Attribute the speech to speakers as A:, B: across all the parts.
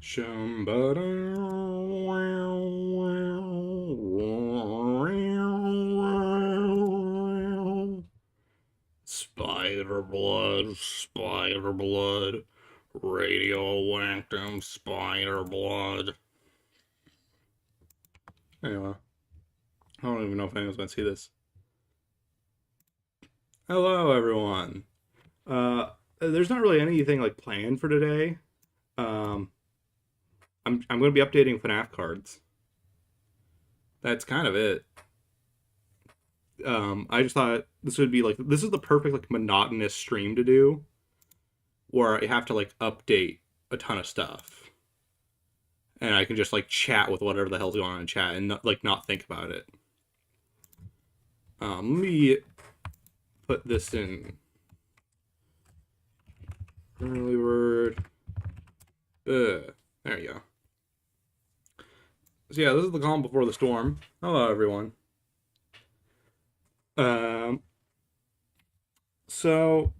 A: Shumbada. Spider blood, radioactive spider blood. Anyway, I don't even know if anyone's gonna see this. Hello, everyone. There's not really anything like planned for today. Um, I'm going to be updating FNaF cards. That's kind of it. I just thought this would be like this is the perfect like monotonous stream to do, where I have to like update a ton of stuff, and I can just like chat with whatever the hell's going on in chat and not think about it. Let me put this in early word. There you go. So yeah, this is the calm before the storm. Hello, everyone. So,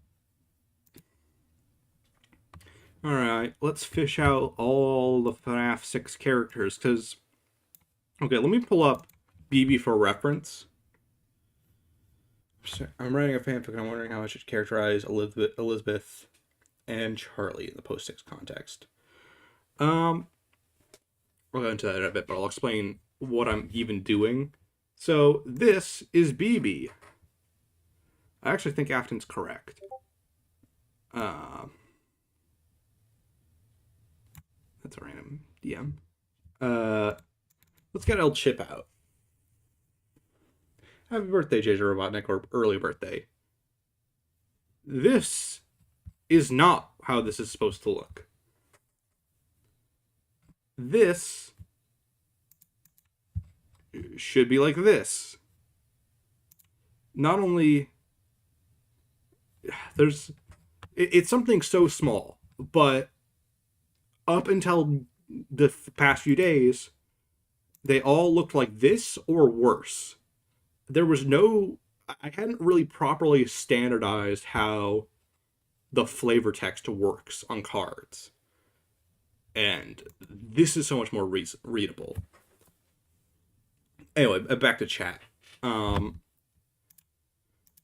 A: all right, let's fish out all the FNAF 6 characters, because, okay, let me pull up BB for reference. I'm writing a fanfic, and I'm wondering how I should characterize Elizabeth and Charlie in the post-6 context. We'll go into that in a bit, but I'll explain what I'm even doing. So, this is BB. I actually think Afton's correct. That's a random DM. Let's get El Chip out. Happy birthday, JJ Robotnik, or early birthday. This is not how this is supposed to look. This should be like this. Not only it's something so small, but up until the past few days, they all looked like this or worse. There was I hadn't really properly standardized how the flavor text works on cards. And this is so much more readable. Anyway, back to chat.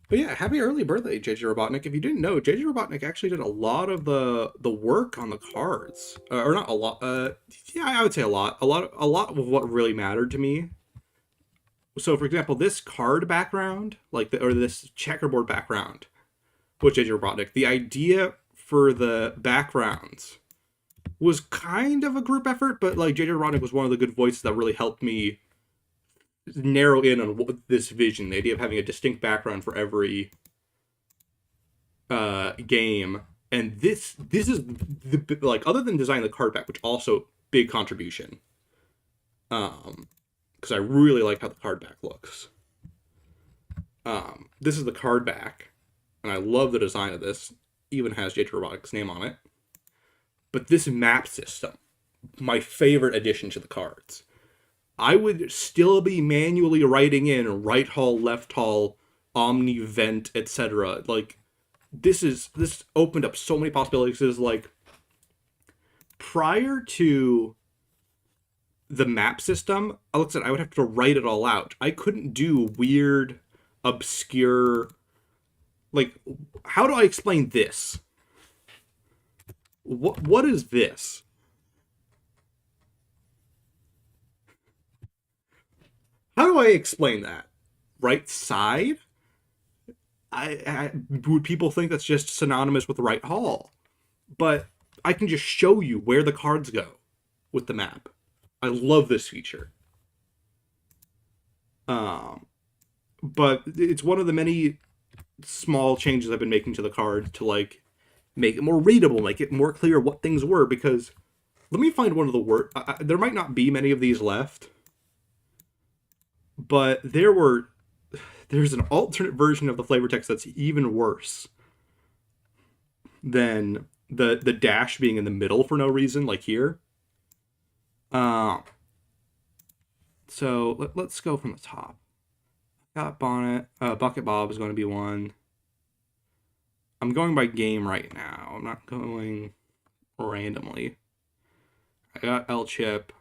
A: But yeah, happy early birthday, JJ Robotnik. If you didn't know, JJ Robotnik actually did a lot of the work on the cards, or not a lot. Yeah, I would say a lot. A lot of what really mattered to me. So, for example, this card background, or this checkerboard background, with JJ Robotnik, the idea for the backgrounds was kind of a group effort, but like JJ Robotnik was one of the good voices that really helped me narrow in on this vision, the idea of having a distinct background for every game. And this is the like, other than designing the card back, which also big contribution, because I really like how the card back looks. This is the card back, and I love the design of this. Even has JJ Robotics' name on it. But this map system, my favorite addition to the cards. I would still be manually writing in right hull, left hull, omni vent, etc. Like, this opened up so many possibilities. It's like, prior to the map system, I would have to write it all out. I couldn't do weird, obscure, like, how do I explain this? What is this? How do I explain that? Right side? Would people think that's just synonymous with right hall? But I can just show you where the cards go with the map. I love this feature. But it's one of the many small changes I've been making to the card to like make it more readable, make it more clear what things were. Because let me find one of the words. There might not be many of these left, but there's an alternate version of the flavor text that's even worse than the dash being in the middle for no reason, like here. So let's go from the top. Got Bonnet. Bucket Bob is going to be one. I'm going by game right now. I'm not going randomly. I got L chip.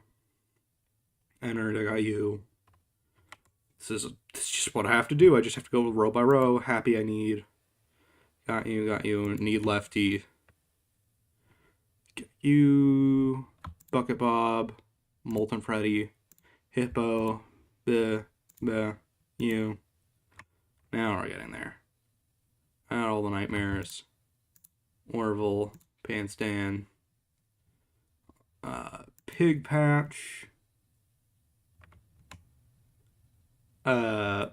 A: Entered. I got you. This is just what I have to do. I just have to go row by row. Happy I need. Got you, got you. Need lefty. Get you. Bucket Bob. Molten Freddy. Hippo. The. You. Now we're getting there. Out all the nightmares. Orville. Panstan. Pig Patch. Oh,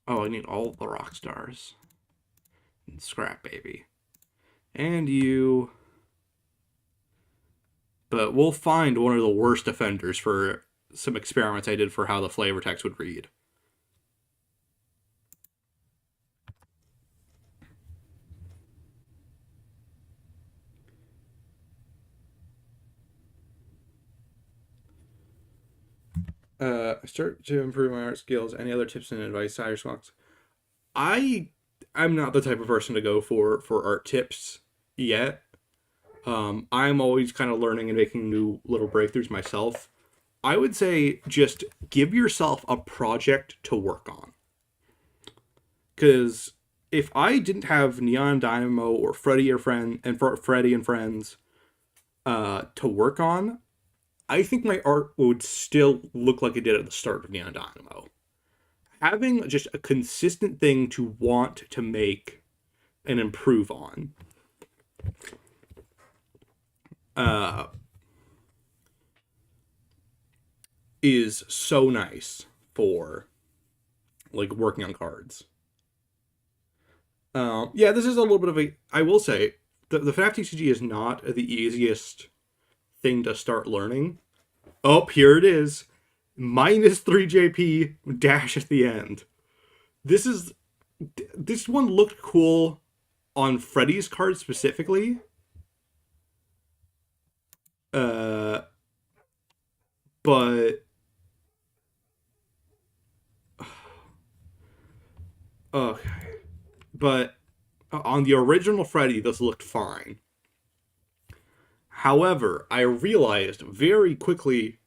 A: I need all the rock stars. And Scrap Baby. And you. But we'll find one of the worst offenders for some experiments I did for how the flavor text would read. I start to improve my art skills. Any other tips and advice, Cyrus Fox? I'm not the type of person to go for art tips yet. I'm always kind of learning and making new little breakthroughs myself. I would say just give yourself a project to work on. Because if I didn't have Neon Dynamo or Freddy and Friends to work on, I think my art would still look like it did at the start of Neon Dynamo. Having just a consistent thing to want to make and improve on is so nice for like working on cards. Yeah, this is a little bit of a. I will say the FNaF TCG is not the easiest thing to start learning. Oh, here it is. -3 JP dash at the end. This one looked cool on Freddy's card specifically. But okay. But on the original Freddy, this looked fine. However, I realized very quickly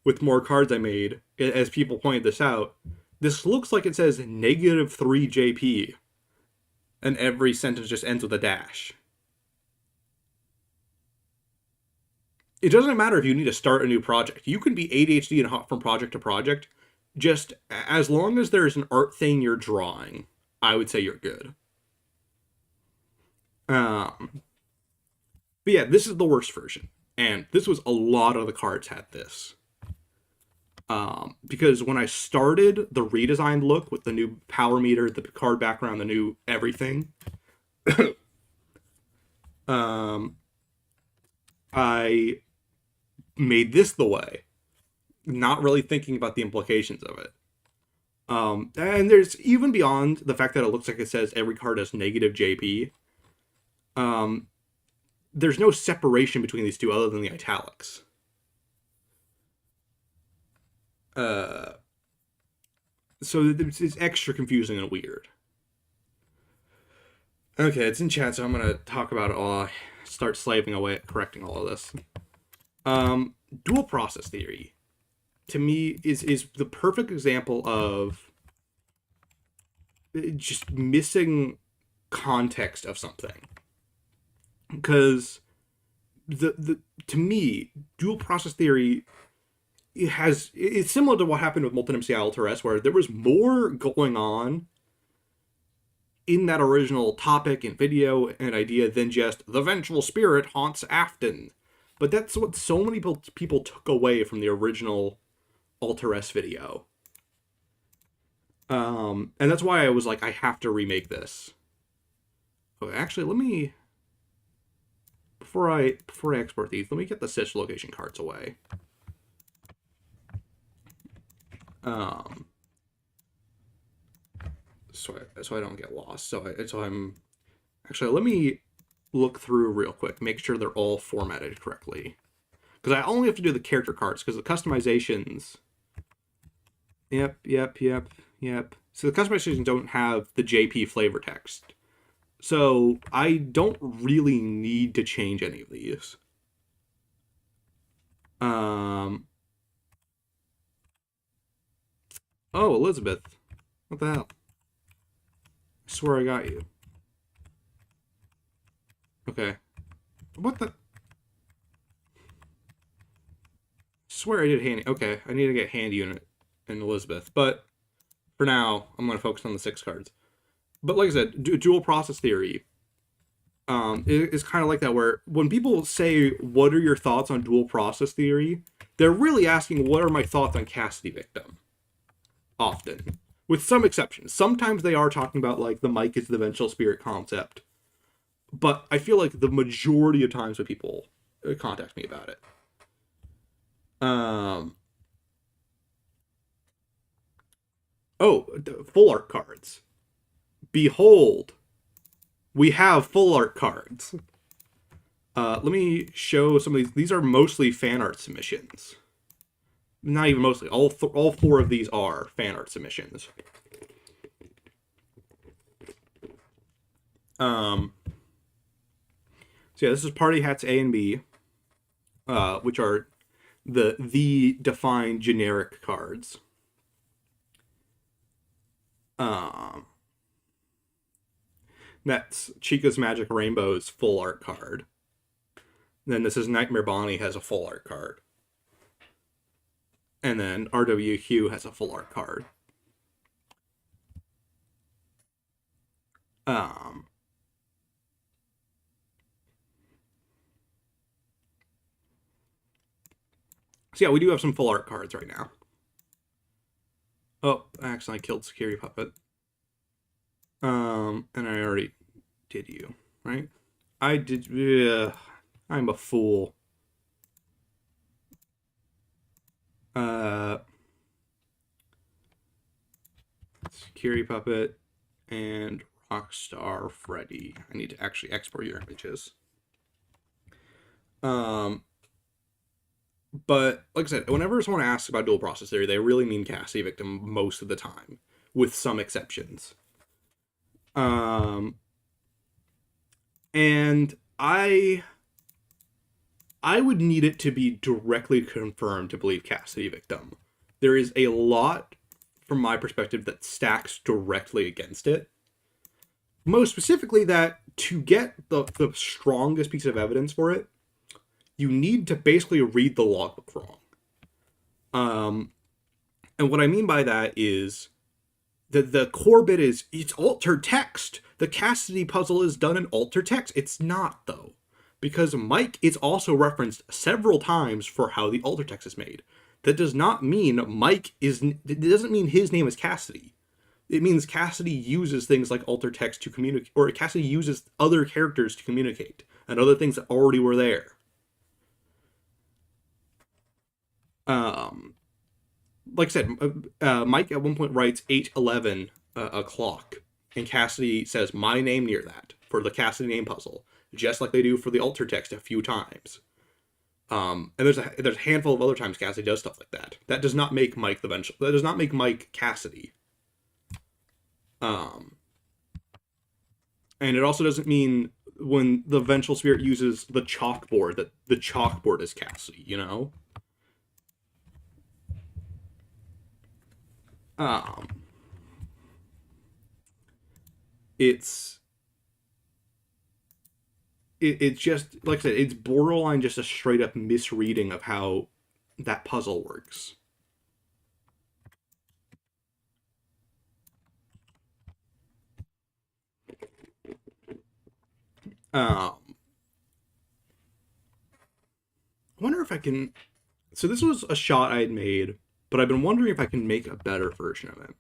A: with more cards I made, as people pointed this out, this looks like it says -3 JP. And every sentence just ends with a dash. It doesn't matter if you need to start a new project. You can be ADHD and hop from project to project. Just as long as there's an art thing you're drawing, I would say you're good. But yeah, this is the worst version. And this was a lot of the cards had this. Because when I started the redesigned look with the new power meter, the card background, the new everything, I made this the way, not really thinking about the implications of it. And there's even beyond the fact that it looks like it says every card has -JP. There's no separation between these two other than the italics. So it's extra confusing and weird. Okay, it's in chat, so I'm gonna talk about it all. Start slaving away at correcting all of this. Dual process theory, to me, is the perfect example of just missing context of something. Because to me, dual process theory it's similar to what happened with Molten MCI Ultra S, where there was more going on in that original topic and video and idea than just the vengeful spirit haunts Afton. But that's what so many people took away from the original Ultra S video. And that's why I was like, I have to remake this. Okay, actually, let me before I export these, let me get the Stitch location cards away. So I don't get lost. So I'm actually, let me look through real quick, make sure they're all formatted correctly, because I only have to do the character cards, because the customizations. Yep. So the customizations don't have the JP flavor text, so I don't really need to change any of these. Um. Oh, Elizabeth. What the hell? I swear I got you. Okay. What the? I swear I did hand. Okay, I need to get hand unit and Elizabeth, but for now I'm going to focus on the 6 cards. But like I said, dual process theory is kind of like that, where when people say, "What are your thoughts on dual process theory?" they're really asking, "What are my thoughts on Cassidy victim?" Often, with some exceptions. Sometimes they are talking about like the Mike is the vengeful spirit concept, but I feel like the majority of times when people contact me about it, um, oh, full art cards. Behold, we have full art cards. Let me show some of these. These are mostly fan art submissions. Not even mostly. All 4 of these are fan art submissions. So yeah, this is Party Hats A and B, which are the defined generic cards. That's Chica's Magic Rainbow's full art card. Then this is Nightmare Bonnie has a full art card. And then RWQ has a full art card. So yeah, we do have some full art cards right now. Oh, I accidentally killed Security Puppet. And I already did you, right? I did. I'm a fool. Security Puppet and Rockstar Freddy. I need to actually export your images. But like I said, whenever someone asks about dual process theory, they really mean Cassidy victim most of the time, with some exceptions. And I would need it to be directly confirmed to believe Cassidy victim. There is a lot, from my perspective, that stacks directly against it. Most specifically, that to get the strongest piece of evidence for it, you need to basically read the logbook wrong. And what I mean by that is the core bit is it's altered text. The Cassidy puzzle is done in altered text. It's not, though, because Mike is also referenced several times for how the alter text is made. That does not mean Mike is. It doesn't mean his name is Cassidy. It means Cassidy uses things like alter text to communicate, or Cassidy uses other characters to communicate, and other things that already were there. Like I said, Mike at one point writes 811 o'clock, and Cassidy says my name near that for the Cassidy name puzzle, just like they do for the alter text a few times. And there's a handful of other times Cassidy does stuff like that. That does not make Mike the vengeful. That does not make Mike Cassidy. And it also doesn't mean when the vengeful spirit uses the chalkboard that the chalkboard is Cassidy. You know. It's just like I said, it's borderline just a straight up misreading of how that puzzle works. I wonder if I can. So this was a shot I had made, but I've been wondering if I can make a better version of it.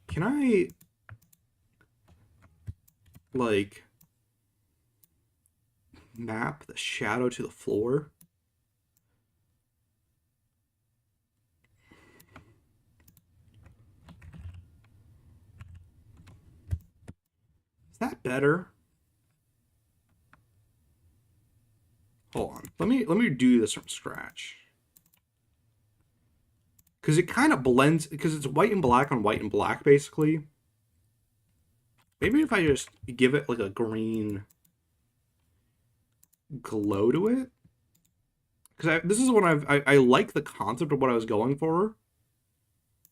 A: Can I, like, map the shadow to the floor? Is that better? Hold on. Let me do this from scratch. Because it kind of blends, because it's white and black on white and black, basically. Maybe if I just give it like a green glow to it. because this is when I like the concept of what I was going for,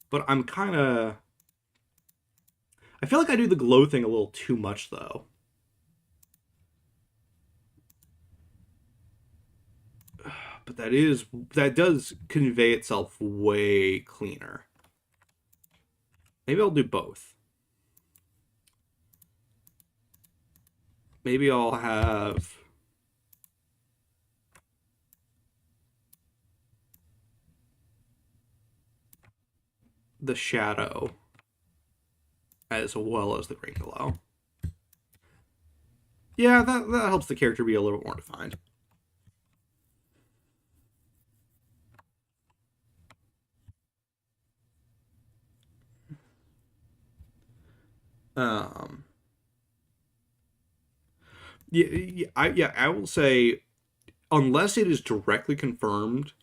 A: but I'm kind of, I feel like I do the glow thing a little too much though. But that does convey itself way cleaner. Maybe I'll do both. Maybe I'll have the shadow as well as the green glow. Yeah, that helps the character be a little bit more defined. Um, I will say, unless it is directly confirmed,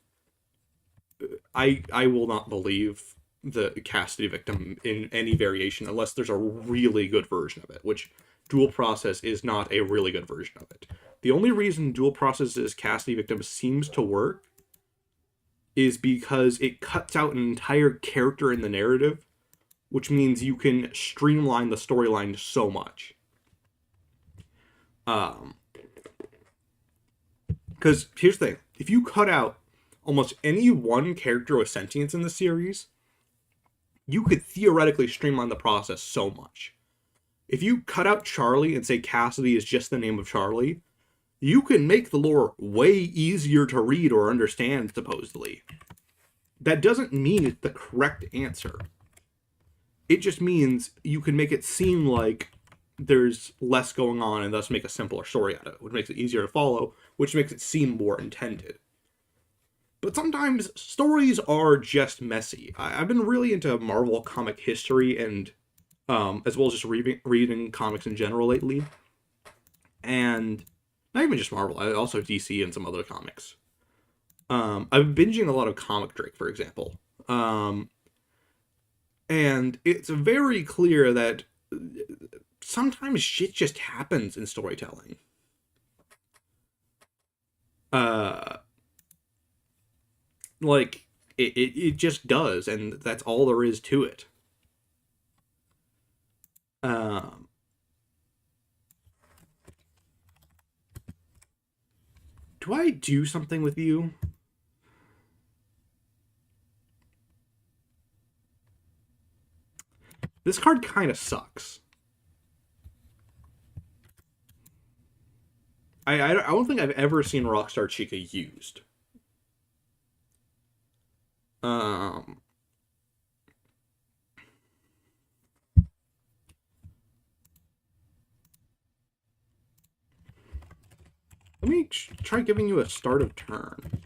A: I will not believe the custody victim in any variation unless there's a really good version of it, which dual process is not a really good version of it. The only reason dual process as custody victim seems to work is because it cuts out an entire character in the narrative, which means you can streamline the storyline so much. Because here's the thing: if you cut out almost any one character with sentience in the series, you could theoretically streamline the process so much. If you cut out Charlie and say Cassidy is just the name of Charlie, you can make the lore way easier to read or understand, supposedly. That doesn't mean it's the correct answer. It just means you can make it seem like there's less going on and thus make a simpler story out of it, which makes it easier to follow, which makes it seem more intended. But sometimes stories are just messy. I've been really into Marvel comic history and as well as just reading comics in general lately. And not even just Marvel, also DC and some other comics. I've been binging a lot of Comic Drake, for example. And it's very clear that sometimes shit just happens in storytelling. Like, it just does, and that's all there is to it. Do I do something with you? This card kind of sucks. I don't think I've ever seen Rockstar Chica used. Um, Let me try giving you a start of turn.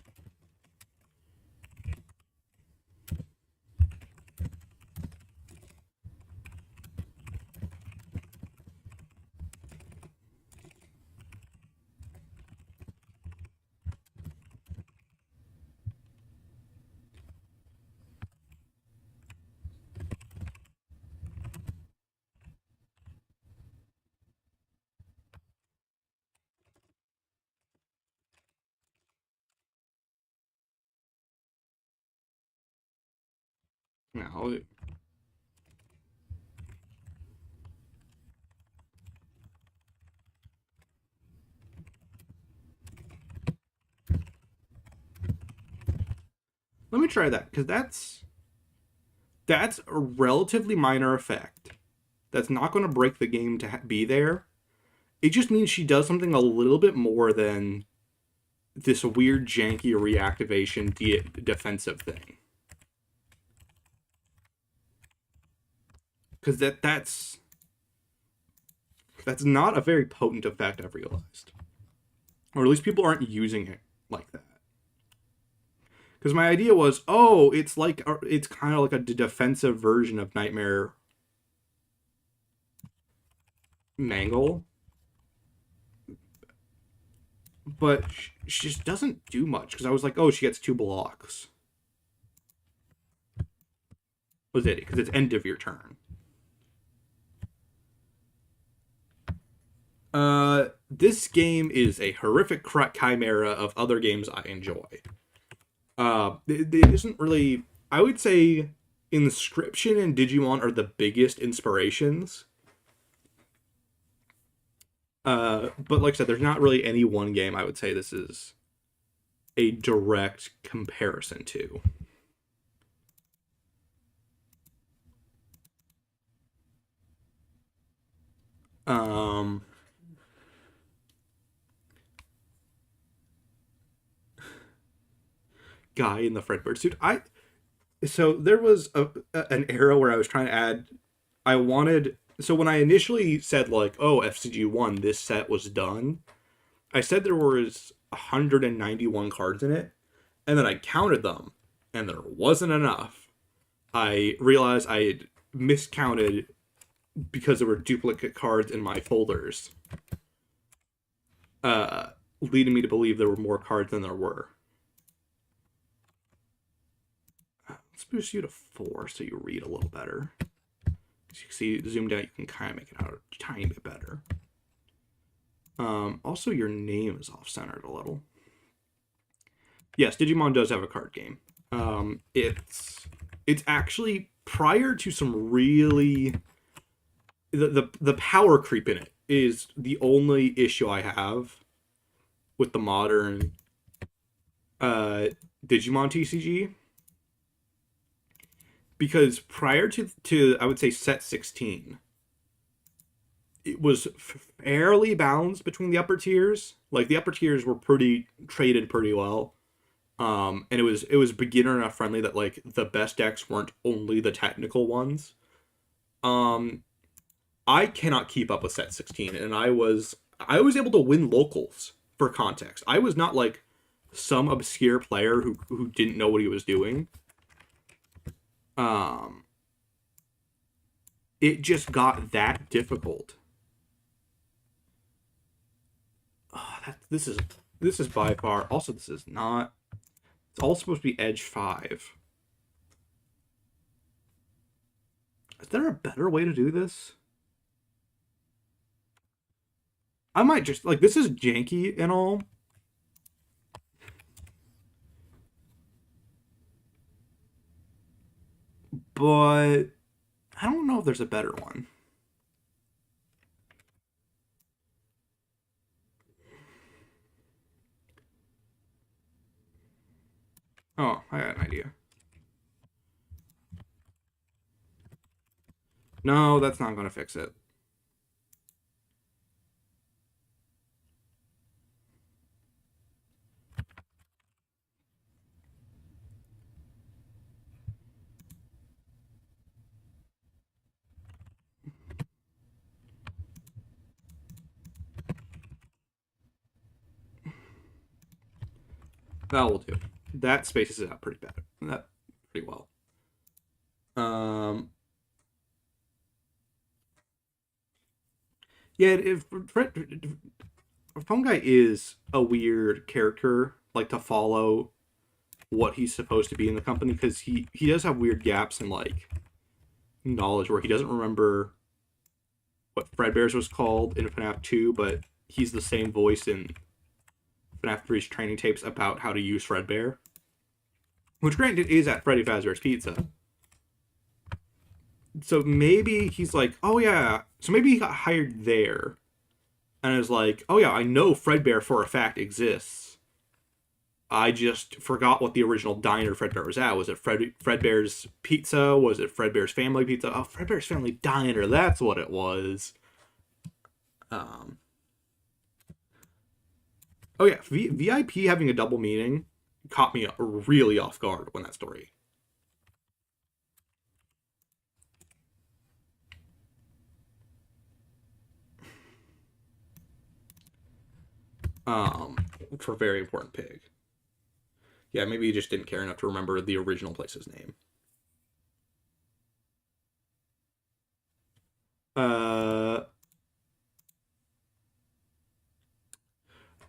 A: Now, let me try that, because that's a relatively minor effect. That's not going to break the game to be there. It just means she does something a little bit more than this weird janky reactivation defensive thing. Because that's not a very potent effect, I've realized. Or at least people aren't using it like that. Because my idea was, oh, it's kind of like a defensive version of Nightmare Mangle. But she just doesn't do much. Because I was like, oh, she gets 2 blocks. Was it? Because it's end of your turn. this game is a horrific chimera of other games I enjoy. It isn't really. I would say Inscription and Digimon are the biggest inspirations. But like I said, there's not really any one game I would say this is a direct comparison to. Um, Guy in the Fredbird suit. So there was an era where I was trying to add. I wanted so when I initially said like, oh, FCG1, this set was done. I said there was 191 cards in it, and then I counted them, and there wasn't enough. I realized I had miscounted because there were duplicate cards in my folders, leading me to believe there were more cards than there were. Let's boost you to 4 so you read a little better. As you can see, zoomed out, you can kind of make it out a tiny bit better. Also, your name is off-centered a little. Yes, Digimon does have a card game. It's actually prior to some really the power creep in it is the only issue I have with the modern Digimon TCG. Because prior to I would say set 16, it was fairly balanced between the upper tiers. Like the upper tiers were traded pretty well. And it was beginner enough friendly that like the best decks weren't only the technical ones. I cannot keep up with set 16, and I was able to win locals. For context, I was not like some obscure player who didn't know what he was doing. It just got that difficult. Oh, this is by far. Also, this is not. It's all supposed to be Edge 5. Is there a better way to do this? I might just like this is janky and all. But I don't know if there's a better one. Oh, I got an idea. No, that's not going to fix it. That will do. That spaces it out pretty bad. That pretty well. Yeah, if Phone Guy is a weird character, like to follow what he's supposed to be in the company, because he does have weird gaps in like knowledge where he doesn't remember what Fredbear's was called in FNaF 2, but he's the same voice in FNaF 3's training tapes about how to use Fredbear. Which granted is at Freddy Fazbear's Pizza. So maybe he's like, oh yeah. So maybe he got hired there. And is like, oh yeah, I know Fredbear for a fact exists. I just forgot what the original diner Fredbear was at. Was it Fredbear's Pizza? Was it Fredbear's Family Pizza? Oh, Fredbear's Family Diner. That's what it was. Oh yeah, VIP having a double meaning caught me really off guard when that story. For a very important pig. Yeah, maybe he just didn't care enough to remember the original place's name.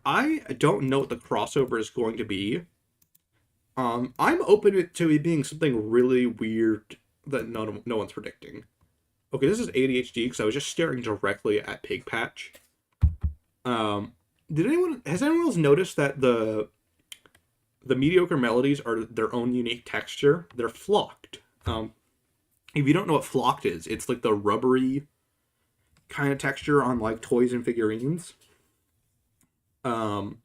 A: I don't know what the crossover is going to be. I'm open to it being something really weird that no one's predicting. Okay, this is ADHD because I was just staring directly at Pig Patch. Um, has anyone else noticed that the mediocre melodies are their own unique texture? They're flocked. If you don't know what flocked is, it's like the rubbery kind of texture on like toys and figurines. Um,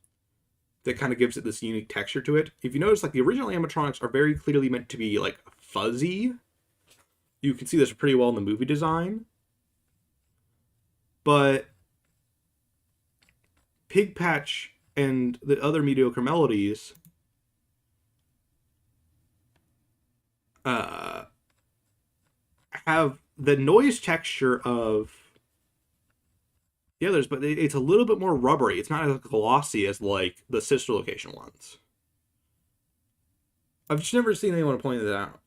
A: that kind of gives it this unique texture to it. If you notice, like the original animatronics are very clearly meant to be like fuzzy. You can see this pretty well in the movie design. But Pig Patch and the other mediocre melodies uh, have the noise texture of the others, but it's a little bit more rubbery. It's not as glossy as like the sister location ones. I've just never seen anyone point that out.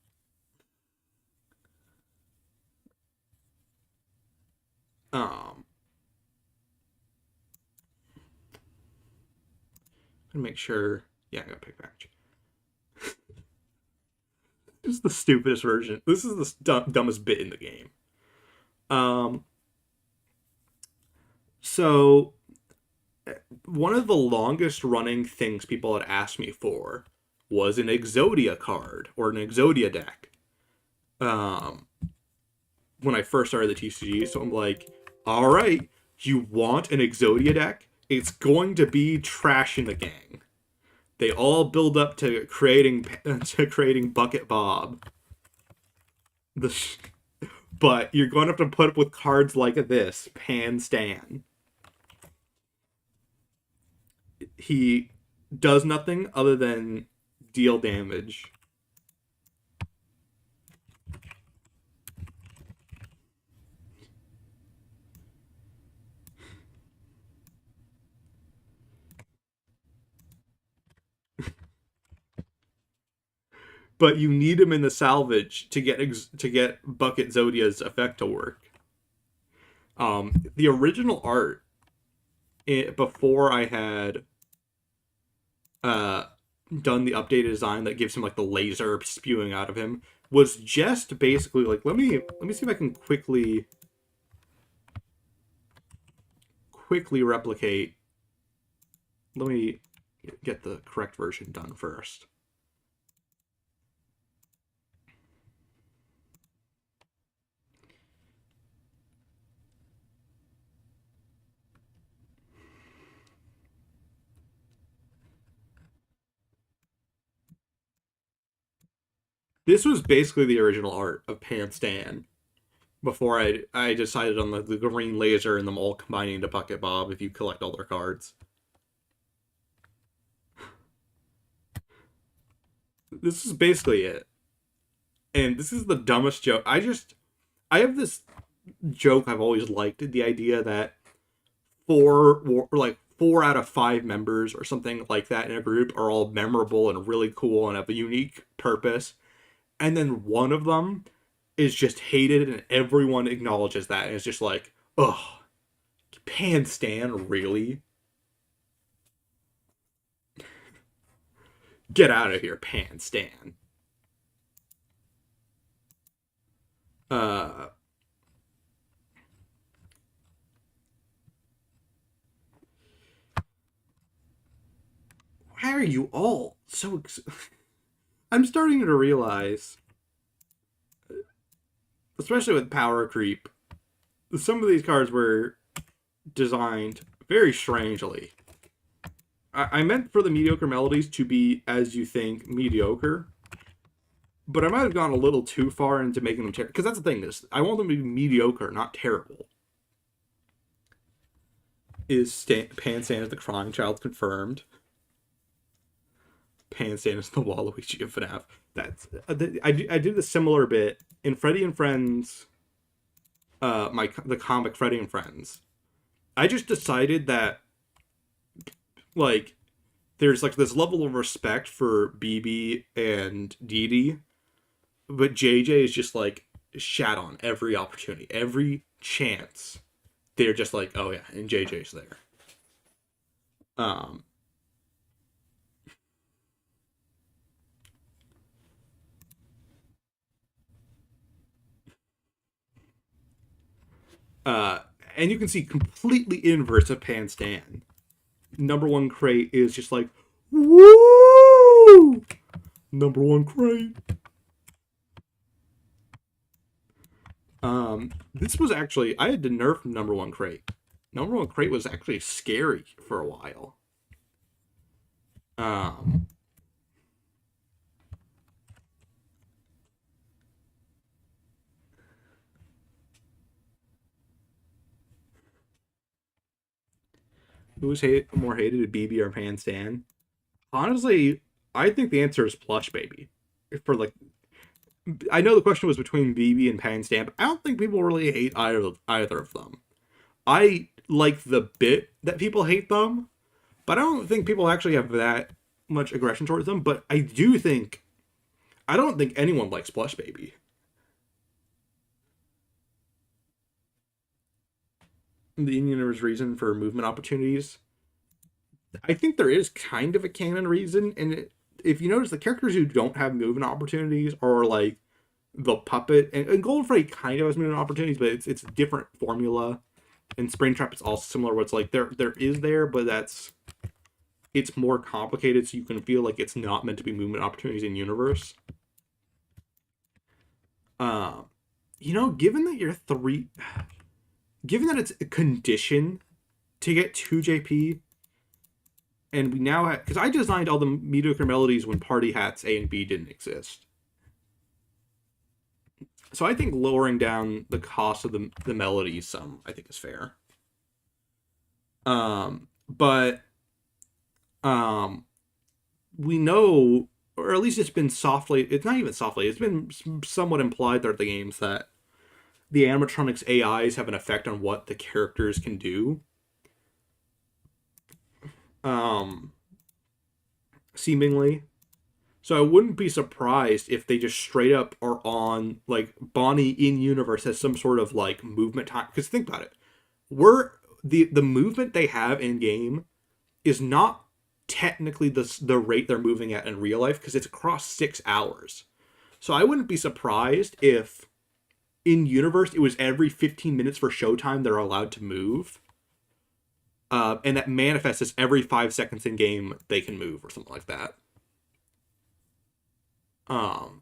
A: Um, and make sure. Yeah, I got Pig Patch. This is the stupidest version. This is the dumbest bit in the game. Um, so one of the longest running things people had asked me for was an Exodia card or an Exodia deck. Um, when I first started the TCG, so I'm like, all right, you want an Exodia deck? It's going to be trash in the gang. They all build up to creating Bucket Bob. The but you're going to have to put up with cards like this, Pan Stan. He does nothing other than deal damage. But you need him in the salvage to get Bucket Zodia's effect to work. The original art before I had uh done the updated design that gives him like the laser spewing out of him was just basically like let me see if I can quickly replicate. Let me get the correct version done first. This was basically the original art of Pan Stan before I decided on the green laser and them all combining to Bucket Bob if you collect all their cards. This is basically it. And this is the dumbest joke. I have this joke I've always liked, the idea that four out of five members or something like that in a group are all memorable and really cool and have a unique purpose. And then one of them is just hated and everyone acknowledges that and it's just like, ugh, Pan Stan, really? Get out of here, Pan Stan. Uh why are you all so I'm starting to realize, especially with power creep, some of these cards were designed very strangely. I meant for the mediocre melodies to be as you think mediocre, but I might have gone a little too far into making them terrible. Because that's the thing is, I want them to be mediocre, not terrible. Is Pan Stan the crying child confirmed? Pan Stan is the Waluigi of FNaF. That's I did a similar bit in Freddy and Friends. The comic Freddy and Friends. I just decided that like there's like this level of respect for BB and Dee Dee, but JJ is just like shat on every opportunity, every chance. They're just like, oh yeah, and JJ's there. Um, uh, and you can see completely inverse of Pan Stan. Number one crate is just like, woo! Number one crate. This was actually, I had to nerf number one crate. Number one crate was actually scary for a while. Um, who was more hated, BB or Pan Stan? Honestly, I think the answer is Plush Baby. For like, I know the question was between BB and Pan Stan, but I don't think people really hate either of them. I like the bit that people hate them, but I don't think people actually have that much aggression towards them. But I don't think anyone likes Plush Baby. The in-universe reason for movement opportunities. I think there is kind of a canon reason, and if you notice, the characters who don't have movement opportunities are like the puppet, and Golden Freddy kind of has movement opportunities, but it's a different formula. And Springtrap is also similar, where it's like there is there, but it's more complicated, so you can feel like it's not meant to be movement opportunities in universe. Given that given that it's a condition to get 2 JP, and we now have, because I designed all the mediocre melodies when Party Hats A and B didn't exist. So I think lowering down the cost of the melodies I think is fair. But we know, or at least it's been softly, it's not even softly, it's been somewhat implied throughout the games that the animatronics AIs have an effect on what the characters can do. Seemingly. So I wouldn't be surprised if they just straight up are on, like, Bonnie in universe has some sort of like movement time. Because think about it, the movement they have in game is not technically the rate they're moving at in real life, because it's across 6 hours. So I wouldn't be surprised if in universe it was every 15 minutes for showtime they're allowed to move. And that manifests as every 5 seconds in game they can move or something like that. And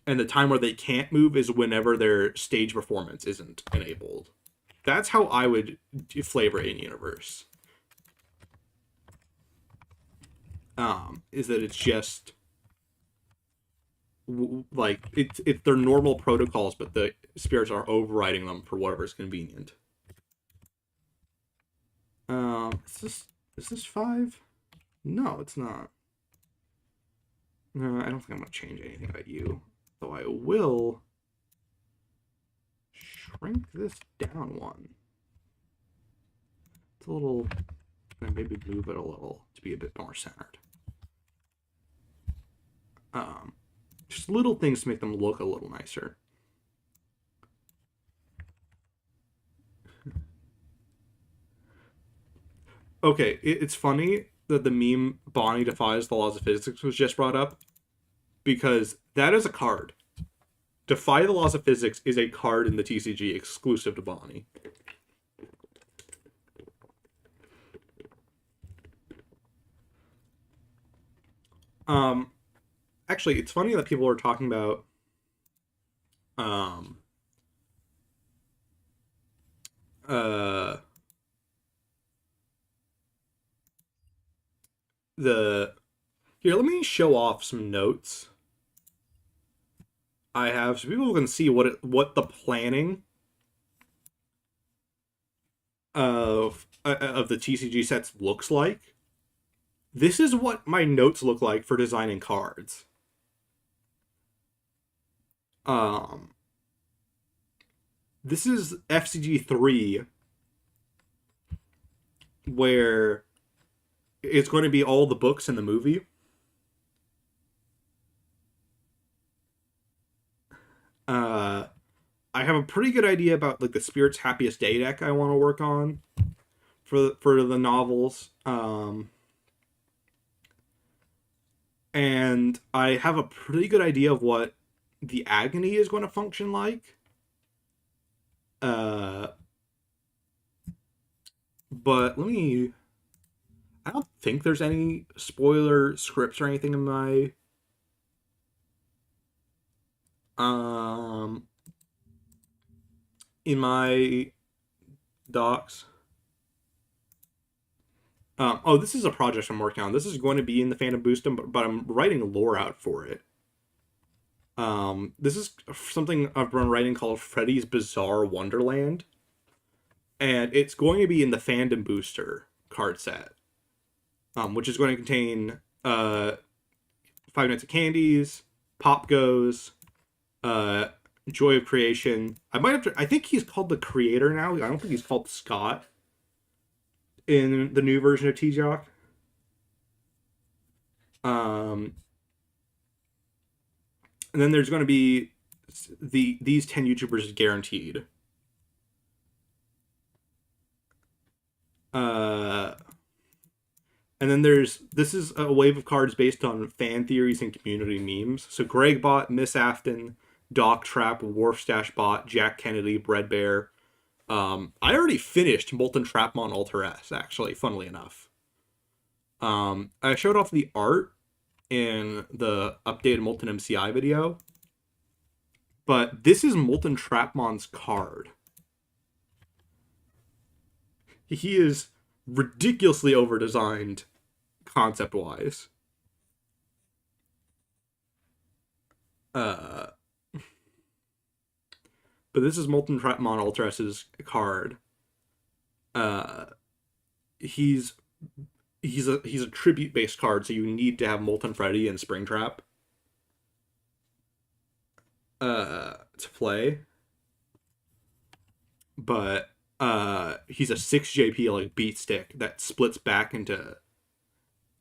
A: the time where they can't move is whenever their stage performance isn't enabled. That's how I would flavor in universe. Is that it's just like it's their normal protocols, but the spirits are overriding them for whatever is convenient. Is this 5? No, it's not. No, I don't think I'm gonna change anything about you. Though I will shrink this down one. It's a little, and maybe move it a little to be a bit more centered. Just little things to make them look a little nicer. Okay, it's funny that the meme Bonnie defies the laws of physics was just brought up, because that is a card. Defy the laws of physics is a card in the TCG exclusive to Bonnie. Actually, it's funny that people are talking about here, let me show off some notes I have so people can see what the planning of the TCG sets looks like. This is what my notes look like for designing cards. This is FCG 3, where it's going to be all the books in the movie. I have a pretty good idea about like the Spirit's Happiest Day deck I want to work on for the novels. And I have a pretty good idea of what the Agony is going to function like. Uh, but let me. I don't think there's any spoiler scripts or anything um in my docs. Oh, this is a project I'm working on. This is going to be in the Fandom Boostum, but I'm writing lore out for it. This is something I've been writing called Freddy's Bizarre Wonderland, and it's going to be in the Fandom Booster card set, which is going to contain Five Nights at Candy's, Pop Goes, uh, Joy of Creation. I might have to. I think he's called the Creator now. I don't think he's called Scott in the new version of T-Jock. And then there's going to be these 10 YouTubers guaranteed. And then this is a wave of cards based on fan theories and community memes. So Gregbot, Miss Afton, Doc Trap, Wharfstash Bot, Jack Kennedy, Bread Bear. I already finished Molten Trapmon Alter S, actually, funnily enough. I showed off the art in the updated Molten MCI video. But this is Molten Trapmon's card. He is ridiculously over-designed concept-wise. But this is Molten Trapmon Ultras's card. He's a tribute-based card, so you need to have Molten Freddy and Springtrap to play. But he's a 6 JP like beat stick that splits back into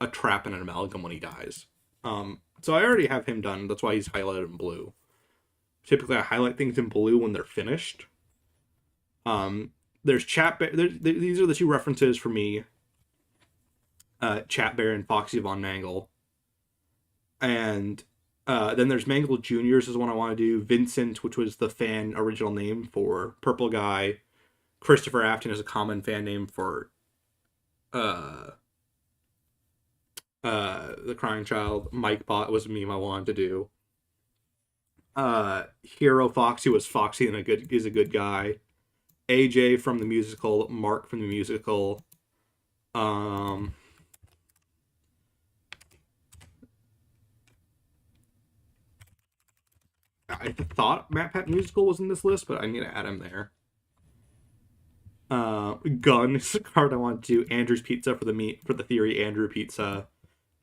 A: a trap and an amalgam when he dies. So I already have him done. That's why he's highlighted in blue. Typically, I highlight things in blue when they're finished. There's Chat Bear. These are the two references for me. Chat Bear and Foxy Von Mangle. And then there's Mangle Juniors is one I want to do. Vincent, which was the fan original name for Purple Guy. Christopher Afton is a common fan name for the Crying Child. Mike Bot was a meme I wanted to do. Hero Foxy was Foxy and is a good guy. AJ from the musical, Mark from the musical. I thought Matt Pat Musical was in this list, but I need to add him there. Gun is a card I want to do. Andrew's Pizza for the Theory Andrew Pizza.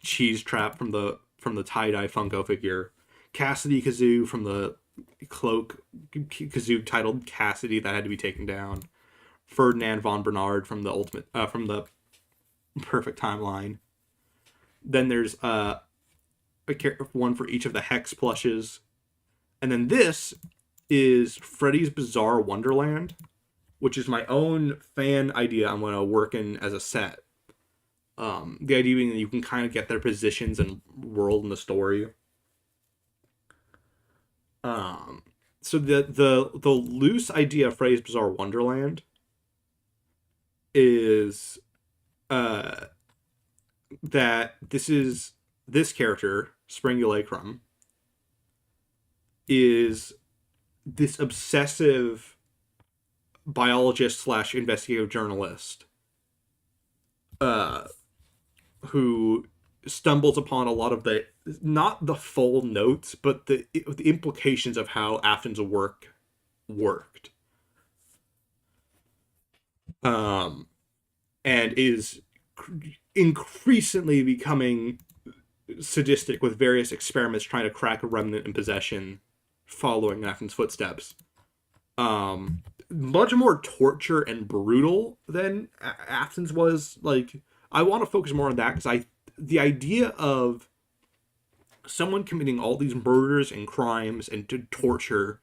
A: Cheese Trap from the tie-dye Funko figure. Cassidy Kazoo from the Cloak Kazoo titled Cassidy that had to be taken down. Ferdinand von Bernard from the Ultimate from the Perfect Timeline. Then there's one for each of the Hex plushes. And then this is Freddy's Bizarre Wonderland, which is my own fan idea I'm going to work in as a set. The idea being that you can kind of get their positions and world in the story. So the loose idea of Freddy's Bizarre Wonderland is that this character, Springulacrum, is this obsessive biologist / investigative journalist who stumbles upon a lot of not the full notes, but the implications of how Afton's work worked. And is increasingly becoming sadistic with various experiments trying to crack a remnant in possession following Afton's footsteps. Much more torture and brutal than Afton's was. Like, I want to focus more on that because the idea of someone committing all these murders and crimes and to torture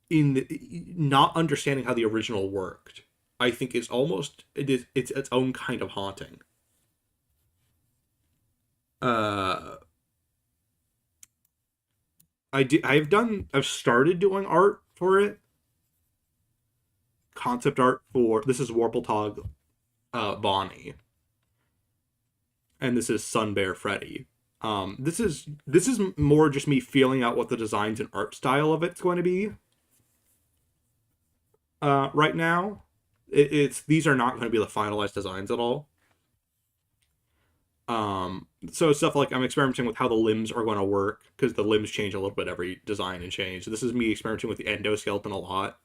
A: not understanding how the original worked, I think is almost it's its own kind of haunting. I've started doing art for it. concept art for this is Warpletog Bonnie, and this is Sunbear Freddy. This is more just me feeling out what the designs and art style of it's going to be. Right now, it's these are not going to be the finalized designs at all. So stuff like I'm experimenting with how the limbs are going to work because the limbs change a little bit every design and change. So this is me experimenting with the endoskeleton a lot.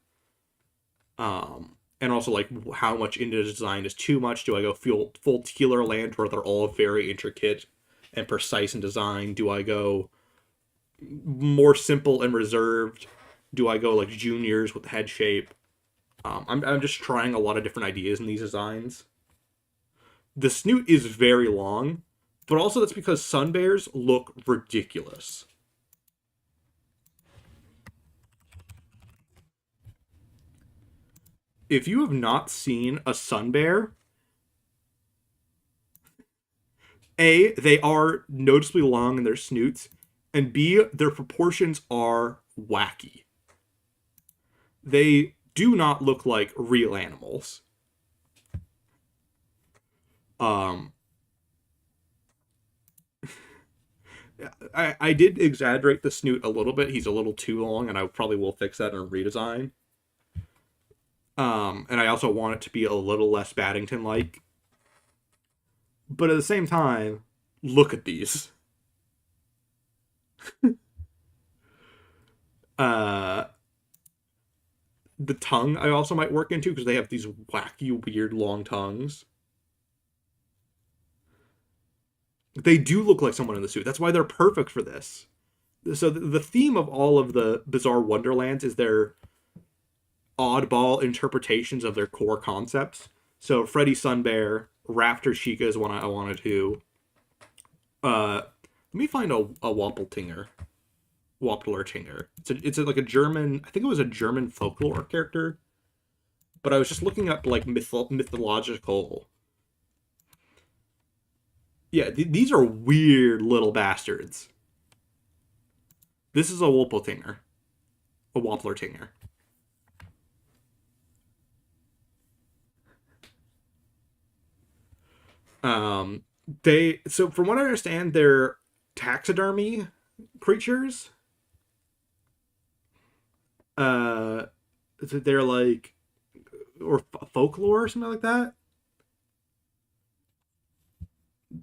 A: And also like how much into the design is too much. Do I go full Tealer Land where they're all very intricate and precise in design? Do I go more simple and reserved? Do I go like juniors with the head shape? I'm just trying a lot of different ideas in these designs. The snoot is very long, but also that's because sun bears look ridiculous. If you have not seen a sun bear, A, they are noticeably long in their snoots, and B, their proportions are wacky. They do not look like real animals. Um, I did exaggerate the snoot a little bit. He's a little too long, and I probably will fix that in a redesign. And I also want it to be a little less Baddington like. But at the same time, look at these. uh, the tongue I also might work into because they have these wacky, weird, long tongues. They do look like someone in the suit. That's why they're perfect for this. So the theme of all of the Bizarre Wonderlands is their oddball interpretations of their core concepts. So Freddy Sunbear, Raptor Chica is one I wanted to. Let me find a Wampeltinger. Wamplertinger. Like a German. I think it was a German folklore character. But I was just looking up like mythological. Yeah, these are weird little bastards. This is a Wampeltinger. A Wamplertinger. They so from what I understand, they're taxidermy creatures. Uh, they're like or folklore or something like that.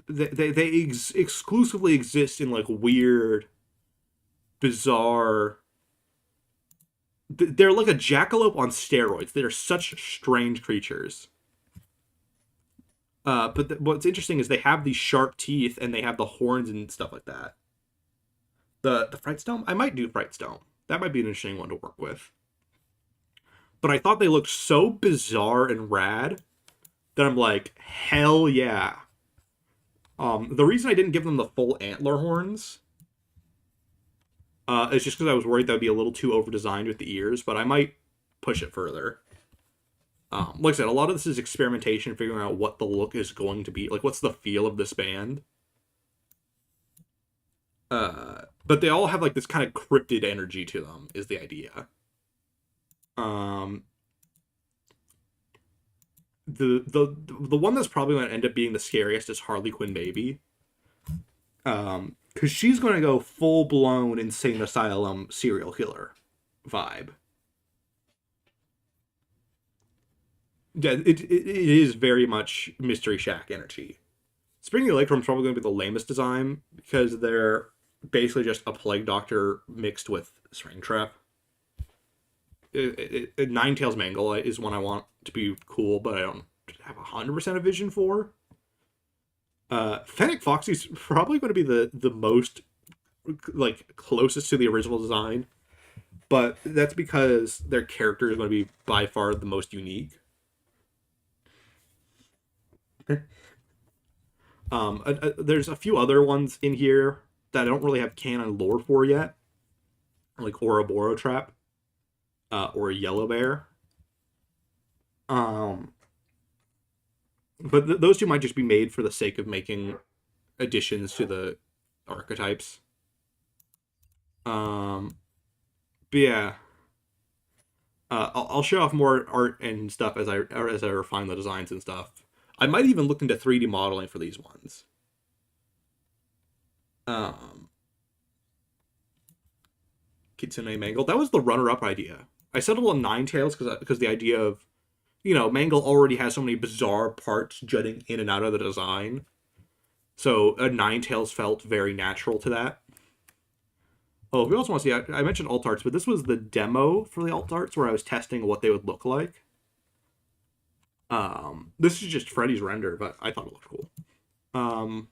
A: They exclusively exist in like weird, bizarre. They're like a jackalope on steroids. They're such strange creatures. But what's interesting is they have these sharp teeth and they have the horns and stuff like that. The Frightstone, I might do Frightstone. That might be an interesting one to work with. But I thought they looked so bizarre and rad that I'm like, hell yeah. The reason I didn't give them the full antler horns is just because I was worried that would be a little too over designed with the ears, but I might push it further. Like I said, a lot of this is experimentation, figuring out what the look is going to be, like what's the feel of this band. But they all have like this kind of cryptid energy to them, is the idea. The one that's probably going to end up being the scariest is Harley Quinn Baby. Because she's going to go full blown insane asylum serial killer vibe. Yeah, it is very much Mystery Shack energy. Spring Electrum's probably going to be the lamest design because they're basically just a plague doctor mixed with Springtrap. Ninetales Mangala is one I want to be cool, but I don't have 100% a vision for. Fennec Foxy's probably going to be the most like closest to the original design, but that's because their character is going to be by far the most unique. There's a few other ones in here that I don't really have canon lore for yet, like Ouroboros Trap, or Yellow Bear. But those two might just be made for the sake of making additions to the archetypes. But yeah, I'll show off more art and stuff as I refine the designs and stuff. I might even look into 3D modeling for these ones. Um, Kitsune Mangle. That was the runner-up idea. I settled on Ninetales because the idea of, Mangle already has so many bizarre parts jutting in and out of the design. So a Ninetales felt very natural to that. Oh, if you also want to see, I mentioned alt arts, but this was the demo for the alt arts where I was testing what they would look like. This is just Freddy's render, but I thought it looked cool. Um,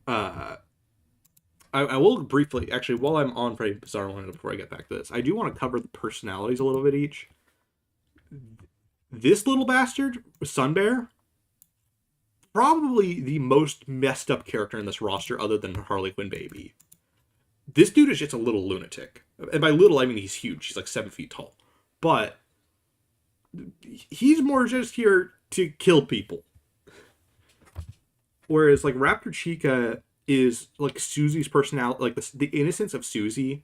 A: uh, I will briefly, actually, while I'm on Freddy Bizarro Wonderland before I get back to this, I do want to cover the personalities a little bit each. This little bastard, Sunbear, probably the most messed up character in this roster other than Harley Quinn Baby. This dude is just a little lunatic. And by little, I mean he's huge. He's like 7 feet tall. But he's more just here to kill people. Whereas like Raptor Chica is like Susie's personality, like the innocence of Susie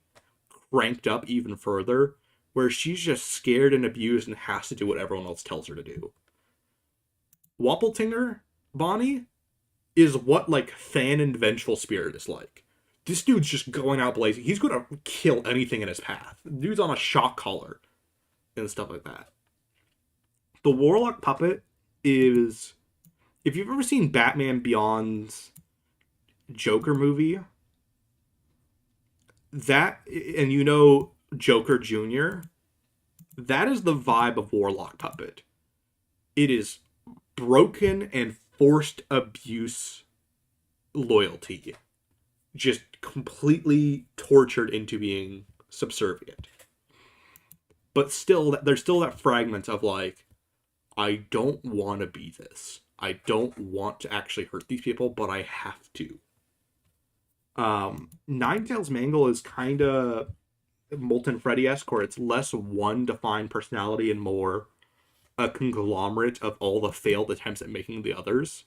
A: cranked up even further, where she's just scared and abused and has to do what everyone else tells her to do. Wappletinger Bonnie is what like Fan and Vengeful Spirit is like. This dude's just going out blazing. He's gonna kill anything in his path. The dude's on a shock collar and stuff like that. The Warlock Puppet is, if you've ever seen Batman Beyond's Joker movie, that, and Joker Jr., that is the vibe of Warlock Puppet. It is broken and forced abuse loyalty. Just completely tortured into being subservient. But still, there's still that fragment of like, I don't want to be this. I don't want to actually hurt these people, but I have to. Ninetales Mangle is kind of Molten Freddy-esque, where it's less one defined personality and more a conglomerate of all the failed attempts at making the others.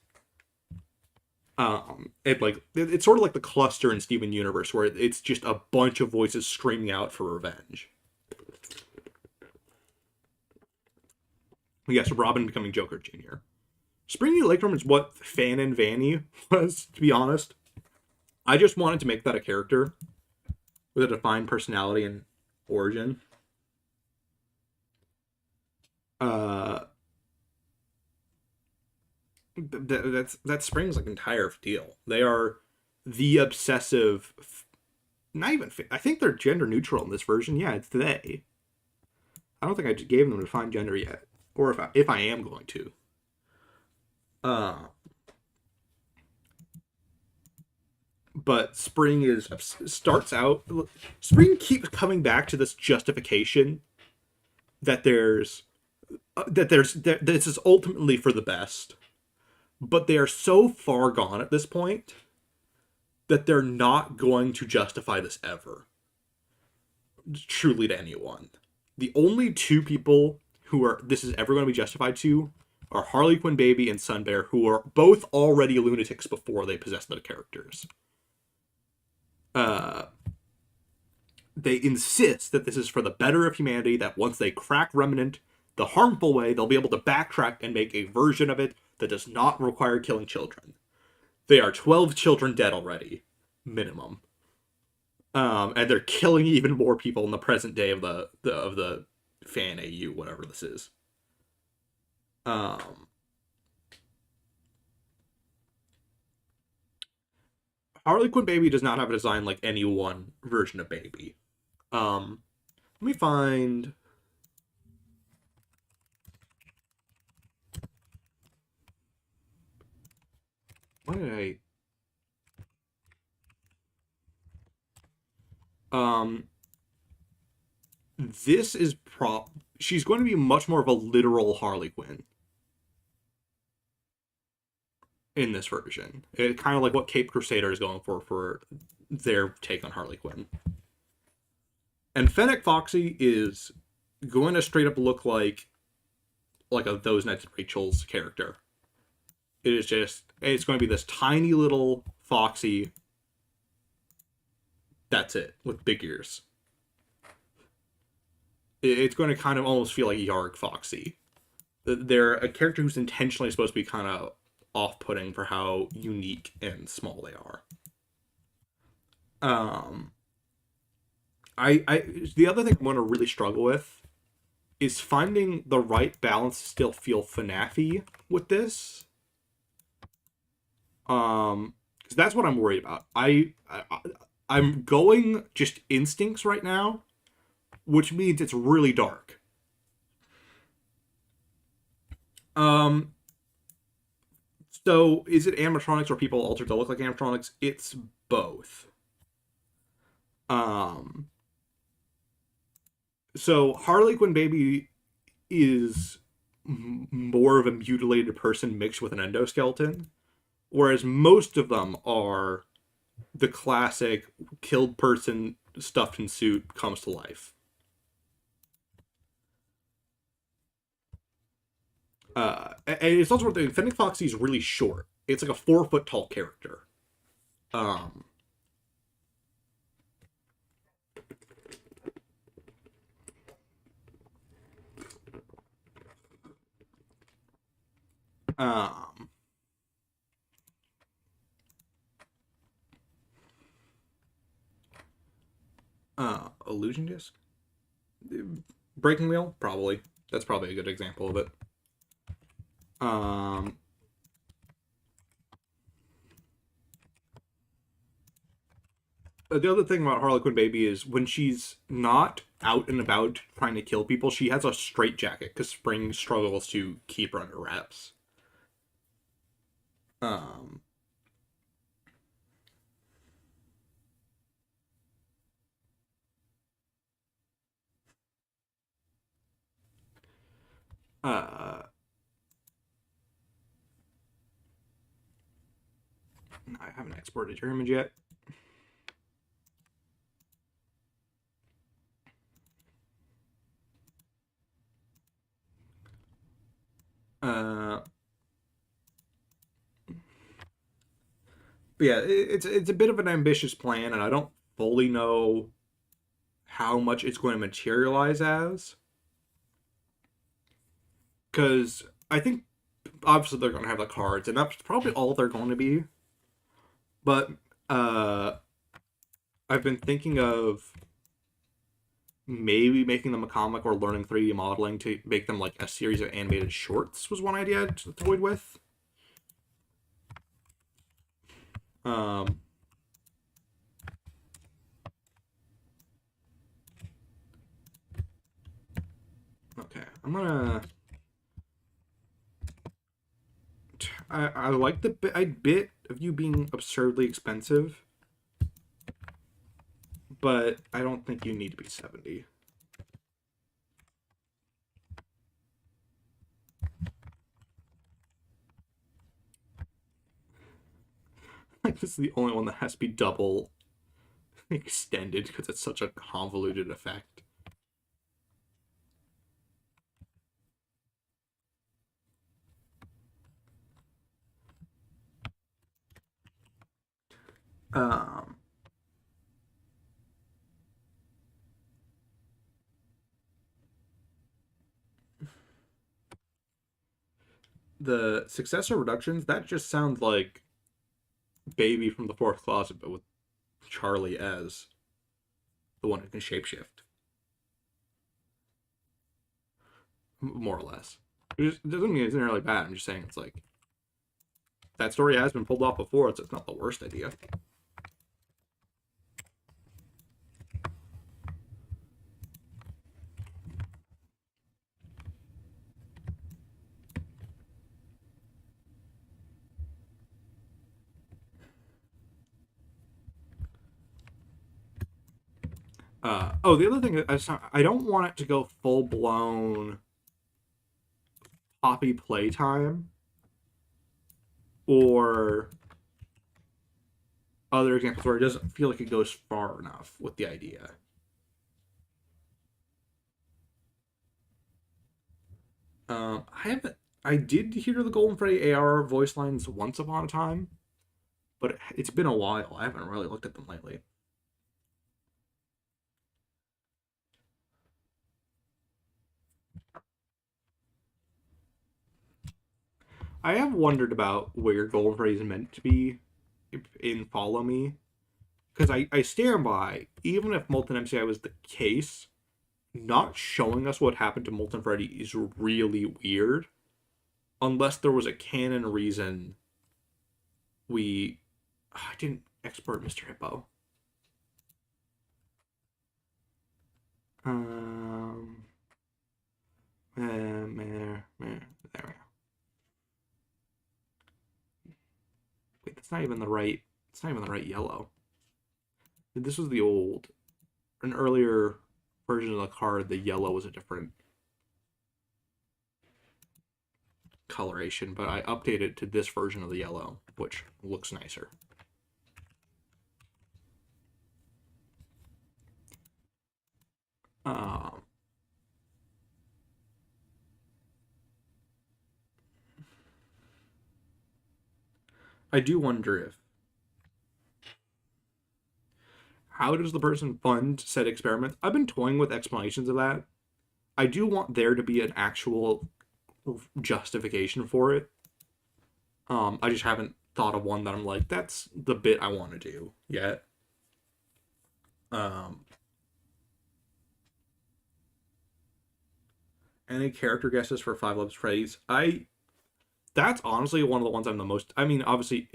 A: It's sort of like the cluster in Steven Universe, where it's just a bunch of voices screaming out for revenge. Yes, Robin becoming Joker Jr. Springy Lakeroom is what Fan and Vanny was, to be honest. I just wanted to make that a character with a defined personality and origin. That's Spring's like entire deal. They are the obsessive. Not even. I think they're gender neutral in this version. Yeah, it's they. I don't think I gave them a defined gender yet, or if I am going to. But Spring starts out. Spring keeps coming back to this justification that this is ultimately for the best, but they are so far gone at this point that they're not going to justify this ever, truly, to anyone. The only two people this is ever going to be justified to are Harley Quinn Baby and Sunbear, who are both already lunatics before they possess the characters. They insist that this is for the better of humanity, that once they crack Remnant the harmful way, they'll be able to backtrack and make a version of it that does not require killing children. They are 12 children dead already, minimum. And they're killing even more people in the present day of the Fan AU, whatever this is. Harley Quinn Baby does not have a design like any one version of Baby. Let me find. Why did I? This is she's going to be much more of a literal Harley Quinn in this version. Kind of like what Cape Crusader is going for their take on Harley Quinn. And Fennec Foxy is going to straight up look like a Those Nights at Rachel's character. It is just It's going to be this tiny little Foxy. That's it, with big ears. It's going to kind of almost feel like Yarg Foxy. They're a character who's intentionally supposed to be kind of off-putting for how unique and small they are. Um, I the other thing I'm going to really struggle with is finding the right balance to still feel FNAF-y with this. Because that's what I'm worried about. I'm going just instincts right now, which means it's really dark. Um, so is it animatronics or people altered to look like animatronics? It's both. Um, so Harley Quinn Baby is more of a mutilated person mixed with an endoskeleton, whereas most of them are the classic killed person stuffed in suit comes to life. And it's also the Fennec Foxy is really short. It's like a 4 foot tall character. Um, um, Illusion Disc, Breaking Wheel, probably. That's probably a good example of it. Um, the other thing about Harley Quinn Baby is when she's not out and about trying to kill people, she has a straitjacket because Spring struggles to keep her under wraps. Um, uh, I haven't exported your image yet. Uh, but yeah, it's a bit of an ambitious plan, and I don't fully know how much it's going to materialize as. Because I think obviously they're going to have the cards, and that's probably all they're going to be. But I've been thinking of maybe making them a comic or learning 3D modeling to make them like a series of animated shorts was one idea to toyed with. Um, okay, I'm gonna. I like the bit of you being absurdly expensive, but I don't think you need to be 70. Like this is the only one that has to be double extended because it's such a convoluted effect. Um, the successor reductions, that just sounds like Baby from the Fourth Closet, but with Charlie as the one who can shapeshift. More or less. It doesn't mean it's necessarily bad. I'm just saying it's like that story has been pulled off before, so it's not the worst idea. The other thing I don't want it to go full blown Poppy playtime or other examples where it doesn't feel like it goes far enough with the idea. I haven't. I did hear the Golden Freddy AR voice lines once upon a time, but it's been a while. I haven't really looked at them lately. I have wondered about where Golden Freddy is meant to be in Follow Me, because I stand by, even if Molten MCI was the case, not showing us what happened to Molten Freddy is really weird, unless there was a canon reason we... I didn't export Mr. Hippo. There we go. Wait, that's not even the right. It's not even the right yellow. This was the old, an earlier version of the card. The yellow was a different coloration, but I updated it to this version of the yellow, which looks nicer. I do wonder if how does the person fund said experiments? I've been toying with explanations of that. I do want there to be an actual justification for it. I just haven't thought of one that I'm like, that's the bit I want to do yet. Any character guesses for Five Loves Freddy's? That's honestly one of the ones I'm the most. I mean, obviously,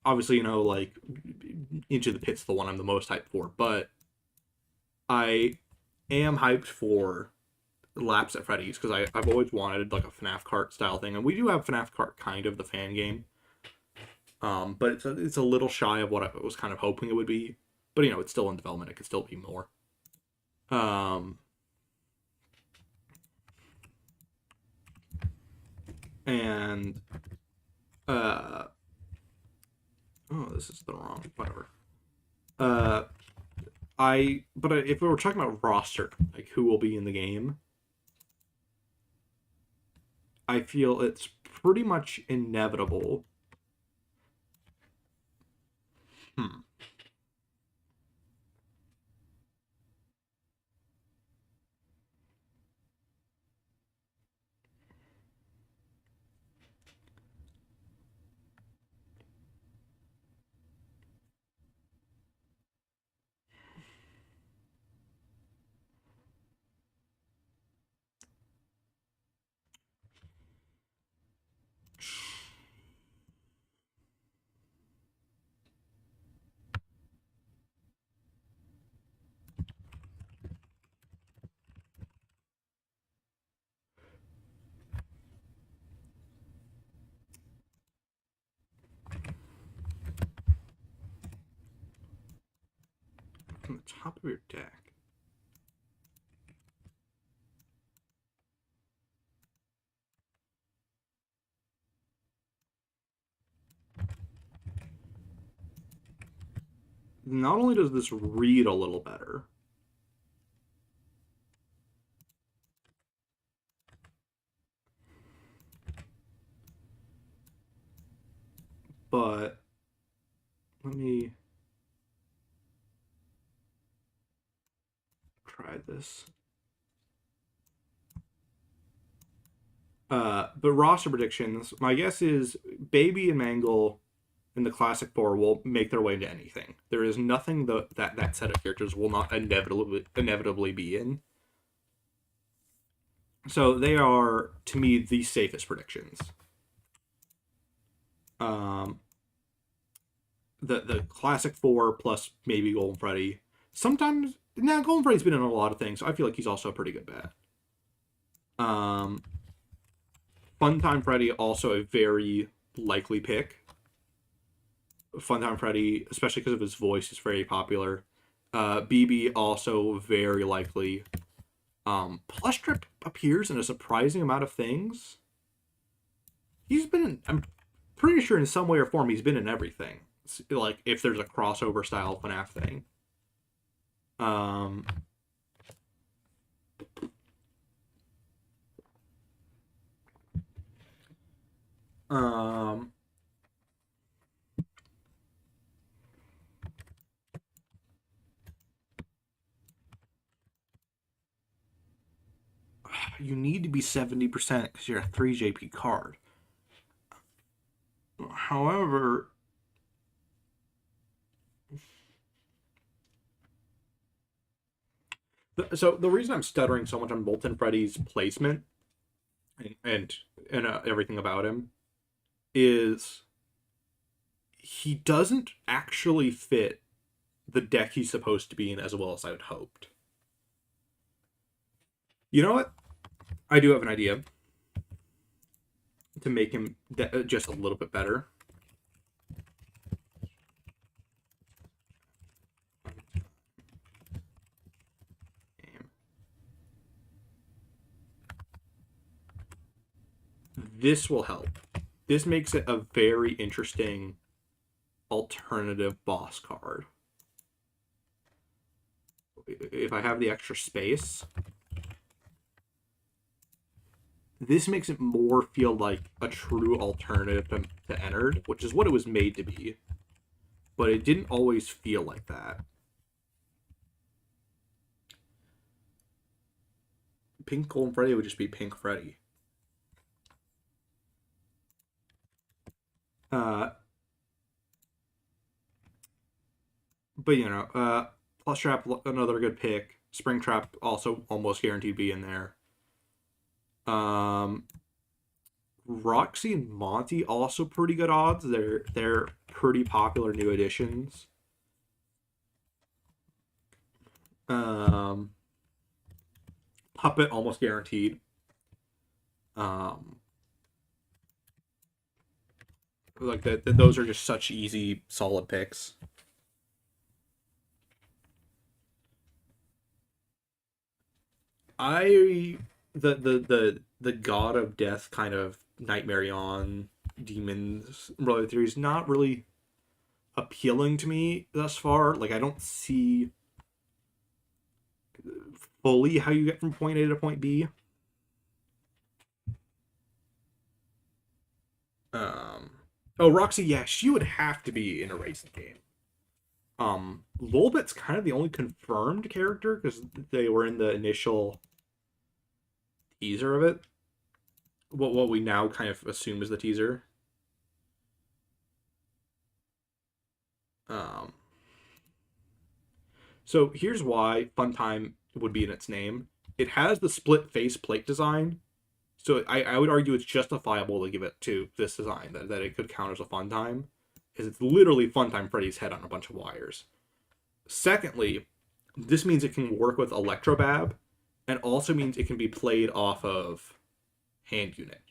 A: obviously, like Into the Pit's the one I'm the most hyped for, but I am hyped for Laps at Freddy's because I've always wanted like a FNaF cart style thing, and we do have FNaF cart kind of the fan game, but it's a little shy of what I was kind of hoping it would be. But it's still in development; it could still be more. And oh, this is the wrong whatever. But if we were talking about roster, like who will be in the game, I feel it's pretty much inevitable. On the top of your deck. Not only does this read a little better, but let me try this. But roster predictions, my guess is Baby and Mangle in the Classic Four will make their way into anything. There is nothing that set of characters will not inevitably be in. So they are, to me, the safest predictions. The Classic Four plus maybe Golden Freddy. Sometimes, Golden Freddy's been in a lot of things, so I feel like he's also a pretty good bet. Funtime Freddy, also a very likely pick. Funtime Freddy, especially because of his voice, is very popular. BB, also very likely. Plush Trip appears in a surprising amount of things. He's been in, I'm pretty sure in some way or form he's been in everything. Like, if there's a crossover style FNaF thing. Um, you need to be 70% because you're a 3 JP card. However, so the reason I'm stuttering so much on Bolton Freddy's placement and everything about him is he doesn't actually fit the deck he's supposed to be in as well as I would hoped. You know what? I do have an idea to make him just a little bit better. This will help. This makes it a very interesting alternative boss card. If I have the extra space, this makes it more feel like a true alternative to Ennard, which is what it was made to be. But it didn't always feel like that. Pink Golden Freddy would just be Pink Freddy. But you know, Plus Trap, another good pick. Spring Trap also almost guaranteed to be in there. Roxy and Monty also pretty good odds. They're pretty popular new additions. Puppet almost guaranteed. Like that, those are just such easy, solid picks. The God of Death kind of Nightmare on demons related theory is not really appealing to me thus far. Like I don't see fully how you get from point A to point B. Oh, Roxy, yeah, she would have to be in a racing game. Lolbit's kind of the only confirmed character because they were in the initial teaser of it. What we now kind of assume is the teaser. So here's why Funtime would be in its name. It has the split face plate design, so I would argue it's justifiable to give it to this design, that it could count as a Funtime, because it's literally Funtime Freddy's head on a bunch of wires. Secondly, this means it can work with Electrobab, and also means it can be played off of hand unit.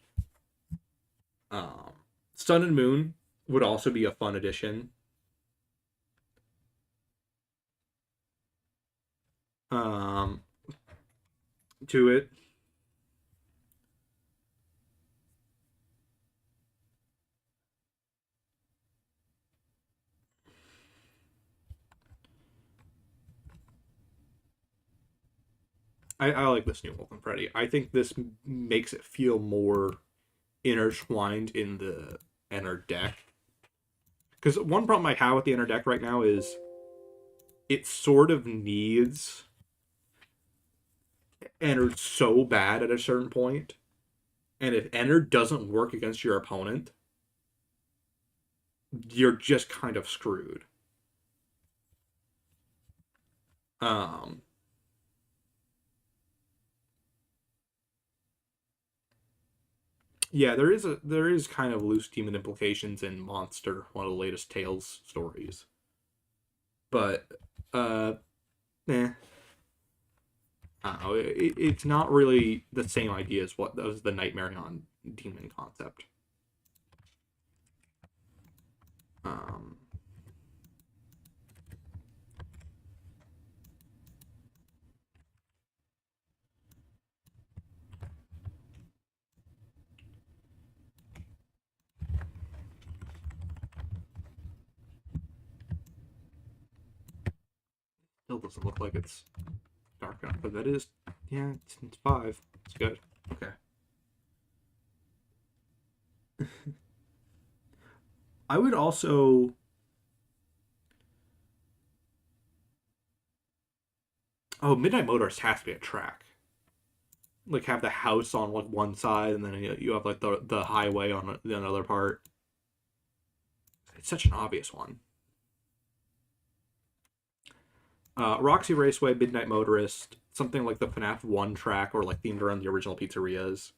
A: Sun and Moon would also be a fun addition. To it. I like this new Wolf and Freddy. I think this makes it feel more intertwined in the Ennard deck. Because one problem I have with the Ennard deck right now is it sort of needs Ennard so bad at a certain point. And if Ennard doesn't work against your opponent, you're just kind of screwed. Yeah, there is kind of loose demon implications in Monster, one of the latest Tales stories. But eh. I don't know. It's not really the same idea as what was the Nightmare on Demon concept. Still doesn't look like it's dark enough, but that is, yeah, it's 5. It's good. Okay. I would also. Oh, Midnight Motorist has to be a track. Like have the house on like one side, and then you have like the highway on the another part. It's such an obvious one. Roxy Raceway, Midnight Motorist, something like the FNaF 1 track or like themed around the original pizzerias.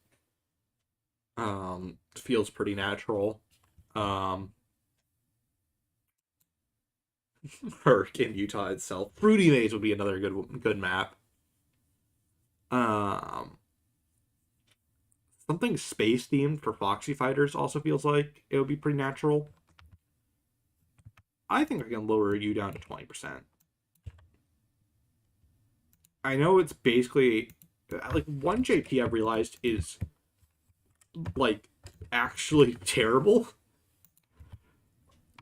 A: Feels pretty natural. Um, Hurricane Utah itself. Fruity Maze would be another good map. Um, Something space themed for Foxy Fighters also feels like it would be pretty natural. I think I can lower you down to 20%. I know it's basically like 1 JP I've realized is like actually terrible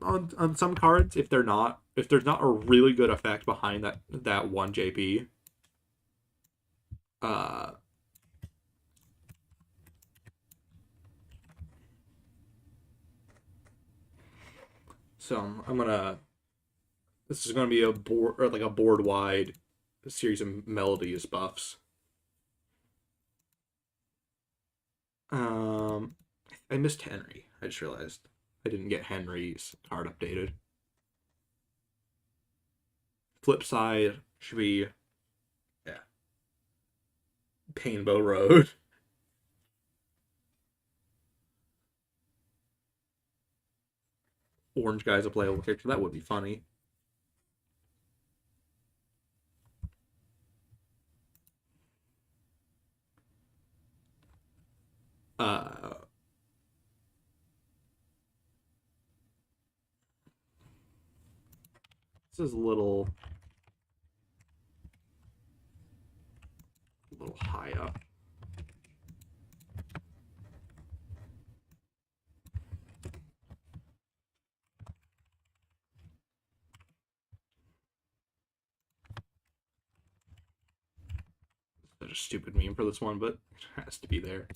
A: on some cards if there's not a really good effect behind that 1 JP. Uh so I'm gonna this is gonna be a board or like a board wide series of melodies buffs. Um I missed Henry. I just realized I didn't get Henry's card updated. Flip side should be yeah. Painbow Road. Orange guy's a playable character. That would be funny. Uh this is a little high up. Such a stupid meme for this one, but it has to be there.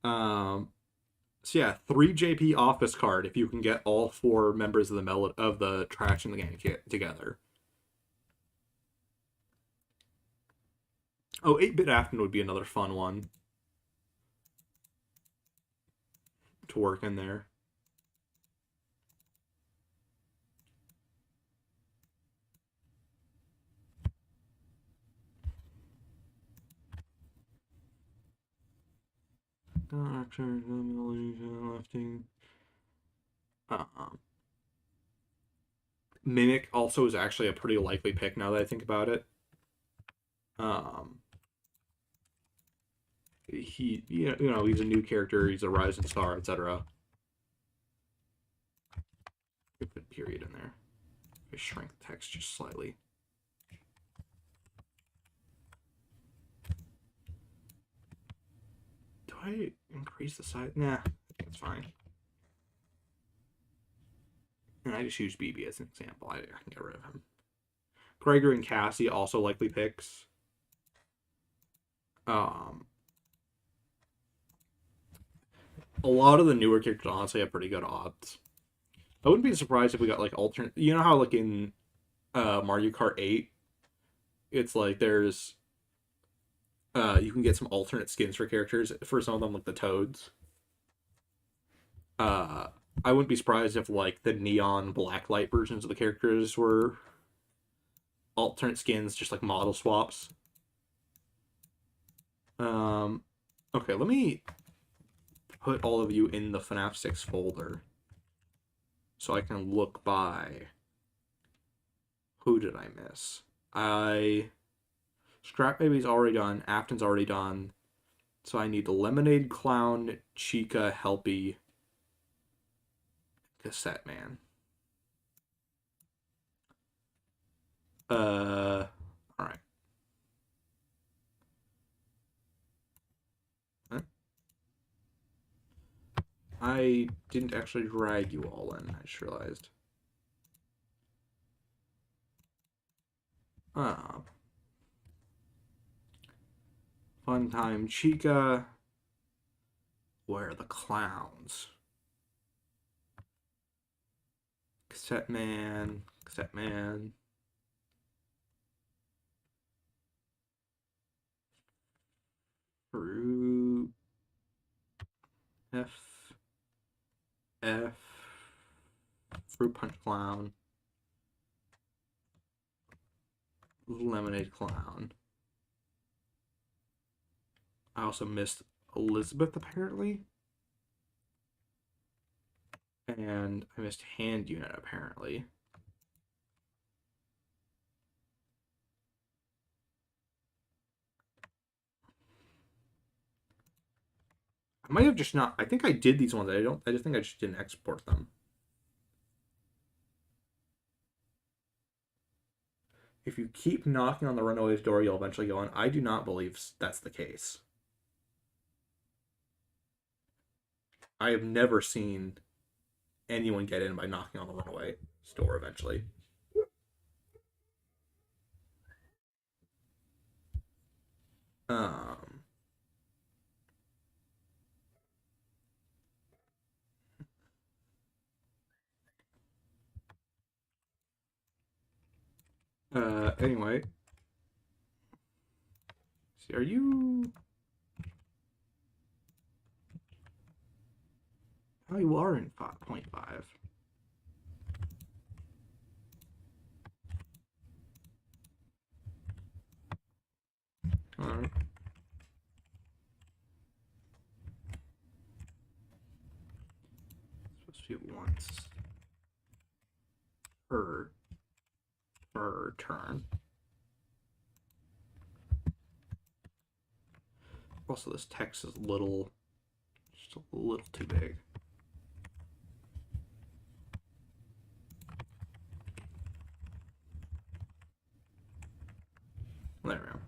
A: So yeah, 3 JP office card if you can get all 4 members of the trash in the gang together. Oh, 8-bit Afton would be another fun one to work in there. Mimic also is actually a pretty likely pick now that I think about it. He's a new character, he's a rising star, etc. Put period in there. I shrink the text just slightly. Do I increase the size? Nah, I think it's fine. And I just use BB as an example. I can get rid of him. Gregory and Cassie also likely picks. A lot of the newer characters honestly have pretty good odds. I wouldn't be surprised if we got like alternate. You know how like in Mario Kart 8, it's like there's you can get some alternate skins for characters for some of them, like the Toads. I wouldn't be surprised if like the neon blacklight versions of the characters were alternate skins, just like model swaps. Okay, let me put all of you in the FNAF 6 folder so I can look by. Who did I miss? Scrap Baby's already done. Afton's already done. So I need the Lemonade Clown, Chica, Helpy, Cassette Man. Alright. I didn't actually drag you all in, I just realized. Fun Time Chica. Where are the clowns? Cassette man. Cassette man. Fruit. F. F. Fruit punch clown. Lemonade clown. I also missed Elizabeth, apparently. And I missed hand unit, apparently. I might have just not. I think I did these ones. I just think I just didn't export them. If you keep knocking on the runaway's door, you'll eventually go in. I do not believe that's the case. I have never seen anyone get in by knocking on the runaway door eventually. Um, anyway. See, are you... Oh, you are in 5.5. Alright. Supposed to be once per turn. Also, this text is just a little too big. There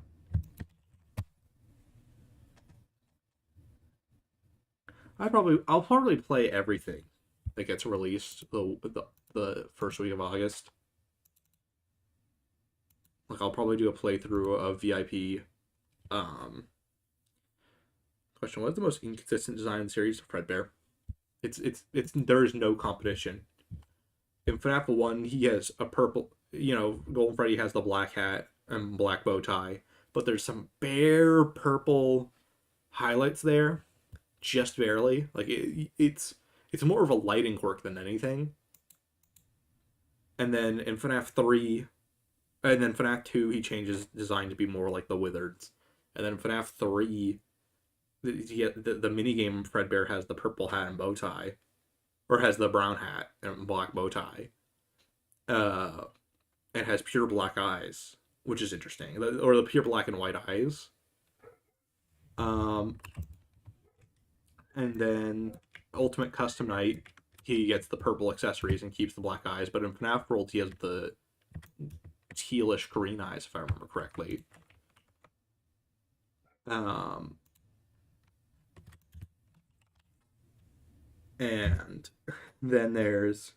A: we go. I'll probably play everything that gets released the first week of August. Like, I'll probably do a playthrough of VIP. Question: What's the most inconsistent design series of Fredbear? It's there is no competition. In FNaF 1, he has a purple, Golden Freddy has the black hat and black bow tie, but there's some bare purple highlights there, just barely. Like it's more of a lighting quirk than anything. And then in FNaF 3, and then FNaF 2, he changes design to be more like the Wizards. And then FNaF 3, the minigame Fredbear has the purple hat and bow tie, or has the brown hat and black bow tie. It has pure black eyes, which is interesting, or the pure black and white eyes. And then Ultimate Custom Night, he gets the purple accessories and keeps the black eyes, but in FNaF World, he has the tealish green eyes, if I remember correctly. And then there's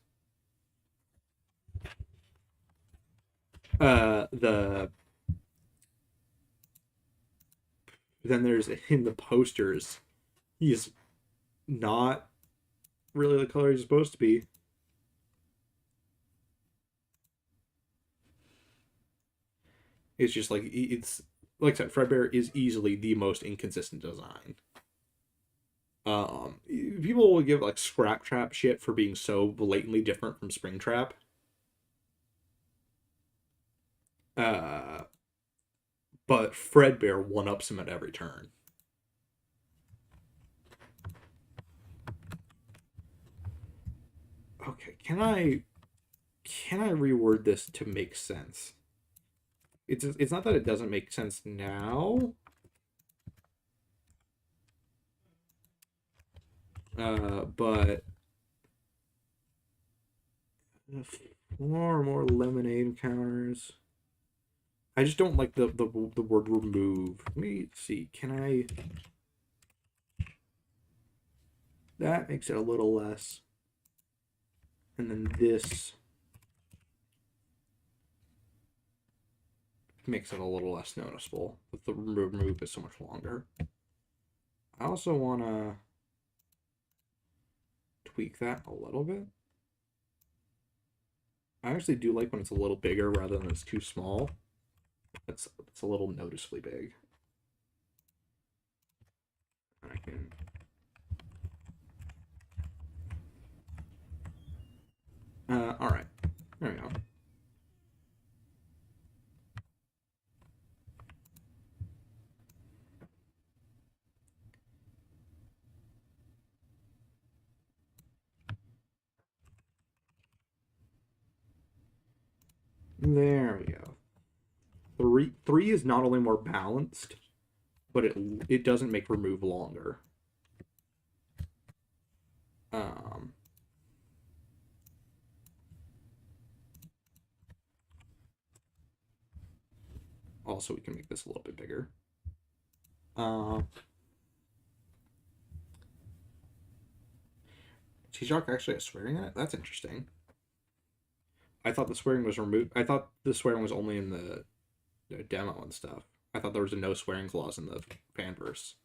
A: in the posters, he's not really the color he's supposed to be. It's just like, it's like I said, Fredbear is easily the most inconsistent design. People will give like Scrap Trap shit for being so blatantly different from Springtrap. But Fredbear one-ups him at every turn. Okay, can I reword this to make sense? It's not that it doesn't make sense now. But 4 more lemonade encounters. I just don't like the word remove. Let me see. Can I? That makes it a little less. And then this makes it a little less noticeable. But the remove is so much longer. I also want to tweak that a little bit. I actually do like when it's a little bigger rather than it's too small. It's a little noticeably big. I can. All right. There we go. There we go. Three is not only more balanced, but it doesn't make remove longer. Um, Also, we can make this a little bit bigger. T-Jock actually has swearing in it? That's interesting. I thought the swearing was removed. I thought the swearing was only in the demo and stuff. I thought there was a no swearing clause in the fanverse.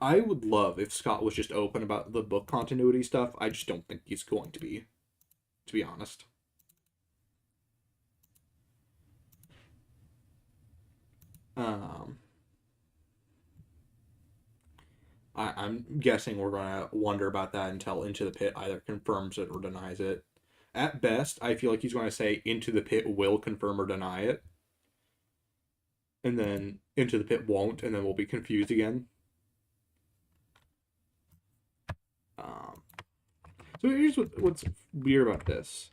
A: I would love if Scott was just open about the book continuity stuff. I just don't think he's going to be honest. I'm guessing we're going to wonder about that until Into the Pit either confirms it or denies it. At best, I feel like he's going to say Into the Pit will confirm or deny it. And then Into the Pit won't, and then we'll be confused again. So here's what's weird about this.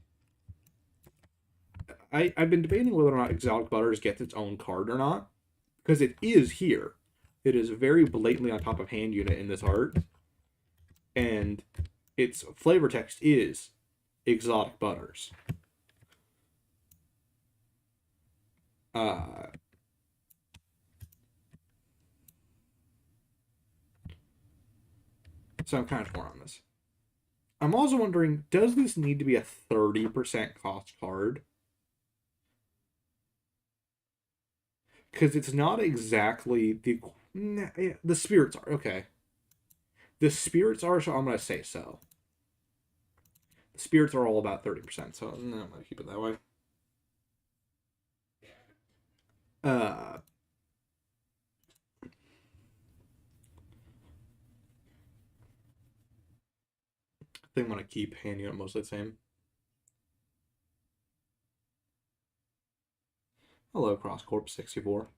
A: I've been debating whether or not Exotic Butters gets its own card or not, because it is here. It is very blatantly on top of hand unit in this art, and its flavor text is Exotic Butters. So I'm kind of torn on this. I'm also wondering, does this need to be a 30% cost card? Because it's not exactly the spirits are okay. The spirits are, so I'm gonna say so. The spirits are all about 30%, so I'm gonna keep it that way. I think I'm gonna keep hand unit mostly the same. Hello, CrossCorp 64.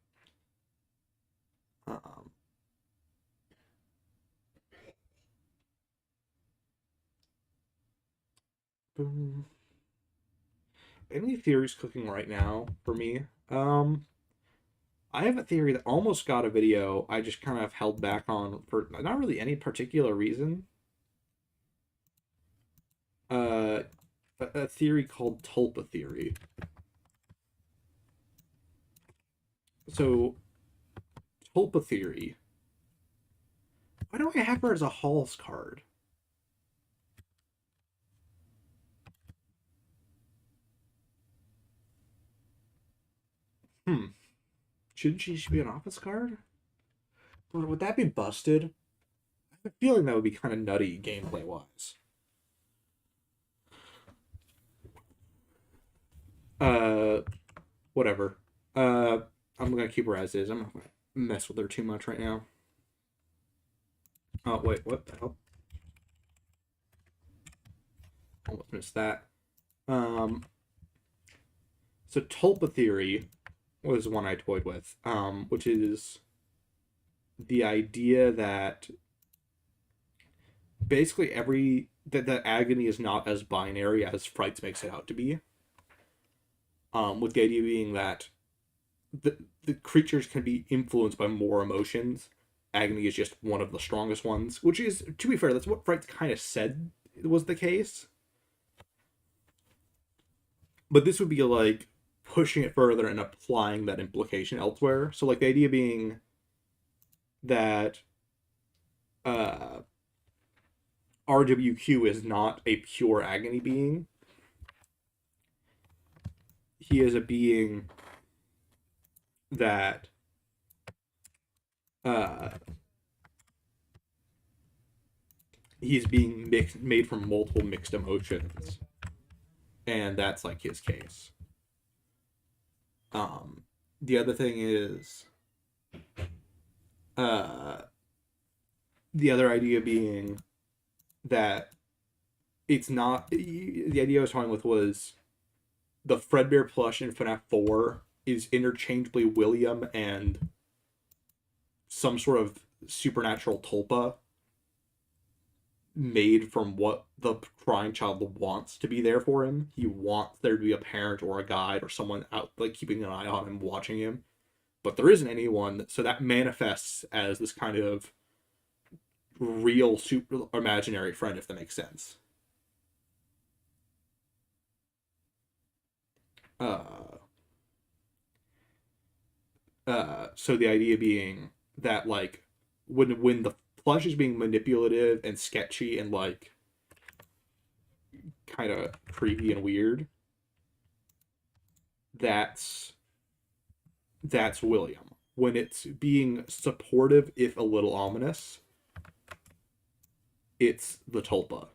A: Boom. Any theories cooking right now for me? I have a theory that almost got a video. I just kind of held back on for not really any particular reason. A theory called Tulpa theory. So, Tulpa theory. Why do I have her as a Halls card? Shouldn't she be an office card? Would that be busted? I have a feeling that would be kind of nutty gameplay wise. Whatever. I'm gonna keep her as is. I'm not gonna mess with her too much right now. Oh wait, what the hell? Almost missed that. So Tulpa theory was one I toyed with, which is the idea that basically that agony is not as binary as Frights makes it out to be. With the idea being that the creatures can be influenced by more emotions. Agony is just one of the strongest ones, which is, to be fair, that's what Frights kind of said was the case. But this would be like pushing it further and applying that implication elsewhere. So like the idea being that RWQ is not a pure agony being. He is a being that uh, he's being made from multiple mixed emotions, and that's like his case. Um, the other thing is, uh, the other idea being that it's not the idea I was talking with was the Fredbear plush in FNaF 4 is interchangeably William and some sort of supernatural Tulpa made from what the crying child wants to be there for him. He wants there to be a parent or a guide or someone out like keeping an eye on him, watching him. But there isn't anyone, so that manifests as this kind of real super imaginary friend, if that makes sense. Uh, so the idea being that like when the plush is being manipulative and sketchy and like kind of creepy and weird, that's that's William. When it's being supportive, if a little ominous, it's the Tulpa.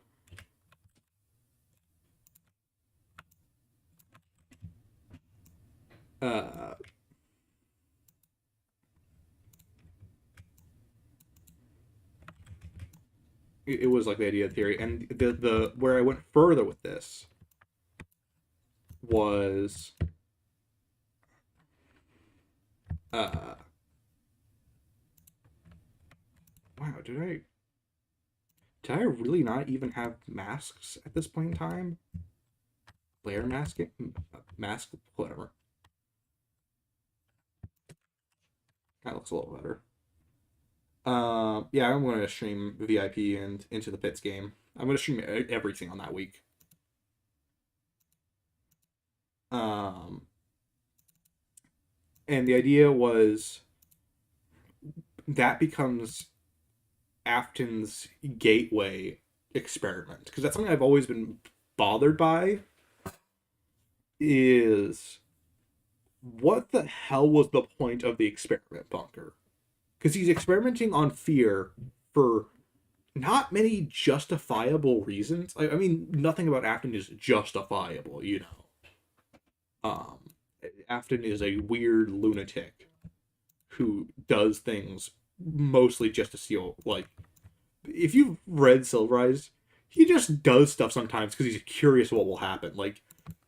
A: Uh, it was like the idea of theory, and the where I went further with this was uh wow, did I really not even have masks at this point in time? Layer masking, mask, whatever. That looks a little better. Yeah, I'm going to stream VIP and Into the Pits game. I'm going to stream everything on that week. Um, and the idea was that becomes Afton's gateway experiment, because that's something I've always been bothered by. Is what the hell was the point of the experiment bunker? Because he's experimenting on fear for not many justifiable reasons. I mean, nothing about Afton is justifiable, you know. Um, Afton is a weird lunatic who does things mostly just to steal. Like, if you've read Silverized, he just does stuff sometimes because he's curious what will happen. Like,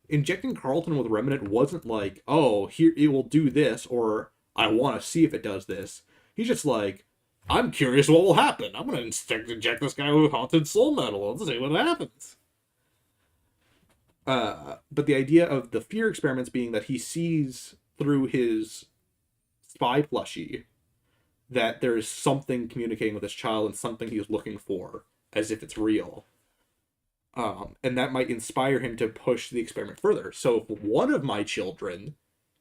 A: injecting Carlton with Remnant wasn't like, oh, here it will do this, or I want to see if it does this. He's just like, I'm curious what will happen. I'm gonna inject this guy with haunted soul metal. Let's see what happens. But the idea of the fear experiments being that he sees through his spy plushie that there is something communicating with this child and something he's looking for as if it's real. And that might inspire him to push the experiment further. So if one of my children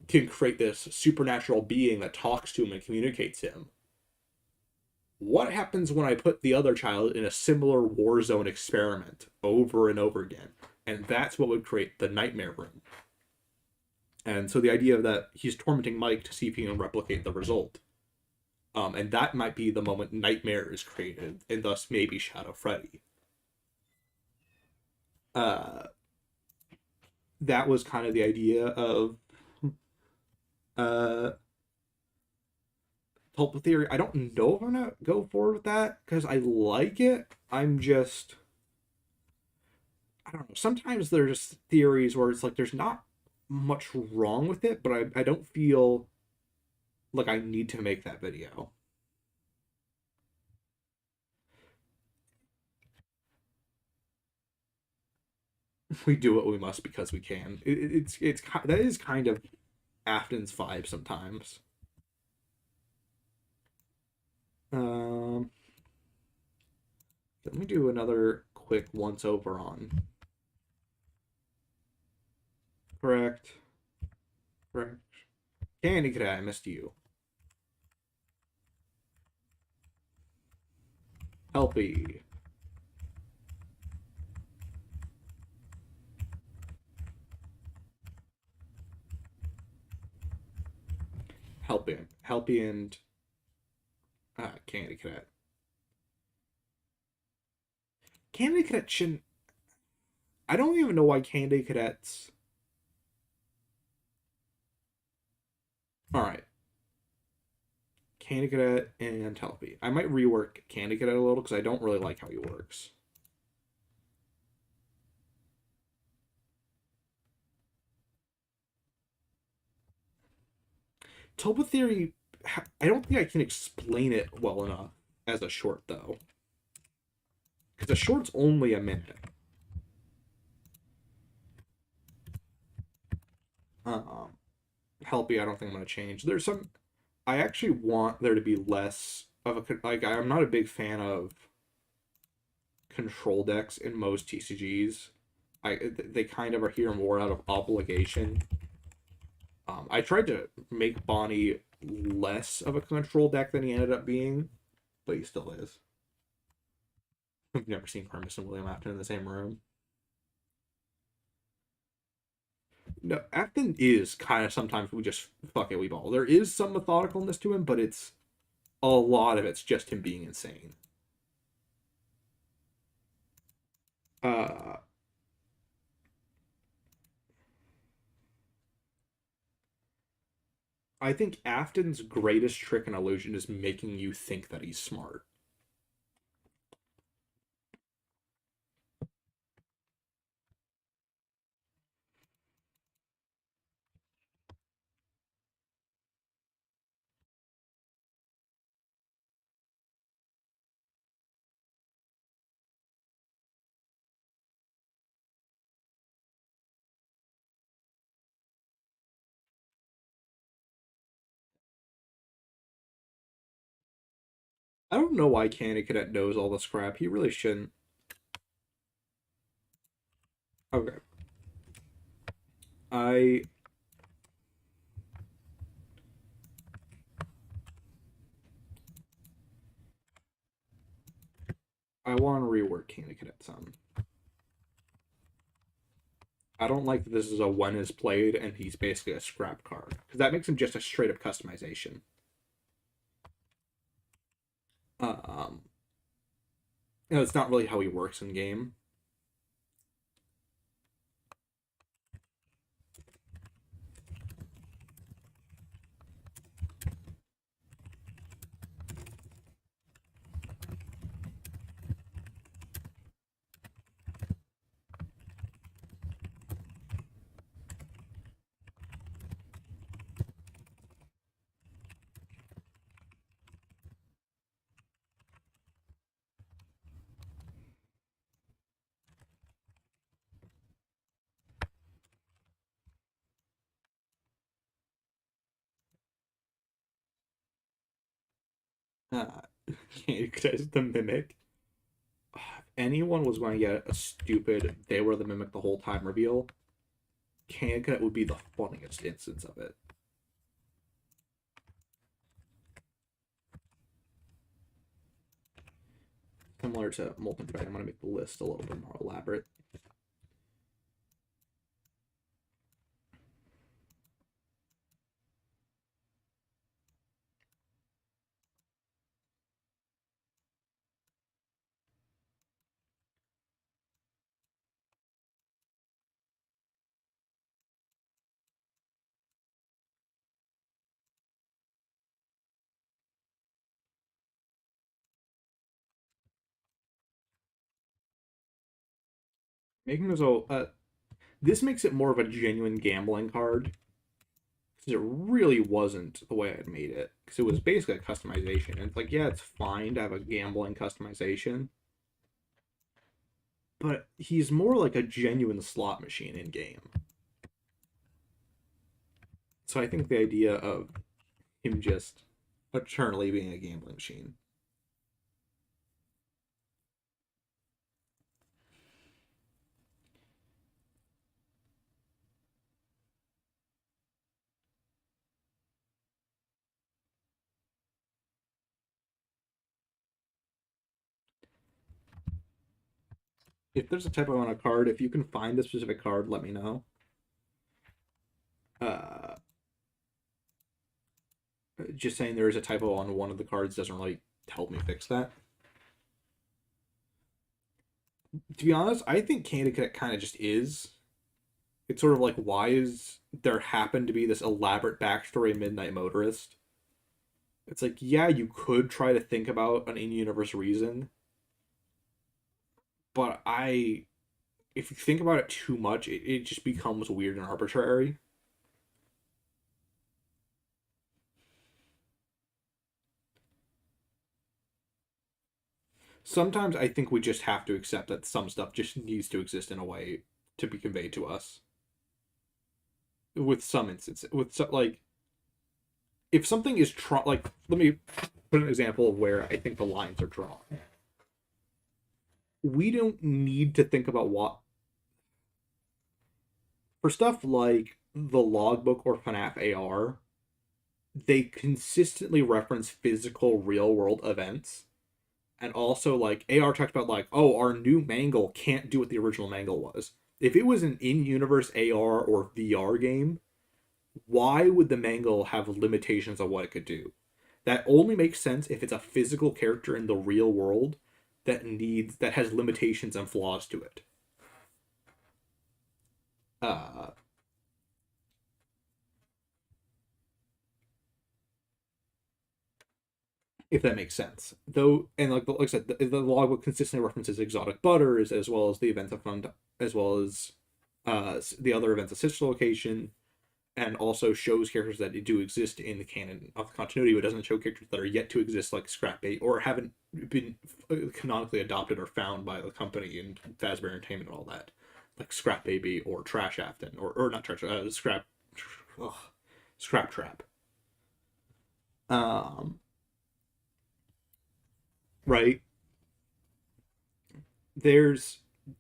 A: can create this supernatural being that talks to him and communicates him, what happens when I put the other child in a similar war zone experiment over and over again? And that's what would create the nightmare room. And so the idea that he's tormenting Mike to see if he can replicate the result. And that might be the moment nightmare is created, and thus maybe Shadow Freddy. That was kind of the idea of uh Tulpa theory. I don't know if I'm gonna go forward with that because I like it. I'm just I don't know. Sometimes there's theories where it's like there's not much wrong with it, but I don't feel like I need to make that video. We do what we must because we can. It's that is kind of Afton's vibe sometimes. Um, let me do another quick once over on. Correct. Correct. Candy Cat, I missed you. Helpy. Helpy and Candy Cadet. Candy Cadet shouldn't. I don't even know why Candy Cadets. All right, Candy Cadet and Telpy. I might rework Candy Cadet a little because I don't really like how he works. Tulpa Theory, I don't think I can explain it well enough as a short though, because a short's only a minute. Um, Helpy, I don't think I'm gonna change. There's some. I actually want there to be less of a like. I'm not a big fan of control decks in most TCGs. They kind of are here more out of obligation. I tried to make Bonnie less of a control deck than he ended up being, but he still is. I've never seen Hermes and William Afton in the same room. No, Afton is kind of sometimes we just fuck it, we ball. There is some methodicalness to him, but it's a lot of it's just him being insane. Uh, I think Afton's greatest trick and illusion is making you think that he's smart. I don't know why Candy Cadet knows all this crap. He really shouldn't. Okay. I I want to rework Candy Cadet some. I don't like that this is a when is played and he's basically a scrap card because that makes him just a straight up customization. Um, it's not really how he works in game. Uh, Candy Cadet is the mimic. If anyone was going to get a stupid "they were the mimic the whole time" reveal, Candy Cadet would be the funniest instance of it. Similar to Molten Fight, I'm going to make the list a little bit more elaborate. Making this makes it more of a genuine gambling card because it really wasn't the way I'd made it because it was basically a customization. And it's like, yeah, it's fine to have a gambling customization, but he's more like a genuine slot machine in game. So I think the idea of him just eternally being a gambling machine. If there's a typo on a card, if you can find a specific card, let me know. Uh, just saying there is a typo on one of the cards doesn't really help me fix that. To be honest, I think Candy Cadet kind of just is. It's sort of like, why is there happen to be this elaborate backstory Midnight Motorist? It's like, yeah, you could try to think about an in-universe reason, but if you think about it too much, it just becomes weird and arbitrary. Sometimes I think we just have to accept that some stuff just needs to exist in a way to be conveyed to us. With some instances, with some, like, if something is like, let me put an example of where I think the lines are drawn. We don't need to think about what, for stuff like the logbook or FNaF AR, they consistently reference physical real world events. And also, like, AR talked about, like, oh, our new Mangle can't do what the original Mangle was. If it was an in-universe AR or VR game, why would the Mangle have limitations on what it could do? That only makes sense if it's a physical character in the real world that has limitations and flaws to it. Uh, if that makes sense. Though, and like I said, the logbook consistently references exotic butters as well as the events of fun, as well as the other events of Sister Location, and also shows characters that do exist in the canon of the continuity, but doesn't show characters that are yet to exist, like Scrap Bait, or haven't been canonically adopted or found by the company in Fazbear Entertainment and all that, like Scrap Baby or Trash Afton, or not Trash, ugh, Scrap Trap. Um, right? There's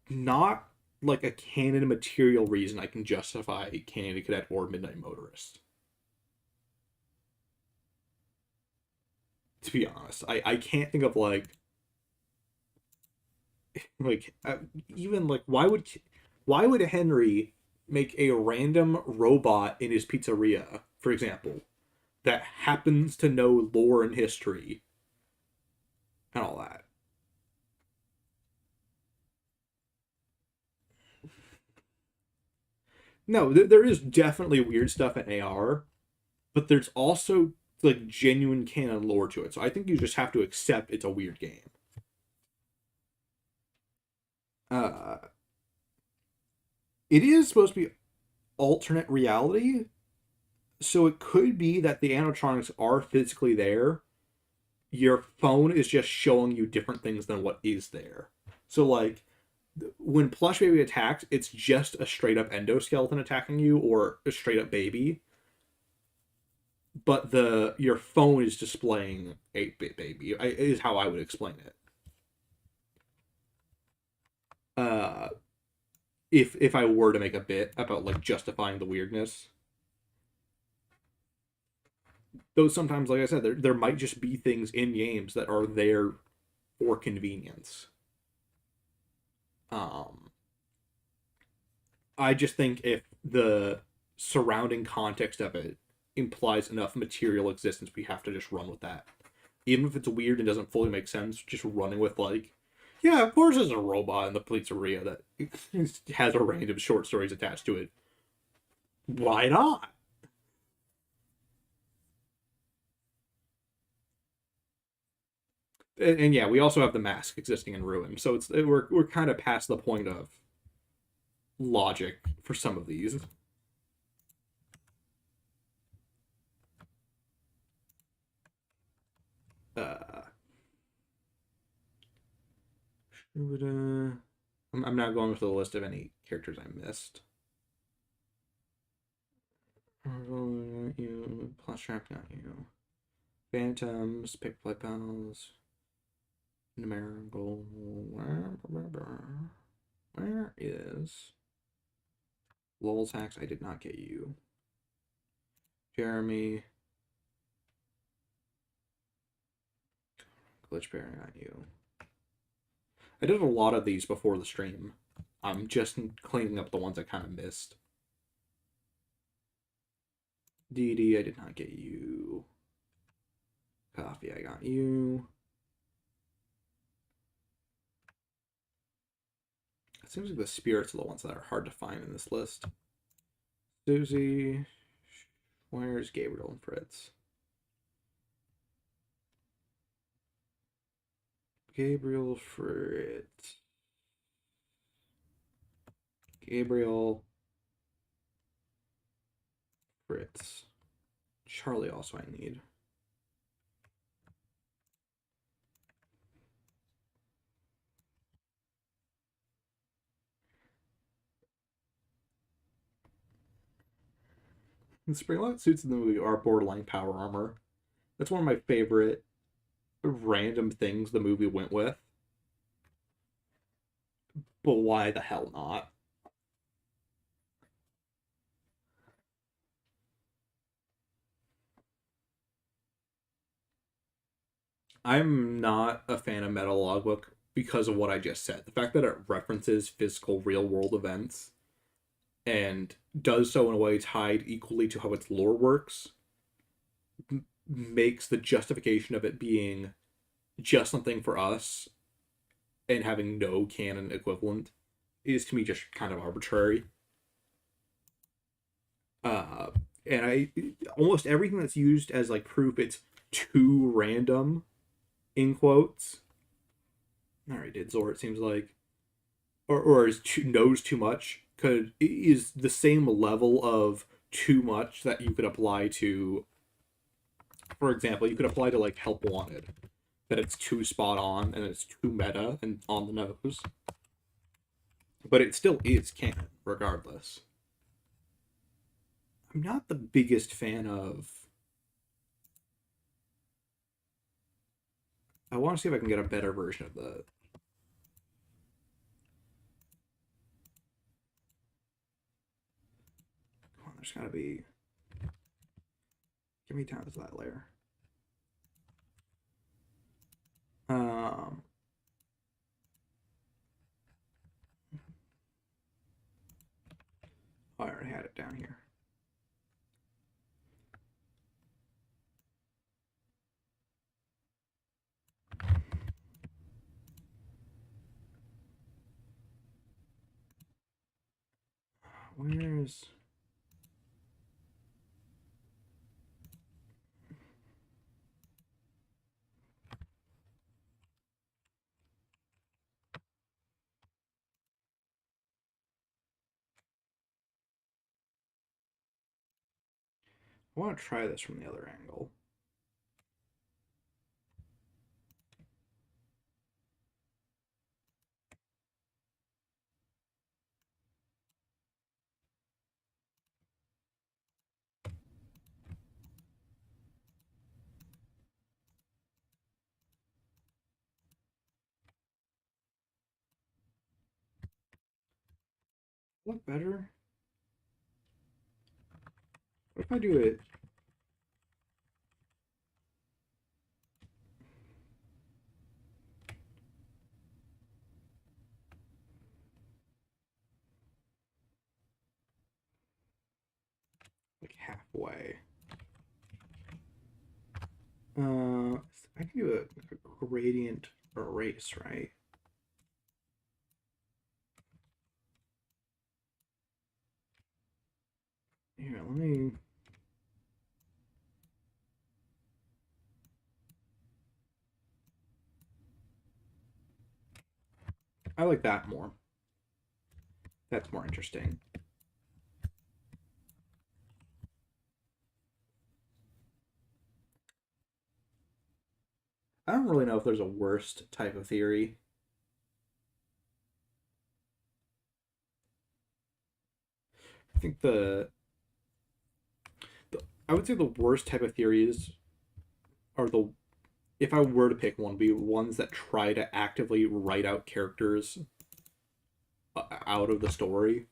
A: not like a canon material reason I can justify Candy Cadet or Midnight Motorist. To be honest, I can't think of like even like why would Henry make a random robot in his pizzeria, for example, that happens to know lore and history and all that? No, there is definitely weird stuff in AR, but there's also like genuine canon lore to it. So I think you just have to accept it's a weird game. Uh, it is supposed to be alternate reality, so it could be that the animatronics are physically there. Your phone is just showing you different things than what is there. So like when Plush Baby attacks, it's just a straight up endoskeleton attacking you or a straight up baby. But the your phone is displaying 8-bit baby is how I would explain it. Uh, if I were to make a bit about like justifying the weirdness, though sometimes, like I said, there might just be things in games that are there for convenience. Um, I just think if the surrounding context of it implies enough material existence, we have to just run with that. Even if it's weird and doesn't fully make sense, just running with like, yeah, of course there's a robot in the pizzeria that has a random short stories attached to it. Why not? And yeah, we also have the mask existing in Ruin, so we're kind of past the point of logic for some of these. Uh, I'm now going through the list of any characters I missed. You plus trap got you. Phantoms, Pickplay Pals, Numerical. Where is Lol's Hacks? I did not get you. Jeremy. Glitch Bear, got you. I did a lot of these before the stream. I'm just cleaning up the ones I kind of missed. DD, I did not get you. Coffee, I got you. It seems like the spirits are the ones that are hard to find in this list. Susie, where's Gabriel and Fritz? Gabriel, Fritz. Gabriel, Fritz. Charlie also I need. The Springlock suits in the movie are borderline power armor. That's one of my favorite random things the movie went with. But why the hell not? I'm not a fan of Metal Logbook because of what I just said. The fact that it references physical real world events and does so in a way tied equally to how its lore works makes the justification of it being just something for us and having no canon equivalent is to me just kind of arbitrary. Uh, and I almost everything that's used as like proof it's too random in quotes. I already did Zor. It seems like, or is knows too much. Could is the same level of too much that you could apply to, for example, you could apply to like Help Wanted, that it's too spot on and it's too meta and on the nose, but it still is canon regardless. I'm not the biggest fan of. I want to see if I can get a better version of the. Come on, there's gotta be. Give me down to that layer. Um. Oh, I already had it down here. Where's. I want to try this from the other angle. Look better. What if I do it? Like halfway. I can do a gradient erase, right? Here, let me. I like that more. That's more interesting. I don't really know if there's a worst type of theory. I think I would say the worst type of theories are the if I were to pick one, be ones that try to actively write out characters out of the story.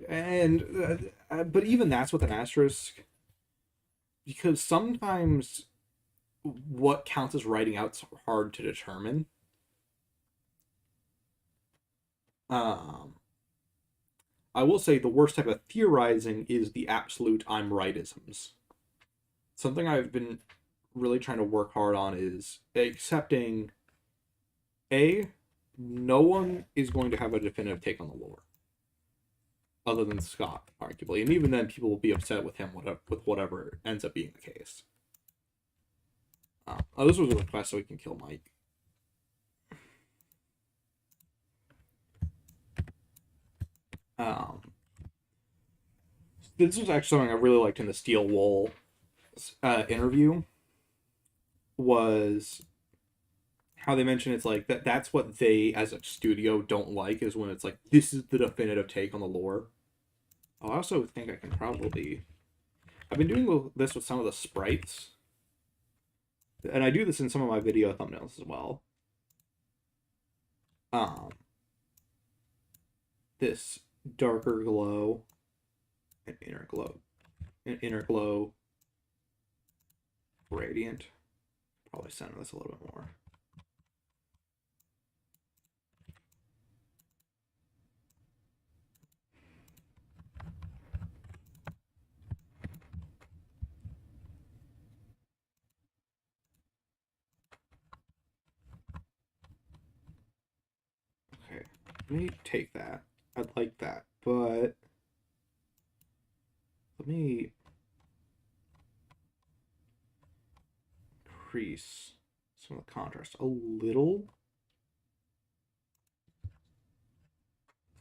A: And but even that's with an asterisk because sometimes what counts as writing out's hard to determine. Um, I will say the worst type of theorizing is the absolute I'm rightisms. Something I've been really trying to work hard on is accepting A, no one is going to have a definitive take on the lore other than Scott, arguably, and even then, people will be upset with him with whatever ends up being the case. Oh, this was a request so we can kill Mike. Um, this was actually something I really liked in the Steel Wool interview. Was how they mention it's like that's what they as a studio don't like is when it's like this is the definitive take on the lore. I also think I can probably I've been doing this with some of the sprites, and I do this in some of my video thumbnails as well. Um, this darker glow and inner glow gradient. Probably center this a little bit more. Okay, let me take that. I'd like that, but let me increase some of the contrast a little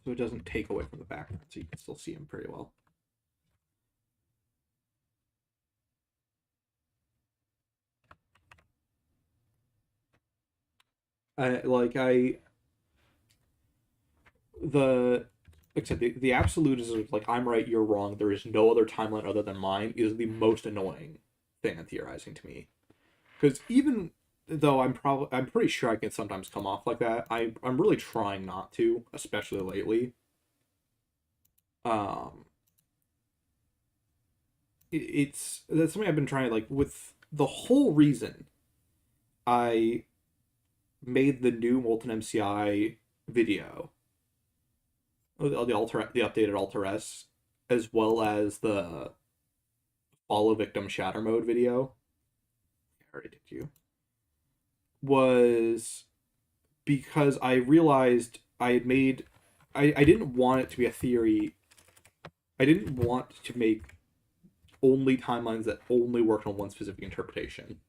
A: so it doesn't take away from the background, so you can still see him pretty well. I the like I said, the absolutism of like I'm right, you're wrong, there is no other timeline other than mine is the most annoying thing in theorizing to me. Because even though I'm pretty sure I can sometimes come off like that, I'm really trying not to, especially lately. Um it's that's something I've been trying to like with the whole reason I made the new Molten MCI video, the updated Alter S, as well as the Follow Victim Shatter Mode video. I already did you. Was because I realized I had made I didn't want it to be a theory. I didn't want to make only timelines that only worked on one specific interpretation.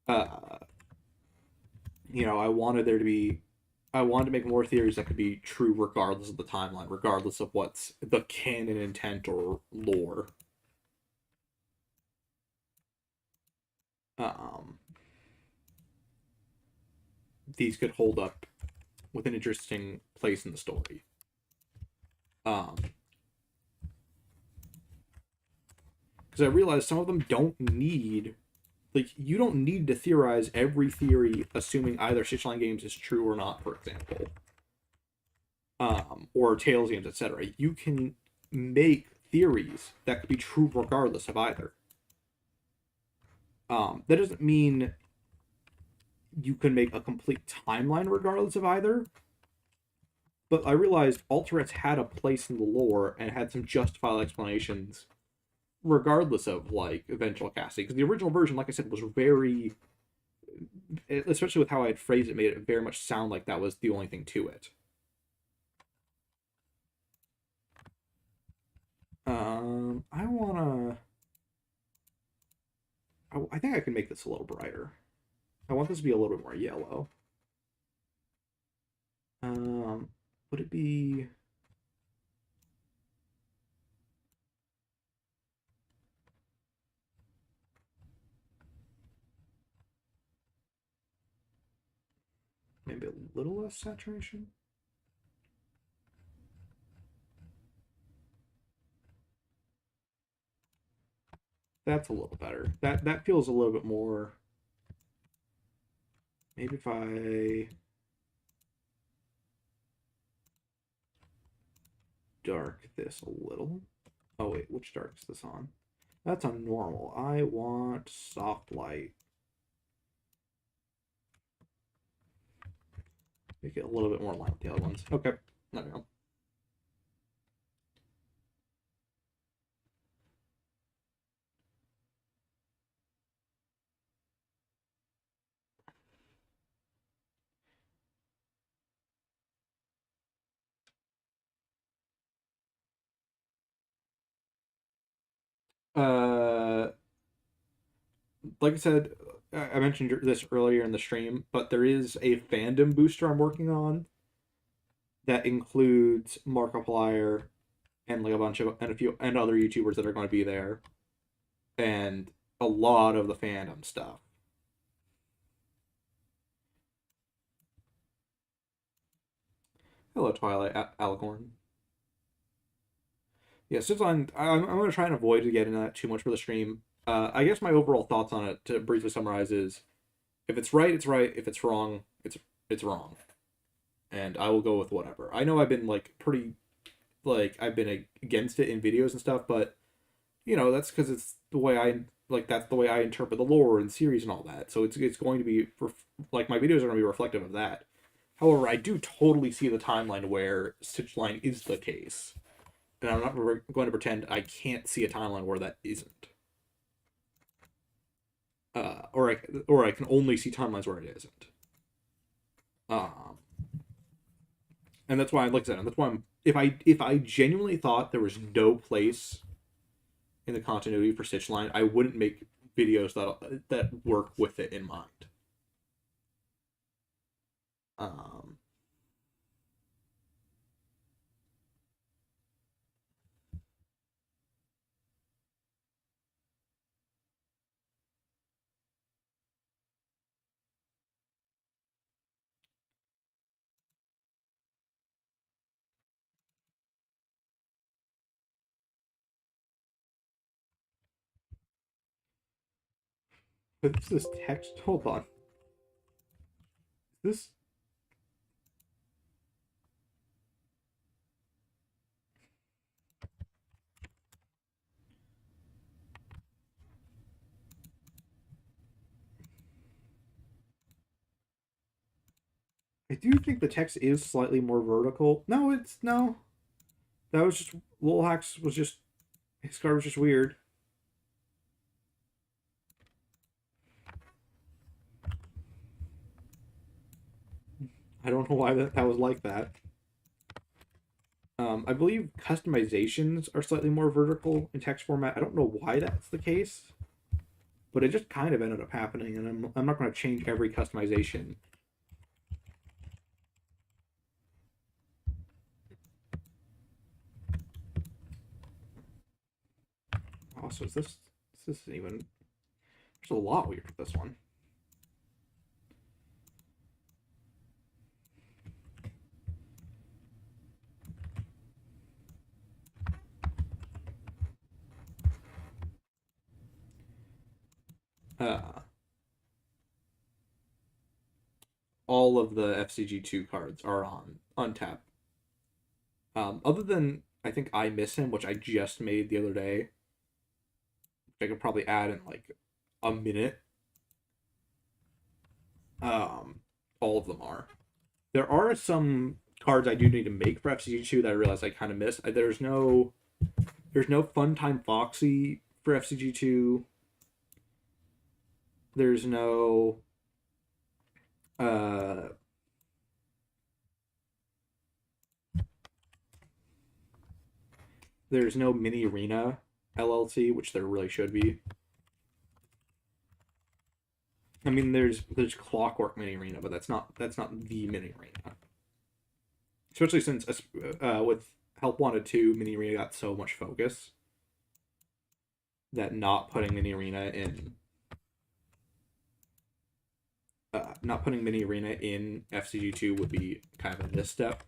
A: Uh, I wanted there to be I wanted to make more theories that could be true regardless of the timeline, regardless of what's the canon intent or lore. Um, these could hold up with an interesting place in the story. Because I realized some of them don't need, like, you don't need to theorize every theory, assuming either Stitch Line Games is true or not, for example, or Tales games, etc. You can make theories that could be true regardless of either. That doesn't mean you can make a complete timeline regardless of either. But I realized Alterettes had a place in the lore and had some justified explanations, regardless of like eventual casting. Because the original version, like I said, was very, especially with how I had phrased it, made it very much sound like that was the only thing to it. I wanna. I think I can make this a little brighter. I want this to be a little bit more yellow. Would it be? Maybe a little less saturation? That's a little better. That feels a little bit more. Maybe if I dark this a little. Oh wait, which dark is this on? That's on normal. I want soft light. Make it a little bit more light with the other ones. Okay, there we go. Uh, like I said, I mentioned this earlier in the stream, but there is a fandom booster I'm working on that includes Markiplier and like a bunch of and a few and other YouTubers that are going to be there, and a lot of the fandom stuff. Hello, Twilight Alicorn. Yeah, since I'm going to try and avoid getting that too much for the stream. I guess my overall thoughts on it, to briefly summarize, is if it's right, it's right. If it's wrong, it's wrong, and I will go with whatever. I know I've been like pretty like I've been against it in videos and stuff, but that's because it's the way that's the way I interpret the lore and series and all that. So it's going to be like my videos are going to be reflective of that. However, I do totally see the timeline where Stitch Line is the case, and I'm not going to pretend I can't see a timeline where that isn't. Or I can only see timelines where it isn't. Um, and that's why, like I said, and that's why if I genuinely thought there was no place in the continuity for Stitch Line, I wouldn't make videos that work with it in mind. Um, what's this text? Hold on. This I do think the text is slightly more vertical. No, it's no. That was just Lil Hacks was just his card was just weird. I don't know why that was like that. I believe customizations are slightly more vertical in text format. I don't know why that's the case, but it just kind of ended up happening, and I'm not going to change every customization. Also, this isn't even. There's a lot weird with this one. Uh, all of the FCG2 cards are on tap. Other than I think I Miss Him, which I just made the other day. I could probably add in like a minute. All of them are. There are some cards I do need to make for FCG2 that I realize I kind of miss. There's no Fun Time Foxy for FCG2. There's no uh there's no Mini Arena LLC, which there really should be. I mean, there's Clockwork Mini Arena, but that's not the Mini Arena. Especially since with Help Wanted 2, Mini Arena got so much focus that not putting Mini Arena in FCG2 would be kind of a misstep.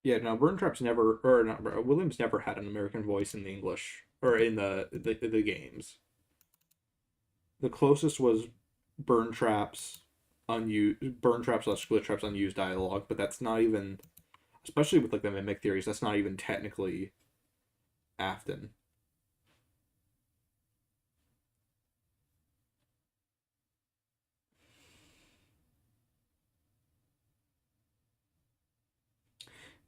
A: Yeah, no, Burn Trap's never, or not, Williams never had an American voice in the English or in the games. The closest was Burn Trap's Burn Traps slash Split Traps unused dialogue, but that's not even, especially with like the mimic theories, that's not even technically Afton.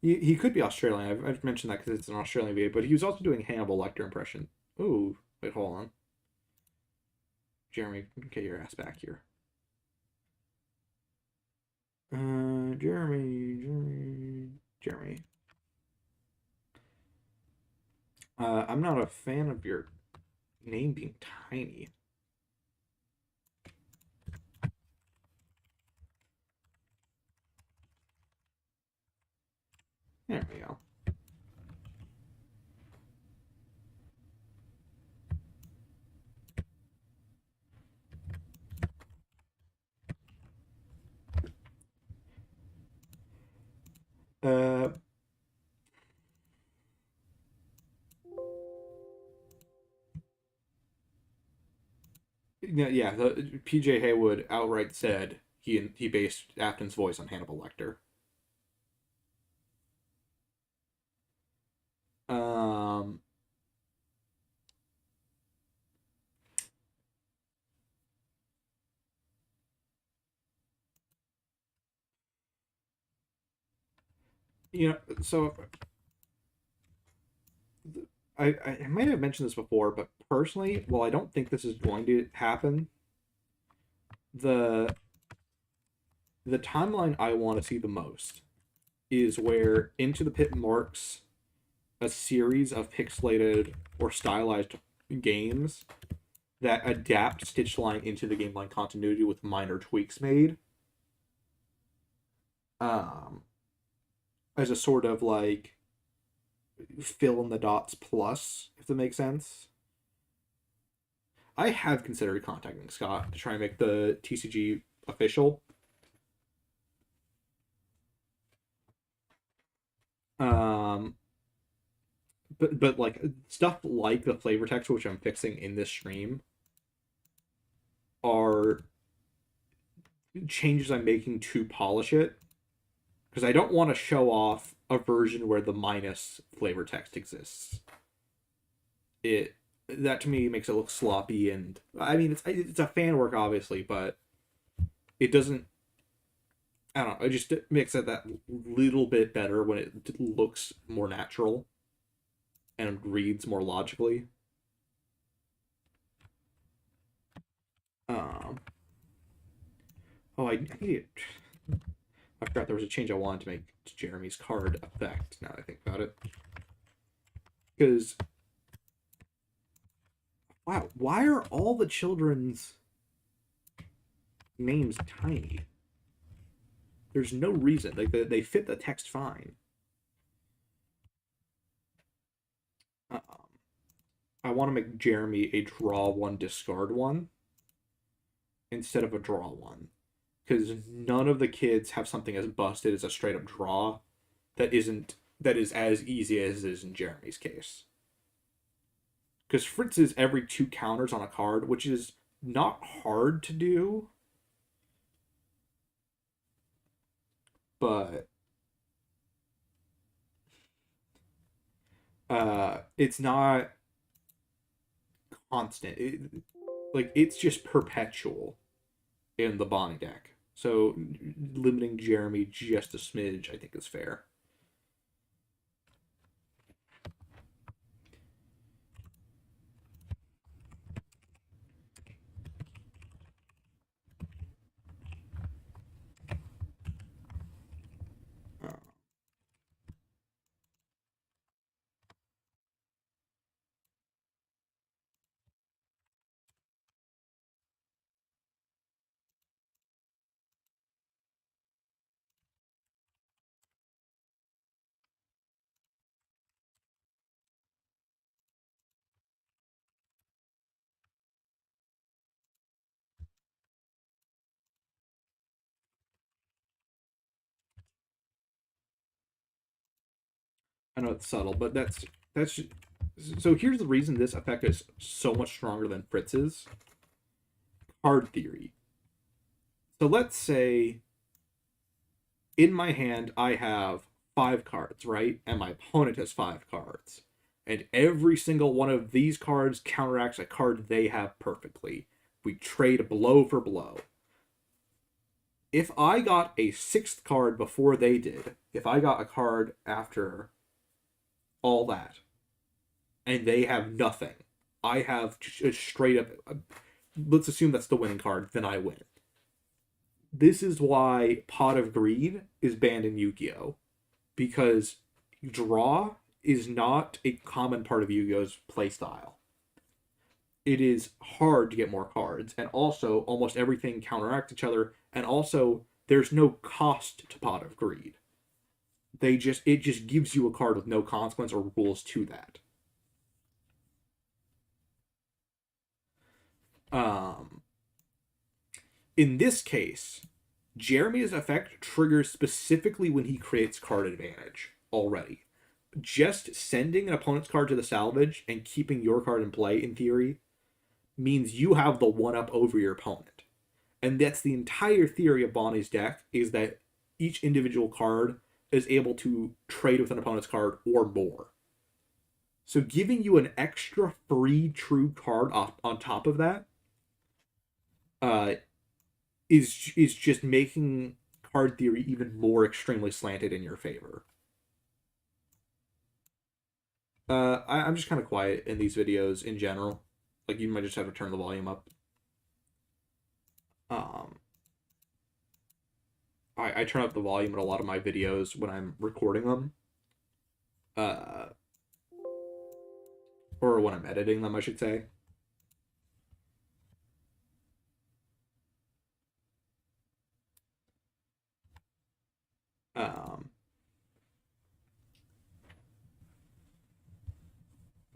A: He could be Australian. I've mentioned that because it's an Australian video, but he was also doing Hannibal Lecter impression. Ooh, wait, hold on. Jeremy, get your ass back here. Jeremy. I'm not a fan of your name being tiny. There we go. Uh, yeah, the PJ Haywood outright said he based Afton's voice on Hannibal Lecter. Um, so I might have mentioned this before, but personally, while I don't think this is going to happen, the the timeline I want to see the most is where Into the Pit marks a series of pixelated or stylized games that adapt Stitch Line into the game line continuity with minor tweaks made. Um, as a sort of like fill in the dots plus, if that makes sense. I have considered contacting Scott to try and make the TCG official. Um, but like stuff like the flavor text, which I'm fixing in this stream, are changes I'm making to polish it because I don't want to show off a version where the minus flavor text exists. It that to me makes it look sloppy, and I mean it's a fan work obviously, but it doesn't. I don't know. It just makes it that little bit better when it looks more natural and reads more logically. Um, oh, I need. I forgot there was a change I wanted to make to Jeremy's card effect. Now that I think about it, because wow, why are all the children's names tiny? There's no reason. Like they fit the text fine. Um, I want to make Jeremy a draw one, discard one instead of a draw one, because none of the kids have something as busted as a straight up draw that is as easy as it is in Jeremy's case. Because Fritz is every two counters on a card, which is not hard to do, but it's not constant. Like it's just perpetual in the Bonnie deck. So limiting Jeremy just a smidge, I think, is fair. Uh, I know it's subtle, but that's so. Here's the reason this effect is so much stronger than Fritz's card theory. So let's say in my hand I have 5 cards, right? And my opponent has 5 cards. And every single one of these cards counteracts a card they have perfectly. We trade blow for blow. If I got a 6th card before they did, if I got a card after all that, and they have nothing, I have just straight up let's assume that's the winning card, then I win. This is why Pot of Greed is banned in Yu-Gi-Oh! Because draw is not a common part of Yu-Gi-Oh's playstyle. It is hard to get more cards, and also almost everything counteracts each other, and also there's no cost to Pot of Greed. It just gives you a card with no consequence or rules to that. Um, in this case, Jeremy's effect triggers specifically when he creates card advantage already. Just sending an opponent's card to the salvage and keeping your card in play, in theory, means you have the one-up over your opponent. And that's the entire theory of Bonnie's deck, is that each individual card is able to trade with an opponent's card or more. So giving you an extra free true card on top of that uh, is just making card theory even more extremely slanted in your favor. I'm just kind of quiet in these videos in general. Like, you might just have to turn the volume up. I turn up the volume in a lot of my videos when I'm recording them. Or when I'm editing them, I should say.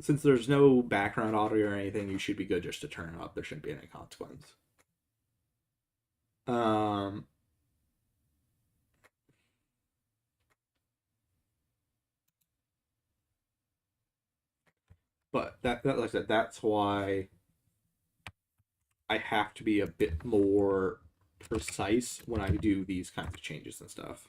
A: Since there's no background audio or anything, you should be good just to turn it up. There shouldn't be any consequence. But that like I said, that's why I have to be a bit more precise when I do these kinds of changes and stuff.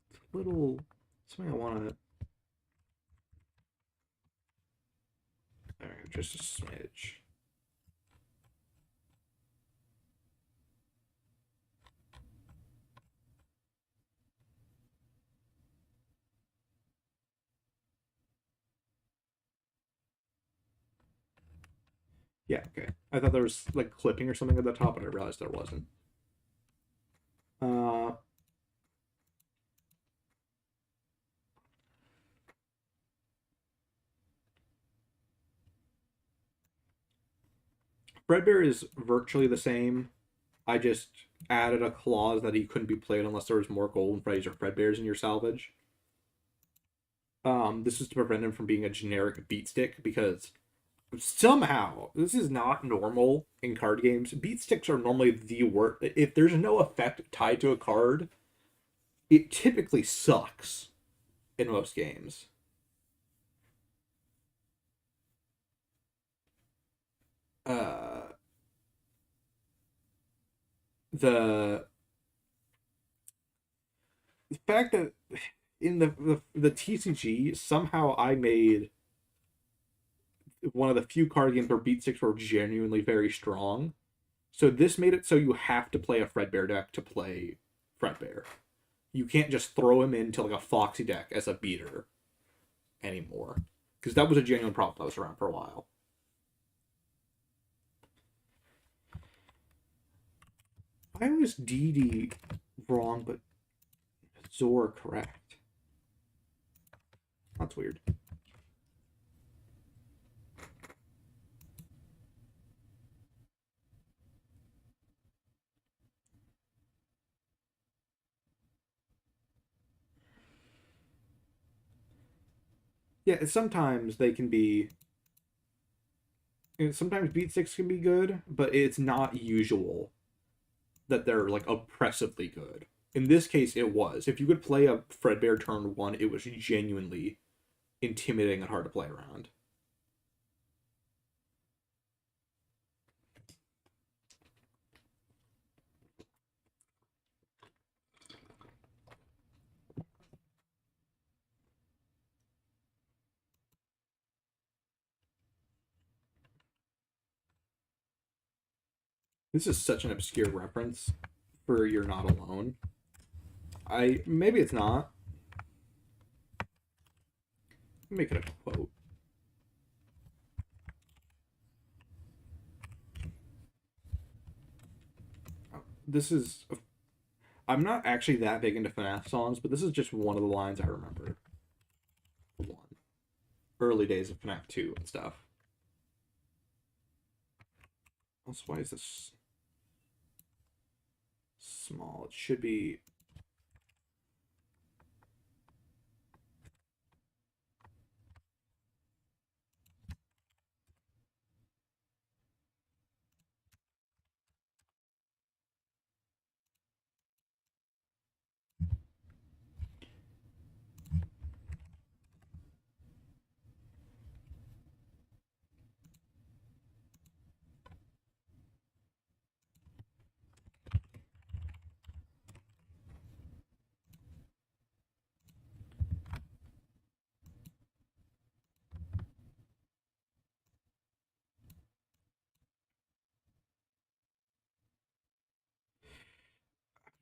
A: It's a little something I want to. All right, just a smidge. Yeah, okay. I thought there was like clipping or something at the top, and I realized there wasn't. Fredbear is virtually the same. I just added a clause that he couldn't be played unless there was more Golden Freddies or Fredbears in your salvage. This is to prevent him from being a generic beat stick, because somehow this is not normal in card games. Beat sticks are normally the worst. If there's no effect tied to a card, it typically sucks in most games. Uh, the fact that in the TCG somehow I made one of the few card games where beat sticks were genuinely very strong. So this made it so you have to play a Fredbear deck to play Fredbear. You can't just throw him into like a Foxy deck as a beater anymore, because that was a genuine problem that was around for a while. I was DD wrong, but Zor correct. That's weird. Yeah, sometimes they can be. Sometimes beat sticks can be good, but it's not usual that they're like oppressively good. In this case, it was. If you could play a Fredbear turn one, it was genuinely intimidating and hard to play around. This is such an obscure reference for You're Not Alone. Maybe it's not. Make it a quote. This is. I'm not actually that big into FNaF songs, but this is just one of the lines I remember. One. Early days of FNaF 2 and stuff. Also, why is this small? It should be.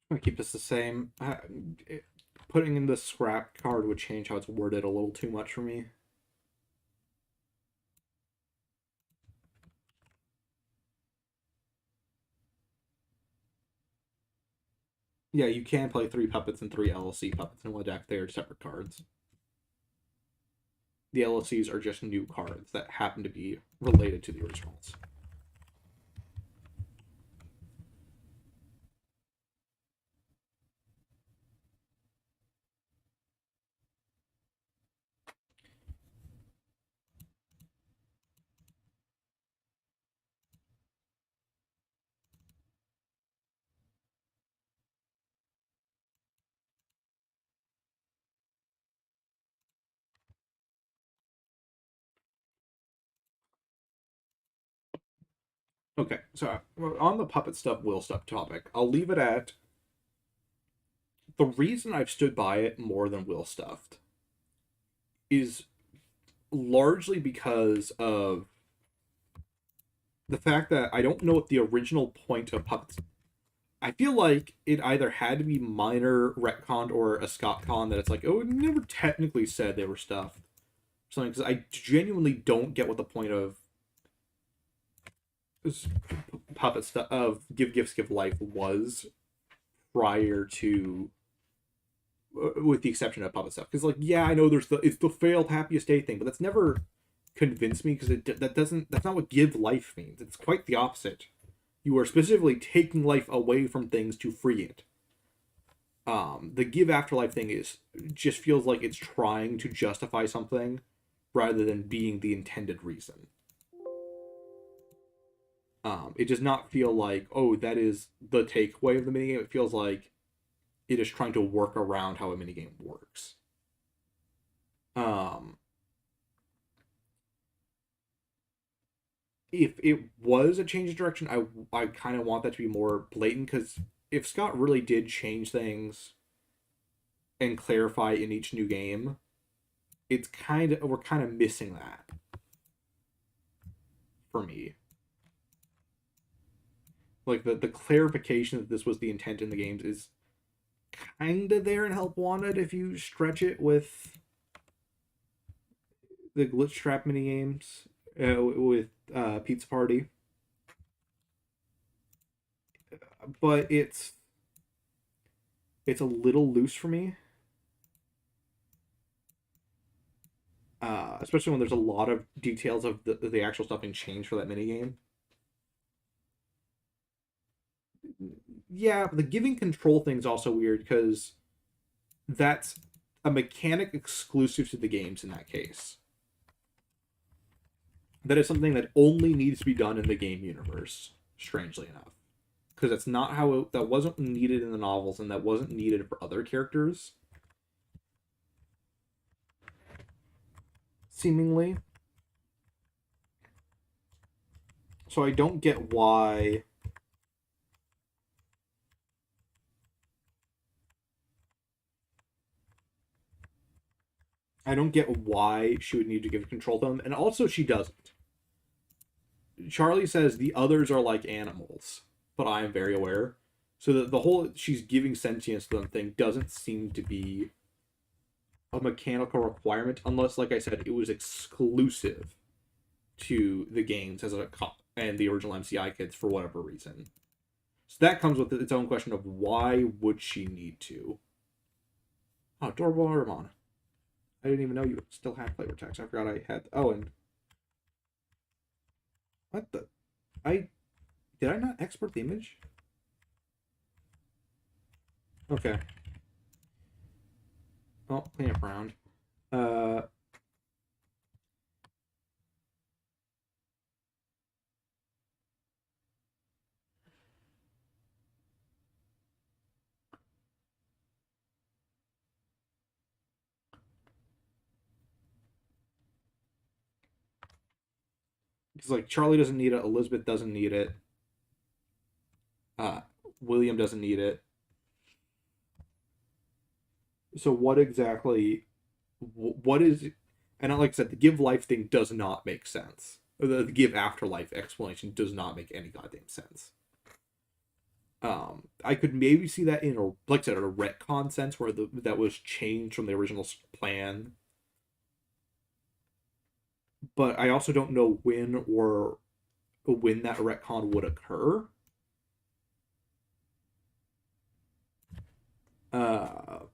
A: I'm gonna keep this the same. Putting in the scrap card would change how it's worded a little too much for me. Yeah, you can play 3 puppets and 3 LLC puppets in one deck. They are separate cards. The LLCs are just new cards that happen to be related to the originals. Okay, so on the puppet stuff, will stuff topic, I'll leave it at the reason I've stood by it more than will stuffed is largely because of the fact that I don't know what the original point of puppets. I feel like it either had to be minor retconned or a Scott Con that it's like, oh, it never technically said they were stuffed. Something because I genuinely don't get what the point of puppet stuff of give gifts, give life was prior to, with the exception of puppet stuff. Because like, yeah, I know it's the failed happiest day thing, but that's never convinced me because that's not what give life means. It's quite the opposite. You are specifically taking life away from things to free it. The give afterlife thing just feels like it's trying to justify something rather than being the intended reason. It does not feel like, oh, that is the takeaway of the minigame. It feels like it is trying to work around how a minigame works. If it was a change of direction, I kind of want that to be more blatant, because if Scott really did change things and clarify in each new game, we're kind of missing that for me. Like the clarification that this was the intent in the games is kind of there in Help Wanted if you stretch it with the glitch trap mini games with Pizza Party, but it's a little loose for me, especially when there's a lot of details of the actual stuff being changed for that mini game. Yeah, the giving control thing's also weird because that's a mechanic exclusive to the games in that case. That is something that only needs to be done in the game universe, strangely enough. Because that's not that wasn't needed in the novels, and that wasn't needed for other characters. Seemingly. So I don't get why. I don't get why she would need to give control to them, and also she doesn't. Charlie says the others are like animals. but I am very aware. So the whole she's giving sentience to them thing doesn't seem to be a mechanical requirement unless, like I said, it was exclusive to the games as a and the original MCI kids for whatever reason. So that comes with its own question of why would she need to? Oh, Adorable Armon. I didn't even know you still had flavor text. I forgot I had. Oh, and what the? I did I not export the image? Okay. Oh, clean up around. Uh, because like Charlie doesn't need it, Elizabeth doesn't need it, uh, William doesn't need it. So what exactly? What is? And like I said, the give life thing does not make sense. The give afterlife explanation does not make any goddamn sense. I could maybe see that in a, like I said, a retcon sense where that was changed from the original plan, but I also don't know when that retcon would occur. Uh,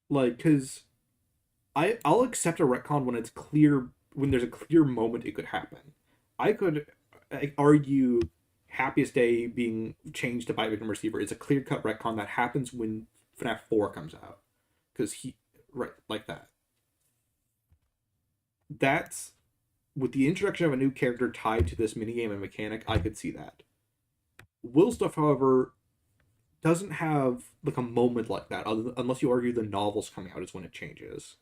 A: like, because I'll accept a retcon when it's clear, when there's a clear moment it could happen. I could argue Happiest Day being changed to Bite Victim Receiver is a clear cut retcon that happens when FNAF 4 comes out. Because right, like that. That's, with the introduction of a new character tied to this minigame and mechanic, I could see that. Will stuff, however, doesn't have like a moment like that, unless you argue the novels coming out is when it changes.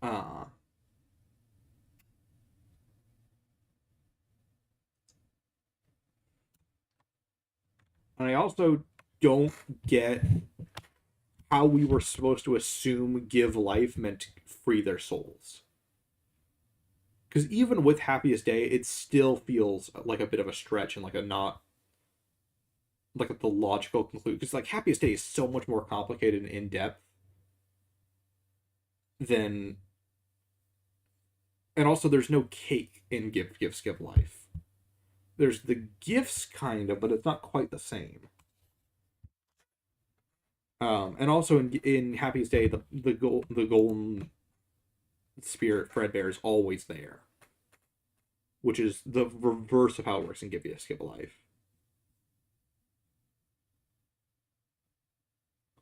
A: Uh, and I also don't get how we were supposed to assume give life meant free their souls. Because even with Happiest Day, it still feels like a bit of a stretch and like a not like the logical conclusion. Because like Happiest Day is so much more complicated and in depth than, and also there's no cake in give life. There's the gifts kind of, but it's not quite the same. And also in Happiest Day, the golden spirit Fredbear is always there, which is the reverse of how it works in Give You a Skip a Life.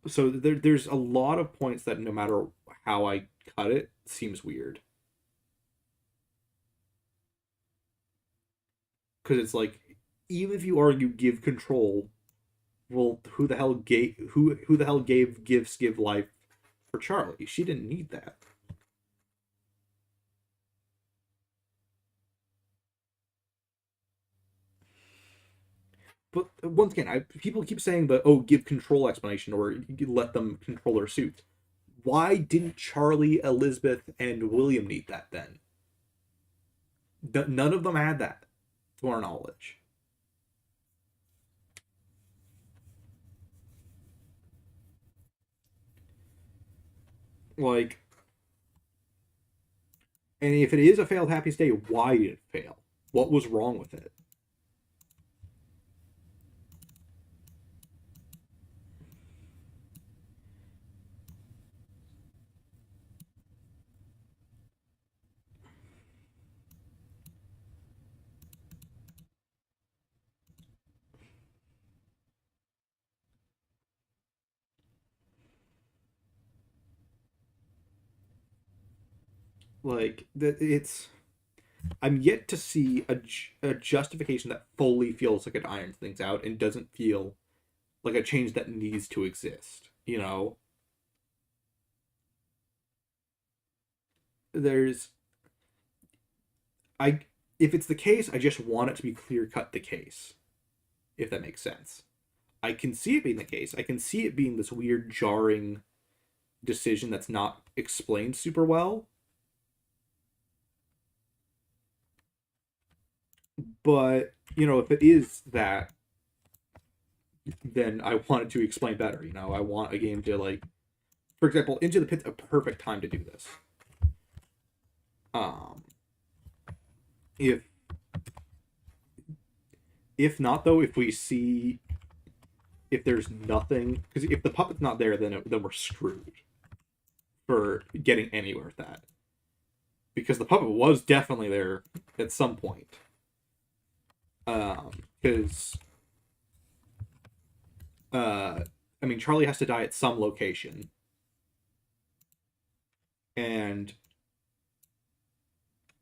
A: So there's a lot of points that no matter how I cut it, seems weird. Because it's like, even if you argue give control, well, who the hell gave gifts give life for Charlie? She didn't need that. But once again, people keep saying the give control explanation or let them control their suit. Why didn't Charlie, Elizabeth, and William need that then? None of them had that, to our knowledge. Like, and if it is a failed Happy Stay, why did it fail? What was wrong with it? Like, it's. I'm yet to see a justification that fully feels like it irons things out and doesn't feel like a change that needs to exist. You know, there's I if it's the case, I just want it to be clear cut the case. if that makes sense. I can see it being the case. I can see it being this weird, jarring decision that's not explained super well. But, if it is that, then I want it to explain better. I want a game to, like, for example, Into the Pit's a perfect time to do this. Um, if not, though, if we see if there's nothing, because if the puppet's not there, then we're screwed for getting anywhere with that. Because the puppet was definitely there at some point. Because I mean, Charlie has to die at some location, and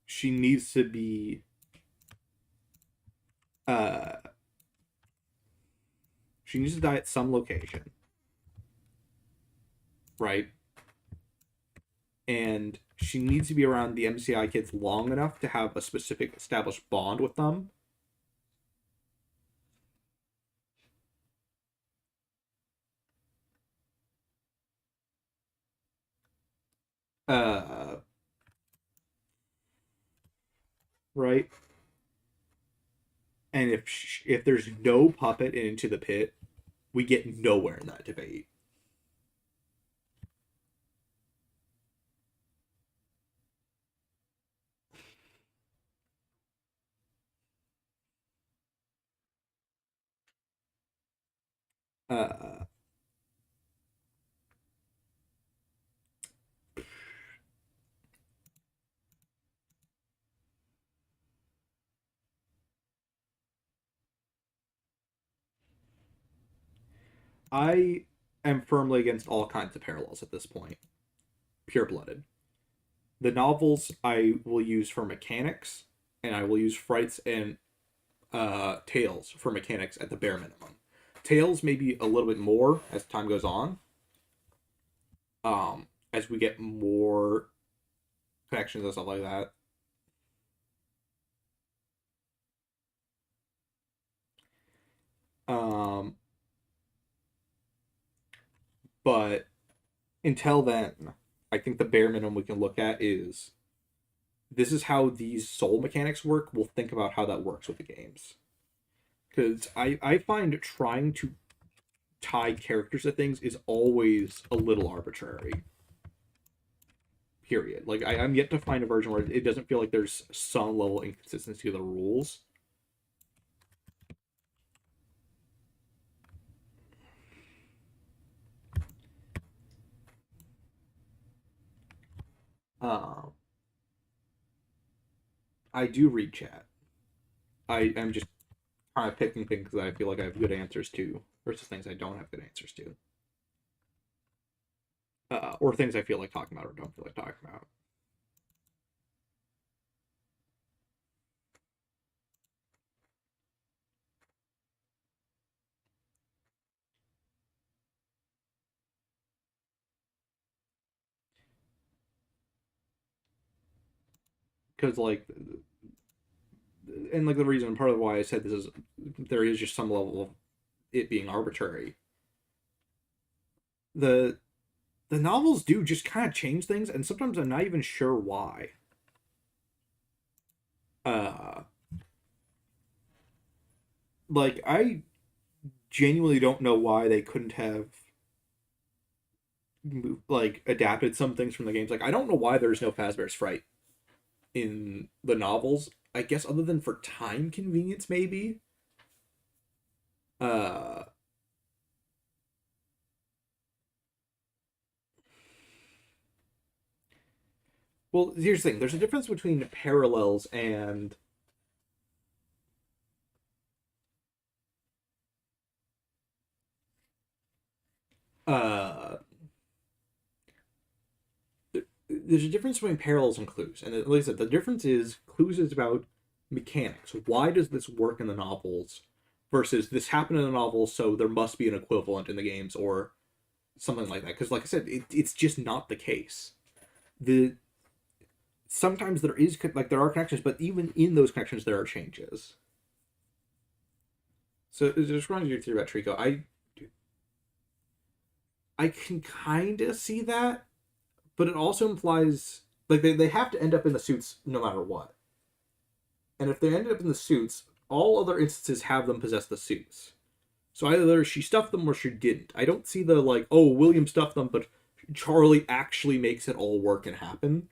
A: she needs to be she needs to die at some location, right? And she needs to be around the MCI kids long enough to have a specific established bond with them. Right? And if there's no puppet in Into the Pit, we get nowhere in that debate. Uh, I am firmly against all kinds of parallels at this point. Pure blooded. The novels I will use for mechanics, and I will use Frights and Tales for mechanics at the bare minimum. Tales maybe a little bit more as time goes on. As we get more connections and stuff like that. Um, but until then, I think the bare minimum we can look at is this is how these soul mechanics work. We'll think about how that works with the games. Because I find trying to tie characters to things is always a little arbitrary. Period. Like, I'm yet to find a version where it doesn't feel like there's some level of inconsistency of the rules. Um, I do read chat. I'm just kind of picking things that I feel like I have good answers to versus things I don't have good answers to. Or things I feel like talking about or don't feel like talking about. Because, like, and like the reason, part of why I said this is there is just some level of it being arbitrary. The novels do just kind of change things, and sometimes I'm not even sure why. Uh, like, I genuinely don't know why they couldn't have like adapted some things from the games. Like, I don't know why there's no Fazbear's Fright in the novels. I guess other than for time convenience, maybe. Uh, well, here's the thing. There's a difference between parallels and uh there's a difference between parallels and clues. And like I said, the difference is clues is about mechanics. Why does this work in the novels versus this happened in the novels, so there must be an equivalent in the games or something like that. Because, like I said, it's just not the case. The sometimes there is like there are connections, but even in those connections there are changes. So just running your theory about Trico, I can kind of see that, but it also implies like they have to end up in the suits no matter what. And if they ended up in the suits, all other instances have them possess the suits. So either she stuffed them or she didn't. I don't see the like, oh, William stuffed them, but Charlie actually makes it all work and happen.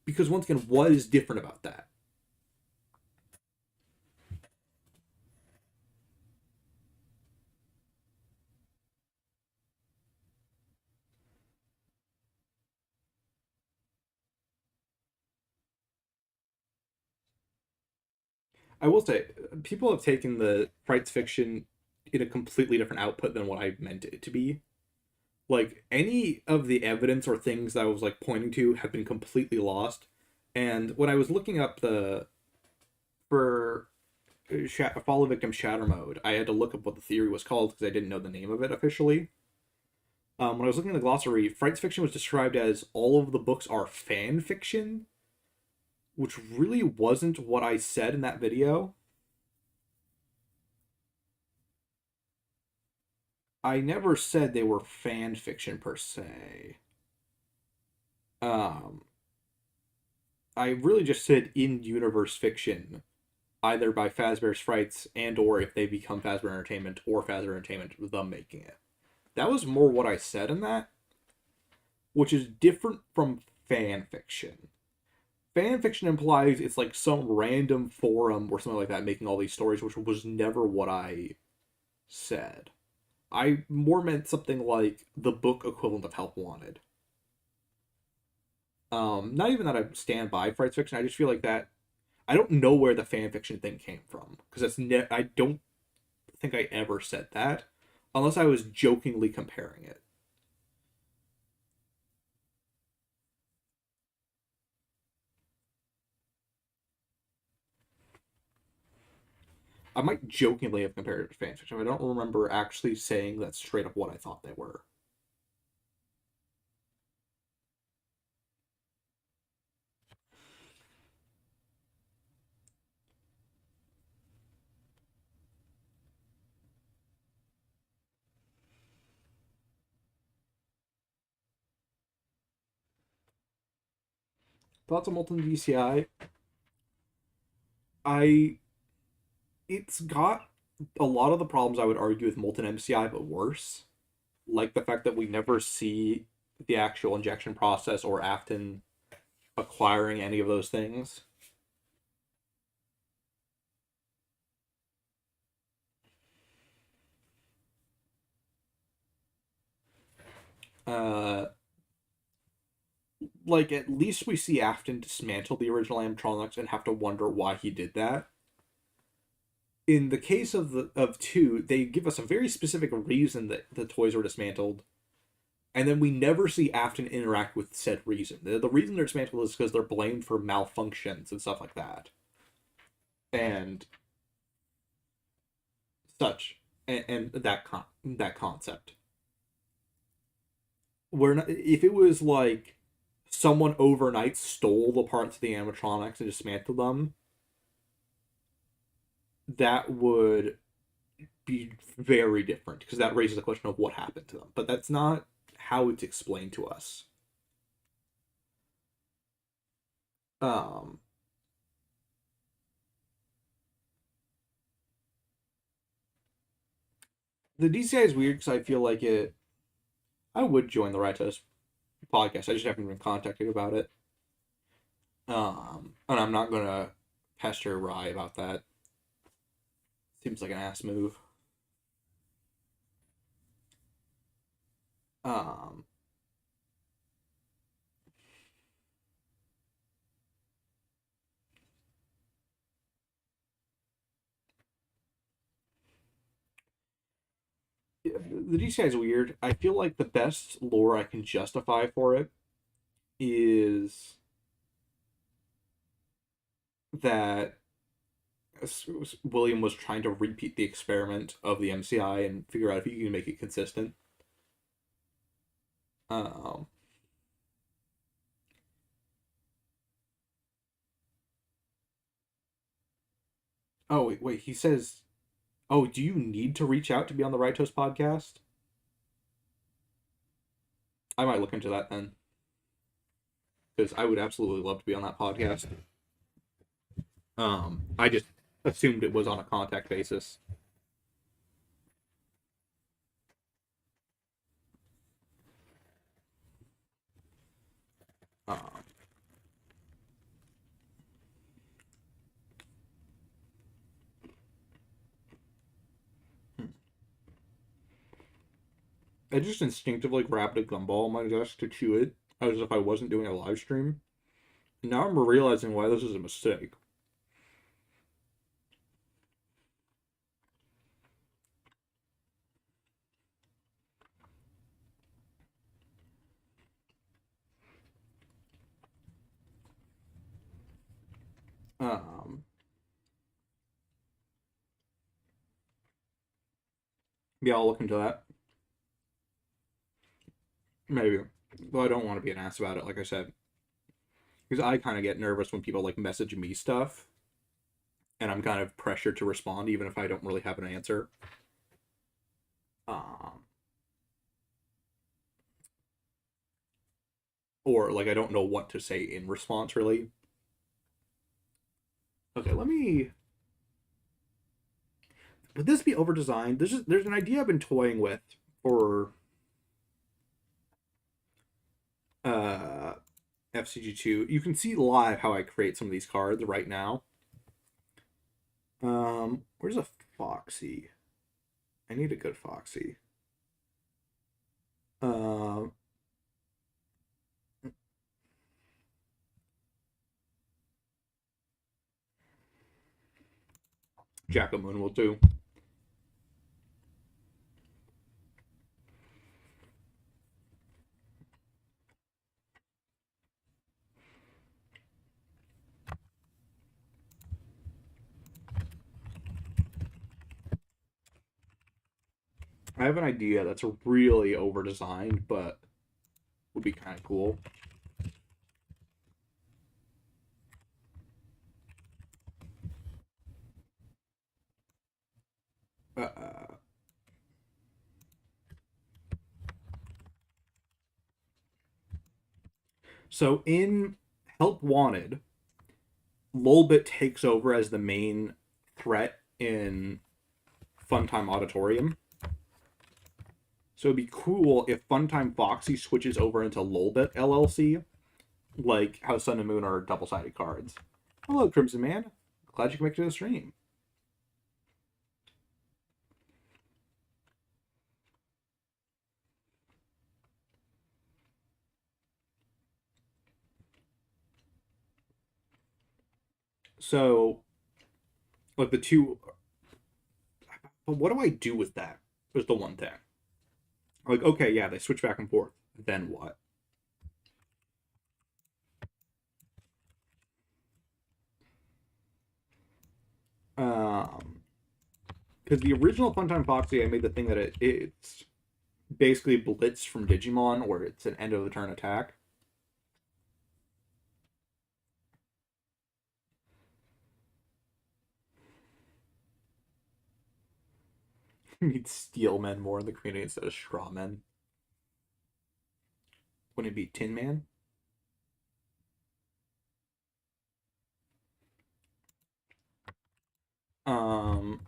A: Because once again, what is different about that? I will say, people have taken the Fright's fiction in a completely different output than what I meant it to be. Like any of the evidence or things that I was like pointing to have been completely lost. And when I was looking up the for Follow Victim Shatter Mode, I had to look up what the theory was called because I didn't know the name of it officially. When I was looking at the glossary, Fright's fiction was described as all of the books are fan fiction, which really wasn't what I said in that video. I never said they were fan fiction per se. Um, I really just said in-universe fiction, either by Fazbear's Frights and or if they become Fazbear Entertainment or Fazbear Entertainment, them making it. That was more what I said in that, which is different from fan fiction. Fan fiction implies it's like some random forum or something like that making all these stories, which was never what I said. I more meant something like the book equivalent of Help Wanted. Not even that I stand by Frights fiction. I just feel like that I don't know where the fan fiction thing came from because I don't think I ever said that unless I was jokingly comparing it. I might jokingly have compared it to fan fiction. I don't remember actually saying that's straight up what I thought they were. Thoughts on Molten DCI? I it's got a lot of the problems I would argue with Molten MCI, but worse. Like the fact that we never see the actual injection process or Afton acquiring any of those things. Uh, like at least we see Afton dismantle the original animatronics and have to wonder why he did that. In the case of two, they give us a very specific reason that the toys were dismantled, and then we never see Afton interact with said reason. The reason they're dismantled is because they're blamed for malfunctions and stuff like that, and such, and that concept. Where if it was like someone overnight stole the parts of the animatronics and dismantled them, that would be very different because that raises the question of what happened to them. But that's not how it's explained to us. Um, the DCI is weird because I feel like it. I would join the Rightos podcast. I just haven't been contacted about it. And I'm not gonna pester Rye about that. Seems like an ass move. Um, the DCI is weird. I feel like the best lore I can justify for it is that William was trying to repeat the experiment of the MCI and figure out if you can make it consistent. Um, oh wait, he says Oh, do you need to reach out to be on the Right Toast podcast? I might look into that then, because I would absolutely love to be on that podcast. I just assumed it was on a contact basis. Um, I just instinctively grabbed a gumball on my desk to chew it, as if I wasn't doing a live stream. Now I'm realizing why this is a mistake. Um, yeah, I'll look into that. Maybe. Though I don't want to be an ass about it, like I said. Because I kind of get nervous when people like message me stuff, and I'm kind of pressured to respond even if I don't really have an answer. Um, or like I don't know what to say in response really. Okay, let me. Would this be over designed? There's an idea I've been toying with for uh FCG2. You can see live how I create some of these cards right now. Where's a Foxy? I need a good Foxy. Um, Jack of Moon will do. I have an idea that's really over designed, but would be kind of cool. Uh, so in Help Wanted, Lolbit takes over as the main threat in Funtime Auditorium. So it'd be cool if Funtime Foxy switches over into Lolbit LLC, like how Sun and Moon are double-sided cards. Hello, Crimson Man. Glad you can make it to the stream. So, like the two, but what do I do with that? Is the one thing. Like, okay, yeah, they switch back and forth. Then what? Um, because the original Funtime Foxy, I made the thing that it's basically Blitz from Digimon, where it's an end of the turn attack. Need Steel Men more in the community instead of Straw Men. Wouldn't it be Tin Man? Um,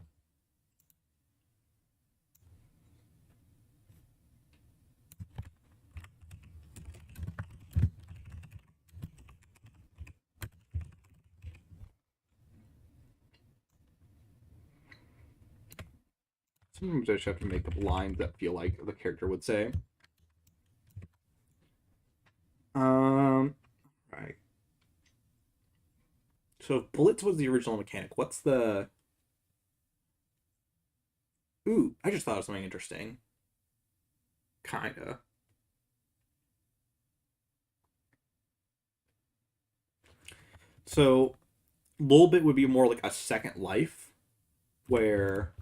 A: Sometimes I just have to make up lines that feel like the character would say. Right. So if Blitz was the original mechanic, what's the... Ooh, I just thought of something interesting. Kinda. So Lolbit would be more like a second life, where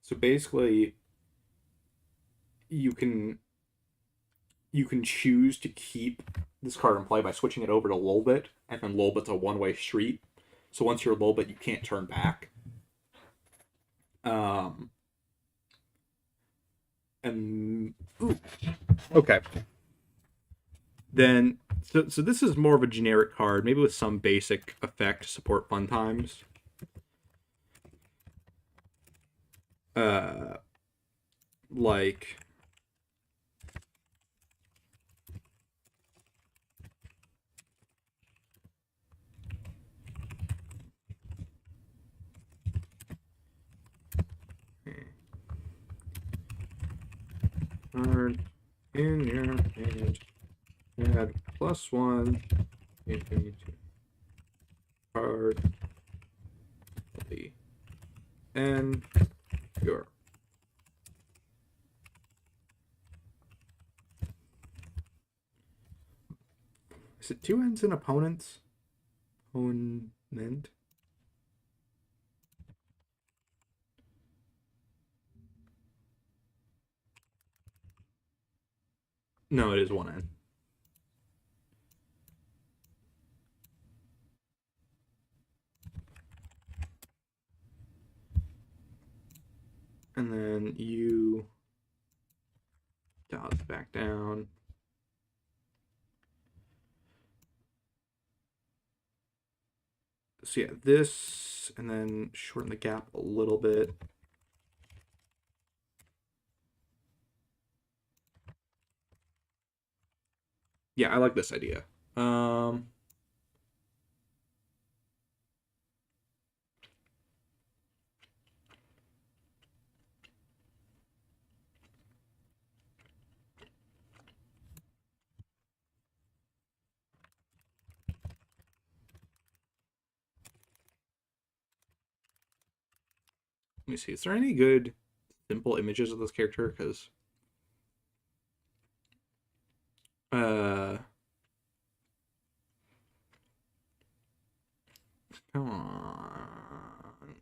A: so basically you can choose to keep this card in play by switching it over to Lolbit, and then Lolbit's a one-way street. So once you're Lolbit, you can't turn back. And ooh, okay. Then so this is more of a generic card, maybe with some basic effect to support fun times. Like card in your hand, add +1 infinity card, and your. Is it 2 ends in opponents? Opponent? No, it is 1 end. And then you dial it back down. So yeah, this, and then shorten the gap a little bit. Yeah, I like this idea. Let me see. Is there any good simple images of this character? Because come on.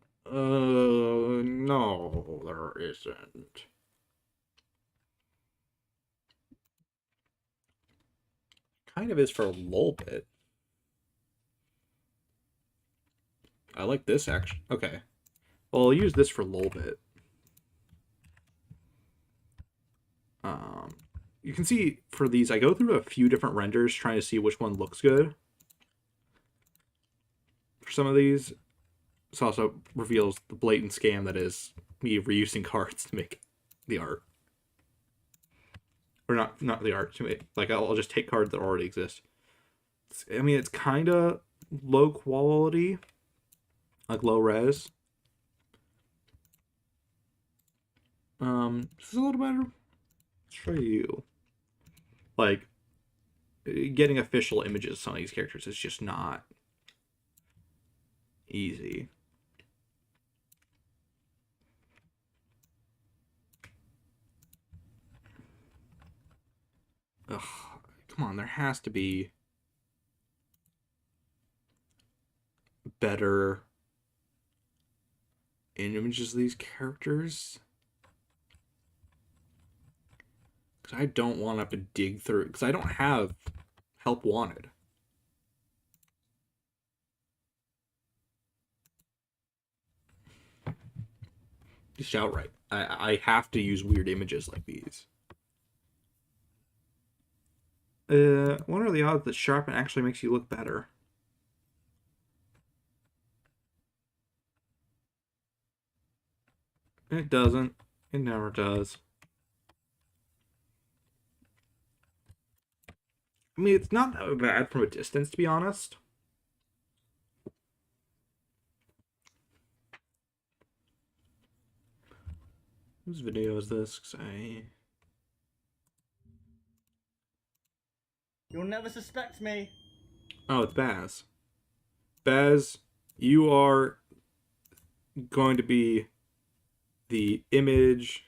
A: No, there isn't. Kind of is for a little bit. I like this actually. Okay. Well, I'll use this for a little bit. You can see for these, I go through a few different renders trying to see which one looks good. For some of these, this also reveals the blatant scam that is me reusing cards to make the art. Or not the art, to make, like, I'll just take cards that already exist. I mean, it's kind of low quality, like low res. This is a little better. Let's show you. Like, getting official images of some of these characters is just not easy. Ugh, come on, there has to be better images of these characters. Because I don't want to have to dig through, because I don't have help wanted. Just outright. I have to use weird images like these. What are the odds that sharpen actually makes you look better? It doesn't. It never does. I mean, it's not that bad from a distance, to be honest. Whose video is this? 'Cause
B: You'll never suspect me.
A: Oh, it's Baz. Baz, you are going to be the image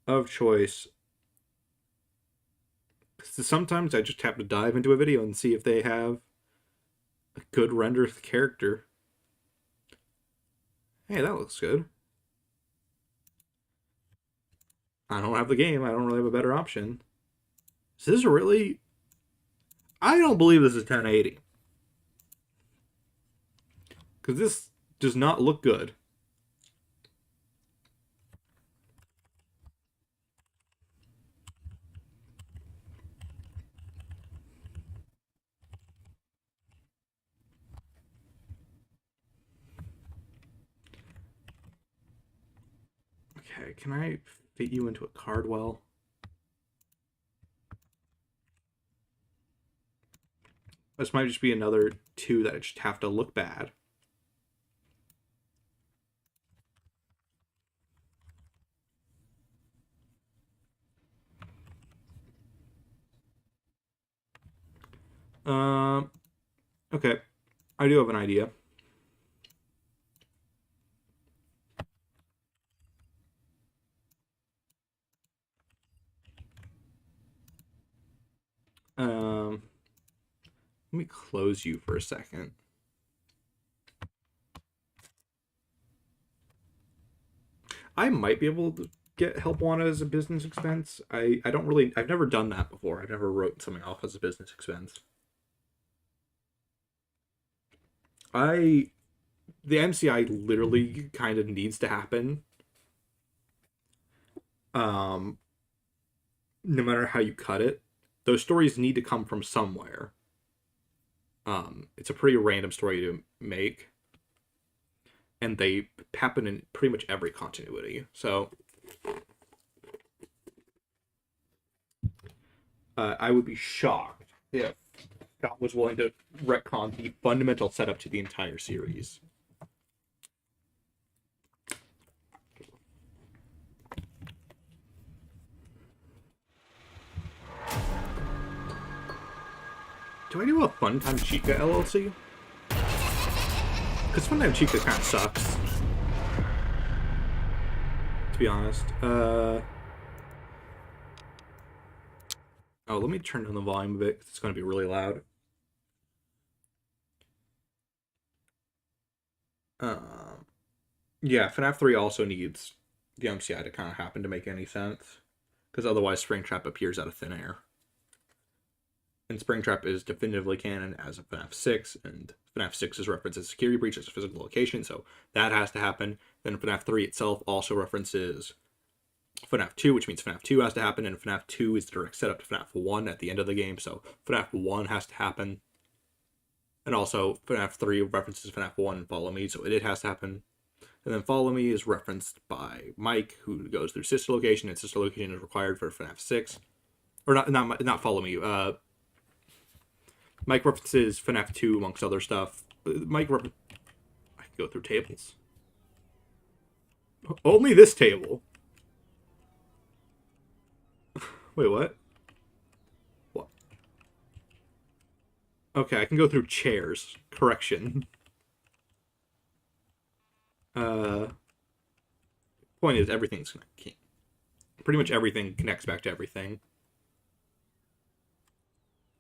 A: of choice. So sometimes I just have to dive into a video and see if they have a good render of the character. Hey, that looks good. I don't have the game. I don't really have a better option. Is this really... I don't believe this is 1080. Because this does not look good. Okay, can I fit you into a card well? This might just be another 2 that just have to look bad. Okay. I do have an idea. Let me close you for a second. I might be able to get help wanted as a business expense. I've never done that before. I've never wrote something off as a business expense. The MCI literally kind of needs to happen. No matter how you cut it, those stories need to come from somewhere. It's a pretty random story to make, and they happen in pretty much every continuity. So I would be shocked if Scott was willing to retcon the fundamental setup to the entire series. Do I do a Funtime Chica LLC? Because Funtime Chica kind of sucks, to be honest. Oh, let me turn down the volume a bit, because it's going to be really loud. Yeah, FNaF 3 also needs the MCI to kind of happen to make any sense, because otherwise Springtrap appears out of thin air. And Springtrap is definitively canon as of FNaF 6, and FNaF 6 references security breach as a physical location, so that has to happen. Then FNaF 3 itself also references FNaF 2, which means FNaF 2 has to happen, and FNaF 2 is the direct setup to FNaF 1 at the end of the game, so FNaF 1 has to happen. And also, FNaF 3 references FNaF 1 and Follow Me, so it has to happen. And then Follow Me is referenced by Mike, who goes through Sister Location, and Sister Location is required for FNaF 6. Or not Follow Me. Mike references FNaF 2 amongst other stuff. I can go through tables. Only this table. Wait, what? What? Okay, I can go through chairs. Correction. Point is, everything's connected. Pretty much everything connects back to everything.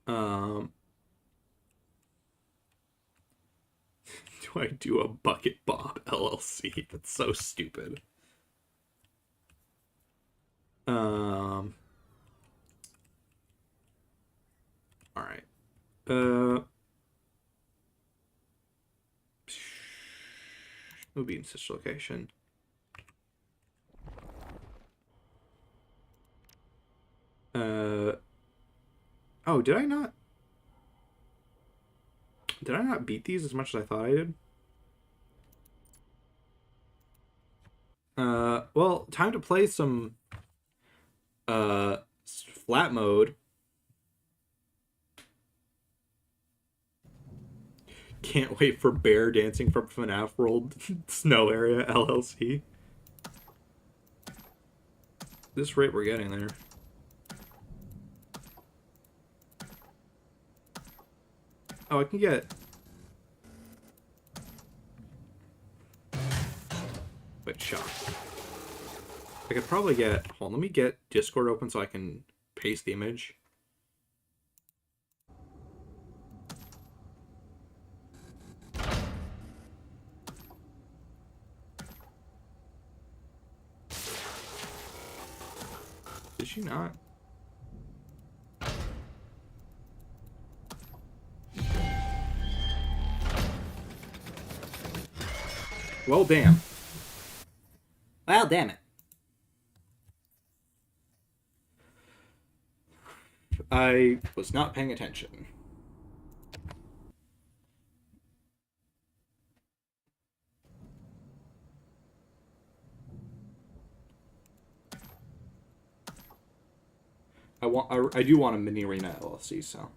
A: Do I do a Bucket Bob LLC? That's so stupid. All right. We'll be in such location. Oh, did I not beat these as much as I thought I did? Well, time to play some flat mode. Can't wait for Bear Dancing from FNaF World Snow Area LLC. This rate we're getting there. Oh, I can get... Wait, shock. I could probably get... Hold on, let me get Discord open so I can paste the image. she not? Well, damn.
B: Well, damn it.
A: I was not paying attention. I do want a mini arena LLC, so.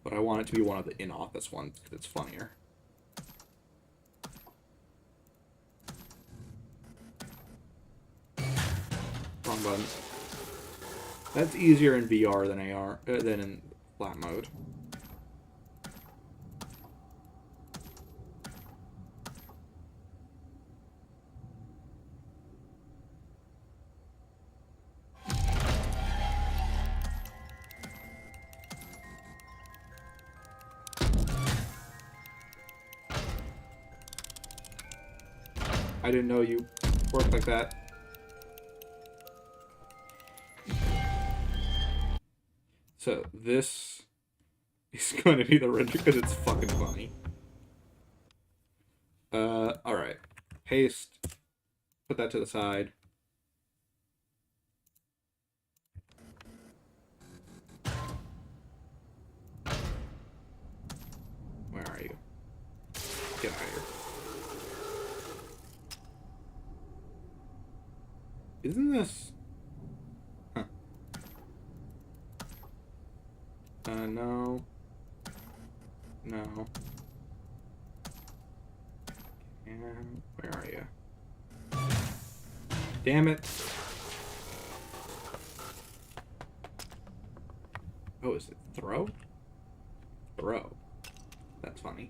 A: But I want it to be one of the in-office ones because it's funnier. Wrong button. That's easier in VR than AR than in flat mode. I didn't know you worked like that. So this is going to be the render because it's fucking funny. Alright. Paste. Put that to the side. Where are you? Get out of here. Isn't this... Huh. No. No. And where are you? Damn it. Oh, is it throw? Throw. That's funny.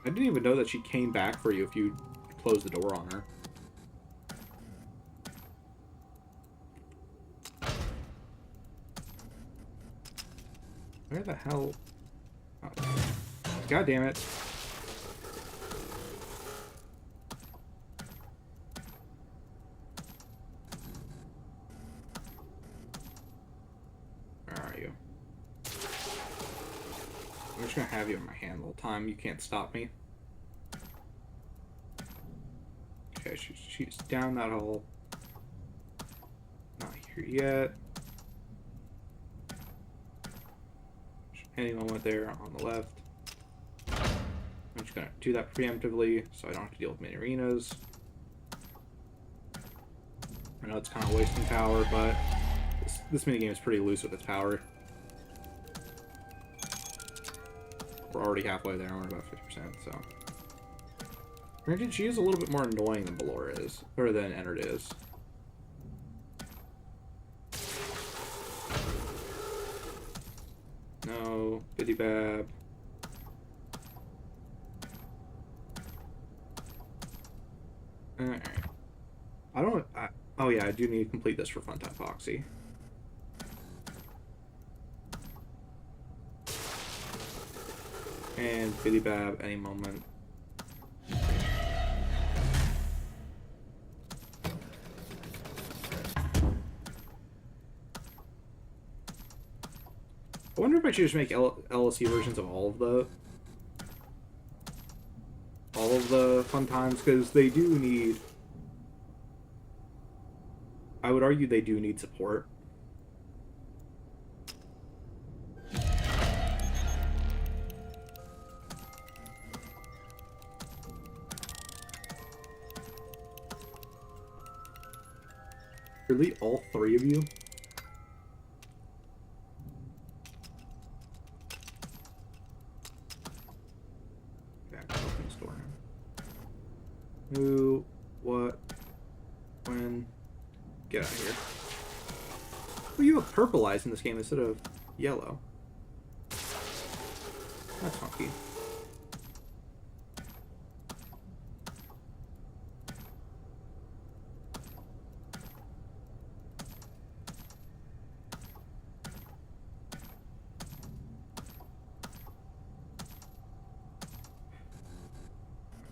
A: I didn't even know that she came back for you if you closed the door on her. Where the hell? Oh, God damn it. Where are you? I'm just gonna have you in my hand the whole time. You can't stop me. Okay, she's down that hole. Not here yet. Any moment there on the left. I'm just gonna do that preemptively so I don't have to deal with mini arenas. I know it's kind of wasting power, but this minigame is pretty loose with its power. We're already halfway there, we're about 50%, so. Granted, she is a little bit more annoying than Ballora is, or than Ennard is. No, Biddy Bab. Alright. Oh yeah, I do need to complete this for Funtime Foxy. And Biddy Bab any moment. I wonder if I should just make LLC versions of all of the fun times, because they do need... I would argue they do need support. Really, all three of you? Open the store now. Who, what, when, get out of here. Oh, you have purple eyes in this game instead of yellow. That's funky.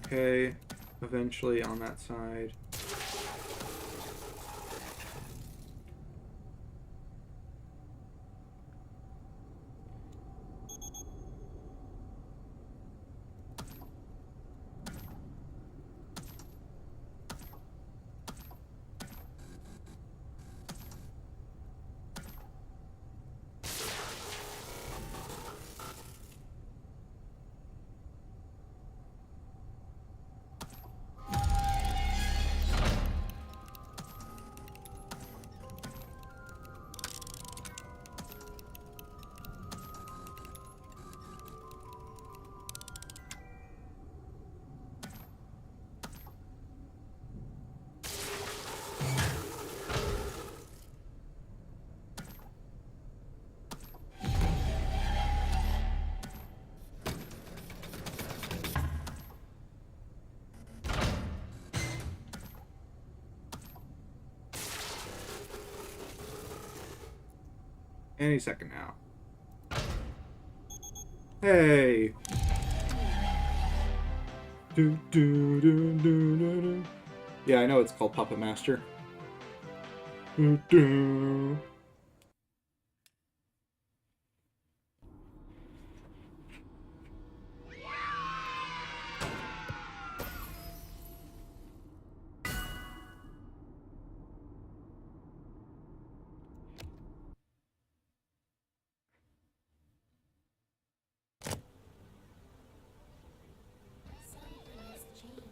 A: Okay, eventually on that side. Any second now. Hey! Do, do, do, do, do, do. Yeah, I know it's called Puppet Master. Do, do.
C: Something has changed.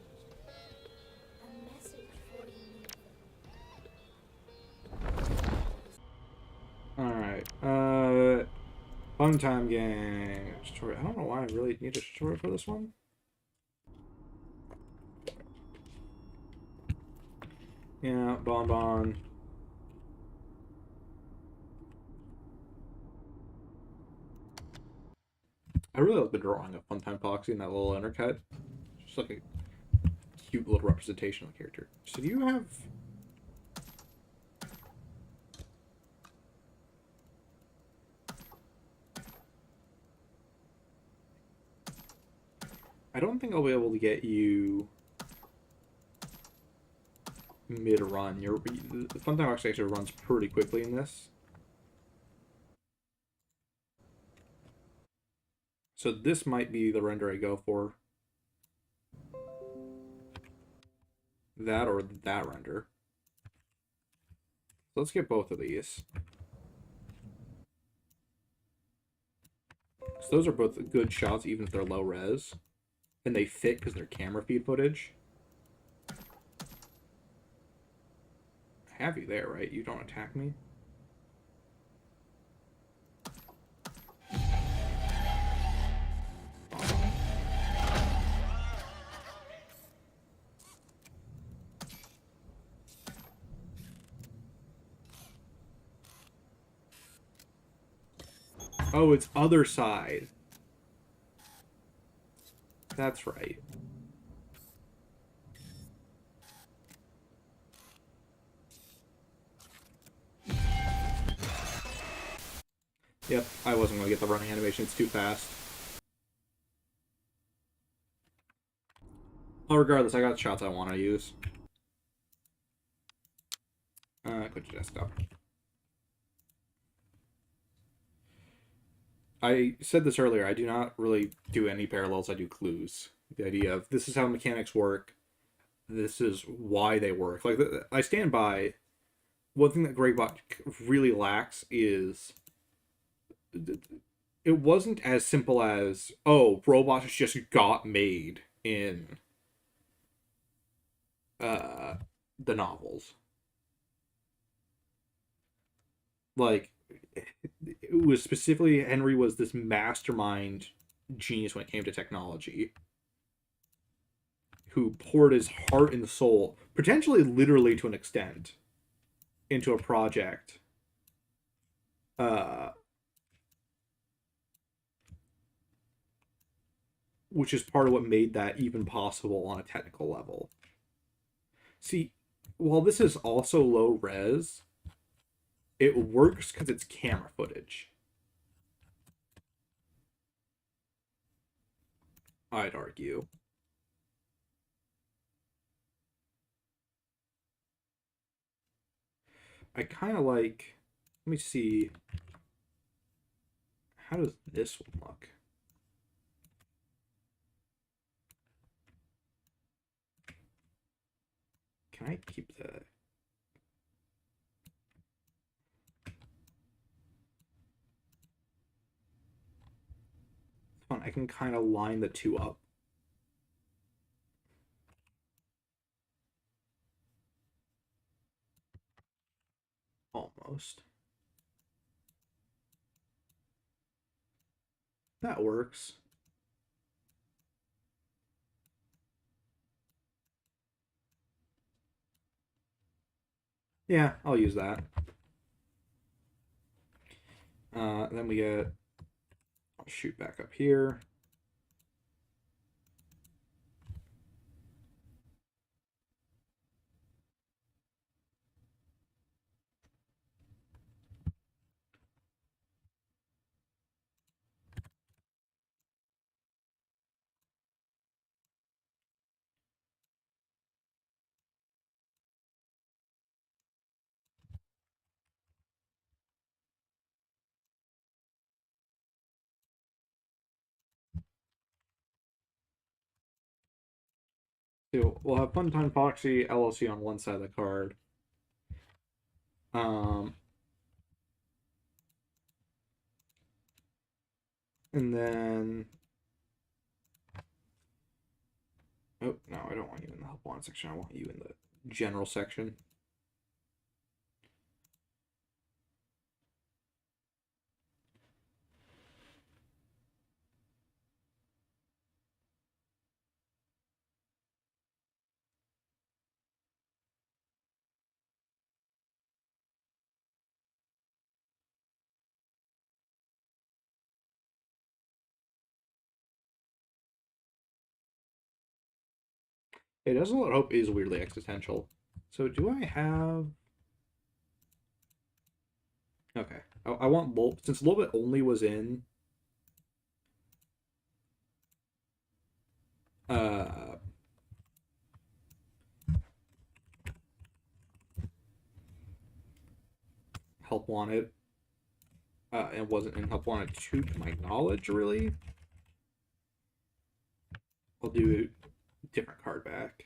C: A message for you.
A: Alright, fun time game. Tutorial. I don't know why I really need a tutorial for this one. Yeah, Bonbon. I really like the drawing of Funtime Foxy in that little undercut. Just like a cute little representation of the character. So do you have... I don't think I'll be able to get you mid-run. The Funtime Foxy actually runs pretty quickly in this. So this might be the render I go for. That or that render. So let's get both of these. So those are both good shots, even if they're low res. And they fit because they're camera feed footage. I have you there, right? You don't attack me? Oh, it's other side. That's right. Yep, I wasn't going to get the running animation. It's too fast. Well, regardless, I got shots I want to use. Quit your desktop. I said this earlier, I do not really do any parallels, I do clues. The idea of this is how mechanics work, this is why they work. Like, I stand by, one thing that Greybot really lacks is, it wasn't as simple as, oh, robots just got made in the novels. Like, it was specifically Henry was this mastermind genius when it came to technology, who poured his heart and soul, potentially literally to an extent, into a project uh, which is part of what made that even possible on a technical level. See, while this is also low res, it works because it's camera footage. I'd argue. I kind of like. Let me see. How does this one look? Can I keep the? Fun. I can kind of line the two up. Almost. That works. Yeah, I'll use that. Then we get. I'll shoot back up here. So we'll have Funtime Foxy LLC on one side of the card. Um, and then. Oh, no, I don't want you in the help wanted section. I want you in the general section. It does a lot of hope is weirdly existential. So do I have? Okay, I want Lulp since Lulp only was in uh Help Wanted and wasn't in Help Wanted 2 to my knowledge really. I'll do a different card back.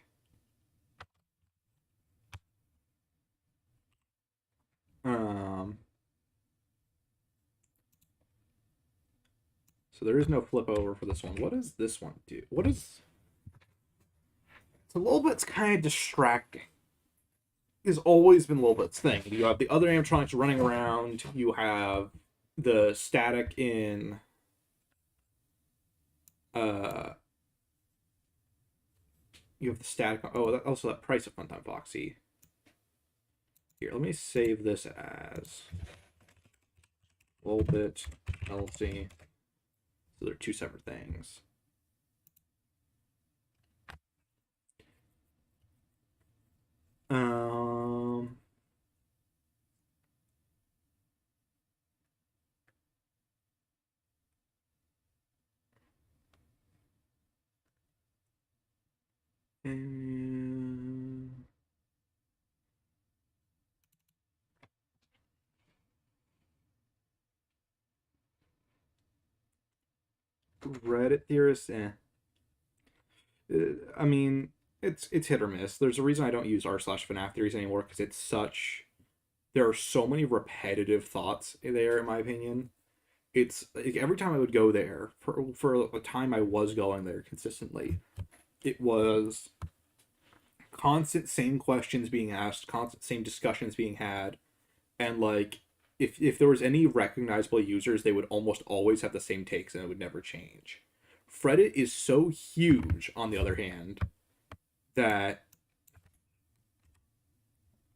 A: So there is no flip over for this one. What does this one do? What is? It's a little bit's kind of distracting. Has always been Lilbit's thing. You have the other animatronics running around. You have the static in uh you have the static. Oh, also that price of Funtime Foxy. Here, let me save this as Lilbit LC. So they're two separate things. Um. And Reddit theorists, I mean, it's hit or miss. There's a reason I don't use r/FNaF theories anymore because it's such. There are so many repetitive thoughts there, in my opinion. It's like every time I would go there for a time I was going there consistently, it was constant same questions being asked, constant same discussions being had, and like if there was any recognizable users, they would almost always have the same takes and it would never change. Reddit is so huge, on the other hand, that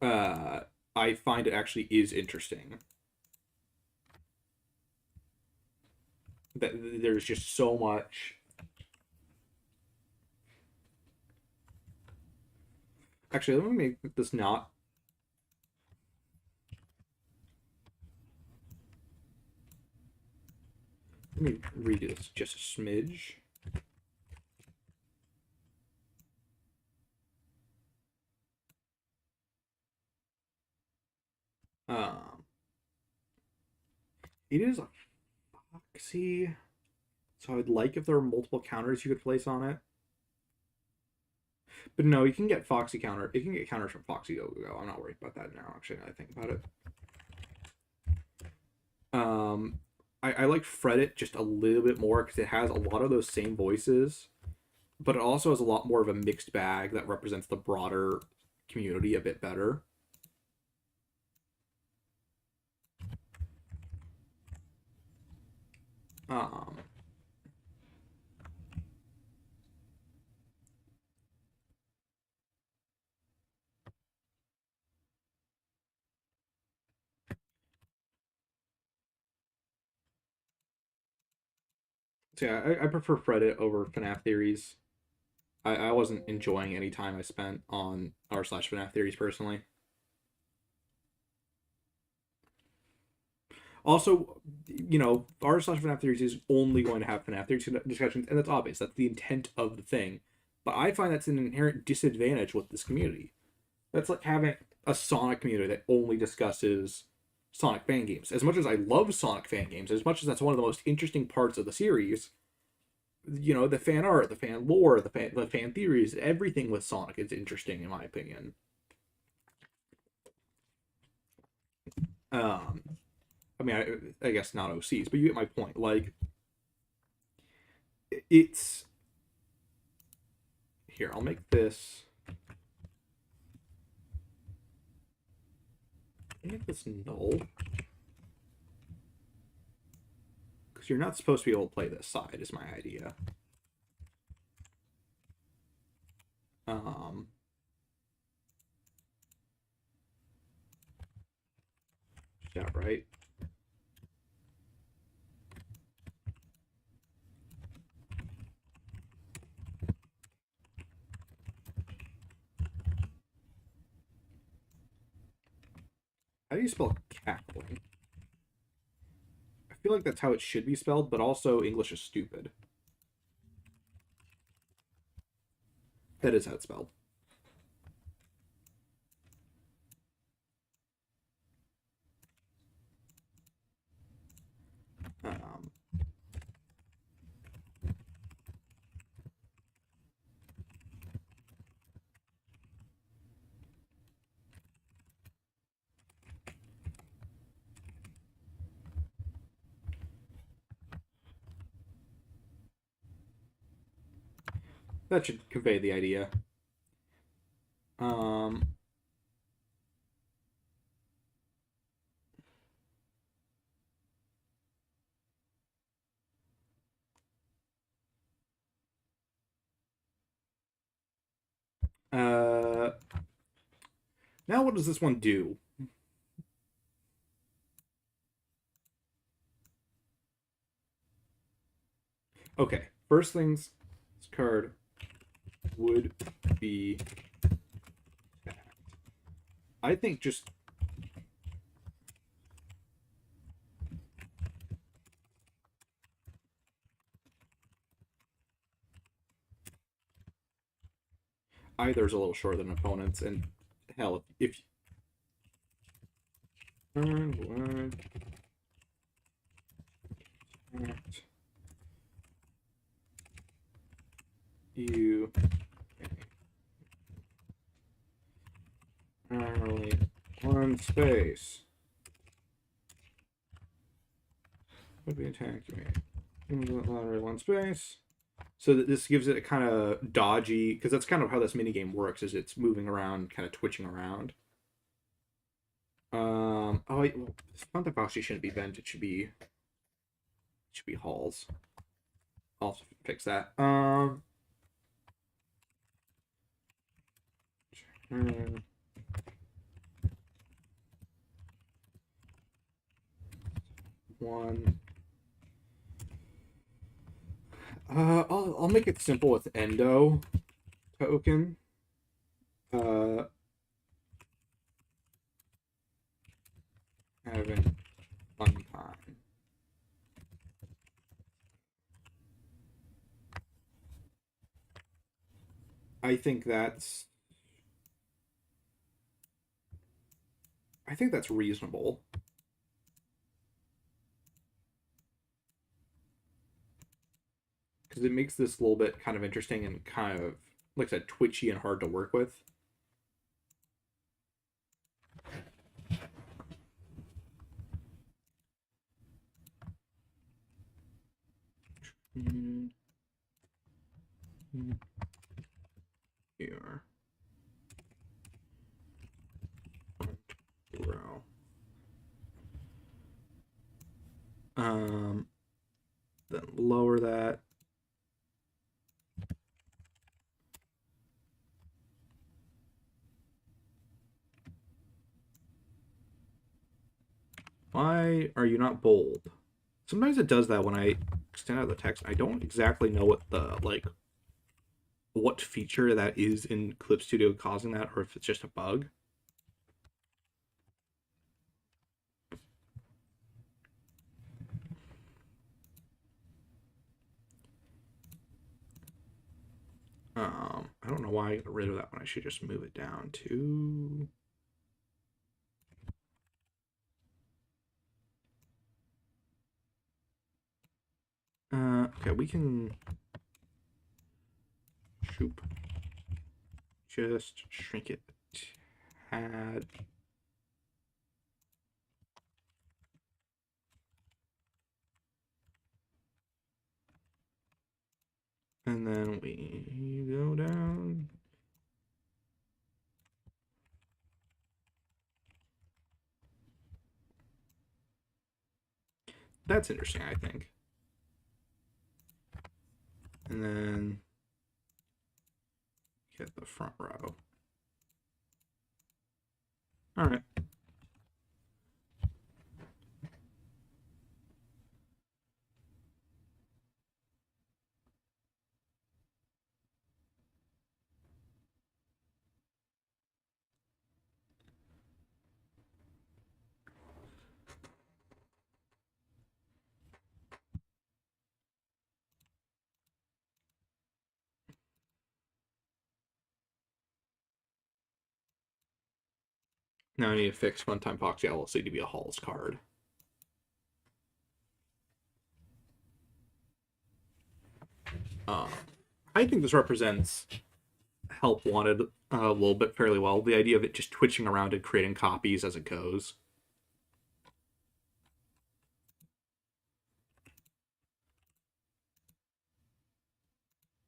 A: uh, I find it actually is interesting. that there's just so much. Actually, let me make this not. Let me redo this just a smidge. Um, it is a foxy, so I'd like if there were multiple counters you could place on it. But no, you can get Foxy counter. It can get counters from Foxy Go Go Go. I'm not worried about that now. Actually, now I think about it. I like Fret It just a little bit more because it has a lot of those same voices, but it also has a lot more of a mixed bag that represents the broader community a bit better. Um, so yeah, I prefer Fret It over FNaF Theories. I wasn't enjoying any time I spent on r/FNaF Theories personally. Also, r/FNaF Theories is only going to have FNaF Theories discussions, and that's obvious. That's the intent of the thing. But I find that's an inherent disadvantage with this community. That's like having a Sonic community that only discusses Sonic fan games. As much as I love Sonic fan games, as much as that's one of the most interesting parts of the series, the fan art, the fan lore, the fan theories, everything with Sonic is interesting in my opinion. Um, I mean, I guess not OCs, but you get my point. Like, it's here. I'll make this. Make this null because you're not supposed to be able to play this side. Is my idea. Yeah, right. How do you spell cackling? I feel like that's how it should be spelled, but also English is stupid. That is how it's spelled. Um, that should convey the idea. Um, uh, now what does this one do? Okay, first things, this card would be attacked. I think just either's a little shorter than opponents, and hell, if you only one space would be attacking me. Lottery one space. So that this gives it a kind of dodgy, because that's kind of how this minigame works, is it's moving around, kind of twitching around. Oh, well, Fandom actually shouldn't be bent. It should be halls. I'll fix that. One I'll make it simple with endo token. Uh, having fun time. I think that's I think that's reasonable because it makes this a little bit kind of interesting and kind of, like I said, twitchy and hard to work with. Here. Row. Um, then lower that. Why are you not bold? Sometimes it does that when I extend out the text. I don't exactly know what the what feature that is in Clip Studio causing that, or if it's just a bug. I don't know why I got rid of that one. I should just move it down to. Okay, we can. Shoop. Just shrink it. Add. And then we go down. That's interesting, I think. And then get the front row. All right. Now I need to fix One Time Foxy LLC to be a Halls card. I think this represents help wanted a little bit fairly well. The idea of it just twitching around and creating copies as it goes.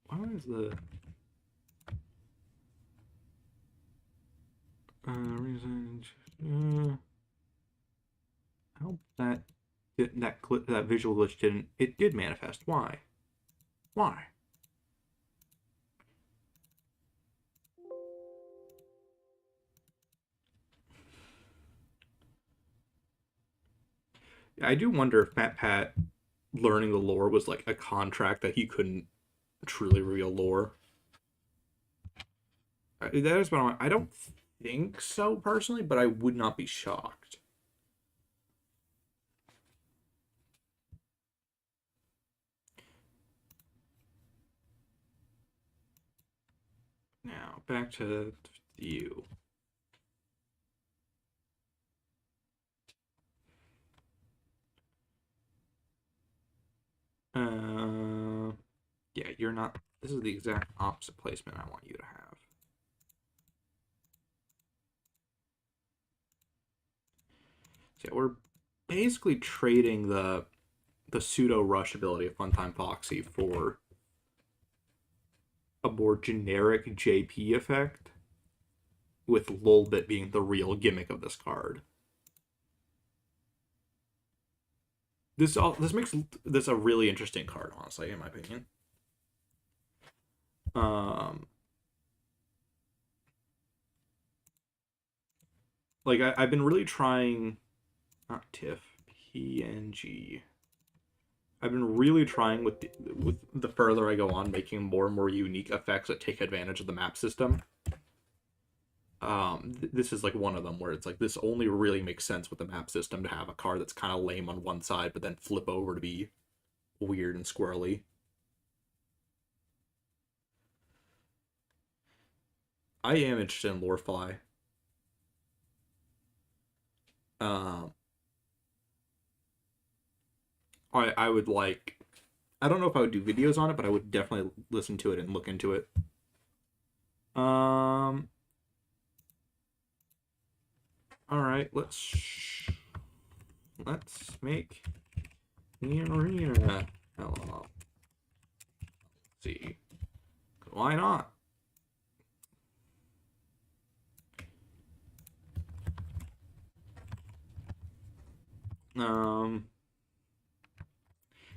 A: Why is the reason? How that visual glitch did manifest? Why? Why? I do wonder if Matt Pat learning the lore was like a contract that he couldn't truly reveal lore. That is what I don't think so personally, but I would not be shocked. Now back to you. Yeah, you're not. This is the exact opposite placement I want you to have. So yeah, we're basically trading the pseudo rush ability of Funtime Foxy for a more generic JP effect, with Lulbit being the real gimmick of this card. This makes this a really interesting card, honestly, in my opinion. Like I've been really trying, not TIFF, PNG. I've been really trying with the further I go on, making more and more unique effects that take advantage of the map system. This is like one of them where it's like this only really makes sense with the map system to have a car that's kind of lame on one side, but then flip over to be weird and squirrely. I am interested in Lorefly. Um, I would like. I don't know if I would do videos on it, but I would definitely listen to it and look into it. Um. All right, let's make the arena. Hello. Let's see. Why not? Um.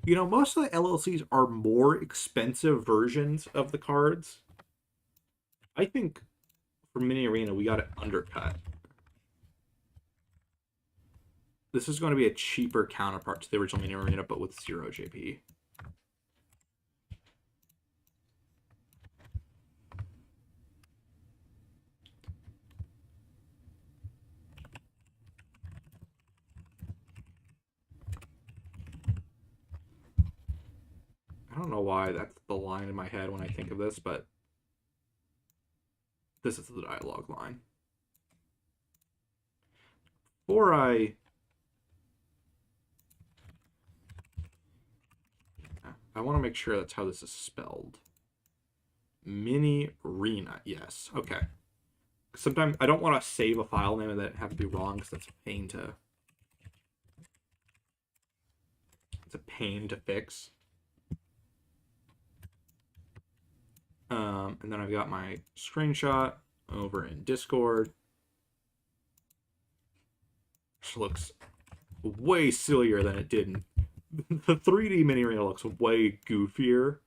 A: You know, most of the LLCs are more expensive versions of the cards. I think for Mini Arena, we got it undercut. This is going to be a cheaper counterpart to the original Mini Arena, but with 0 JP. I don't know why that's the line in my head when I think of this, but this is the dialogue line. Before I want to make sure that's how this is spelled. Mini Arena, yes. Okay. Sometimes I don't want to save a file name and then have to be wrong because that's a pain to. It's a pain to fix. And then I've got my screenshot over in Discord. Which looks way sillier than it did in the 3D mini arena looks way goofier.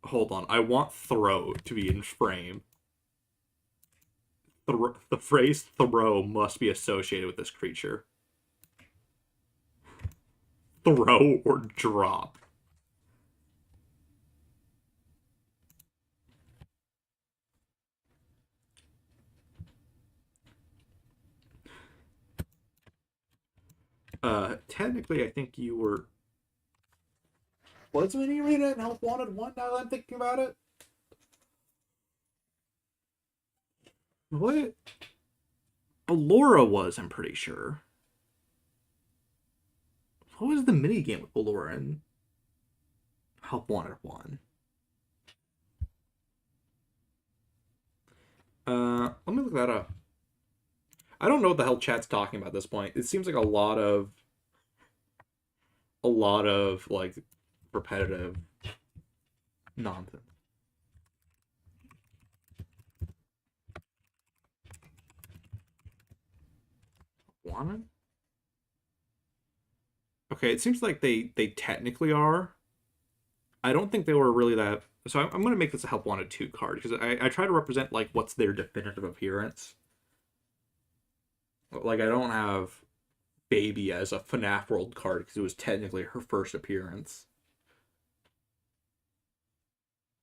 A: Hold on, I want throw to be in frame. The phrase throw must be associated with this creature. Throw or drop. Technically, I think you were. Was Mini Arena and Help Wanted 1 now that I'm thinking about it? What? Ballora was, I'm pretty sure. What was the mini game with Ballora and Help Wanted 1? Let me look that up. I don't know what the hell chat's talking about at this point. It seems like a lot of like repetitive nonsense. Wanted? Okay, it seems like they technically are. I don't think they were really that. So I'm going to make this a Help Wanted 2 card because I try to represent like what's their definitive appearance. Like I don't have Baby as a FNaF World card because it was technically her first appearance.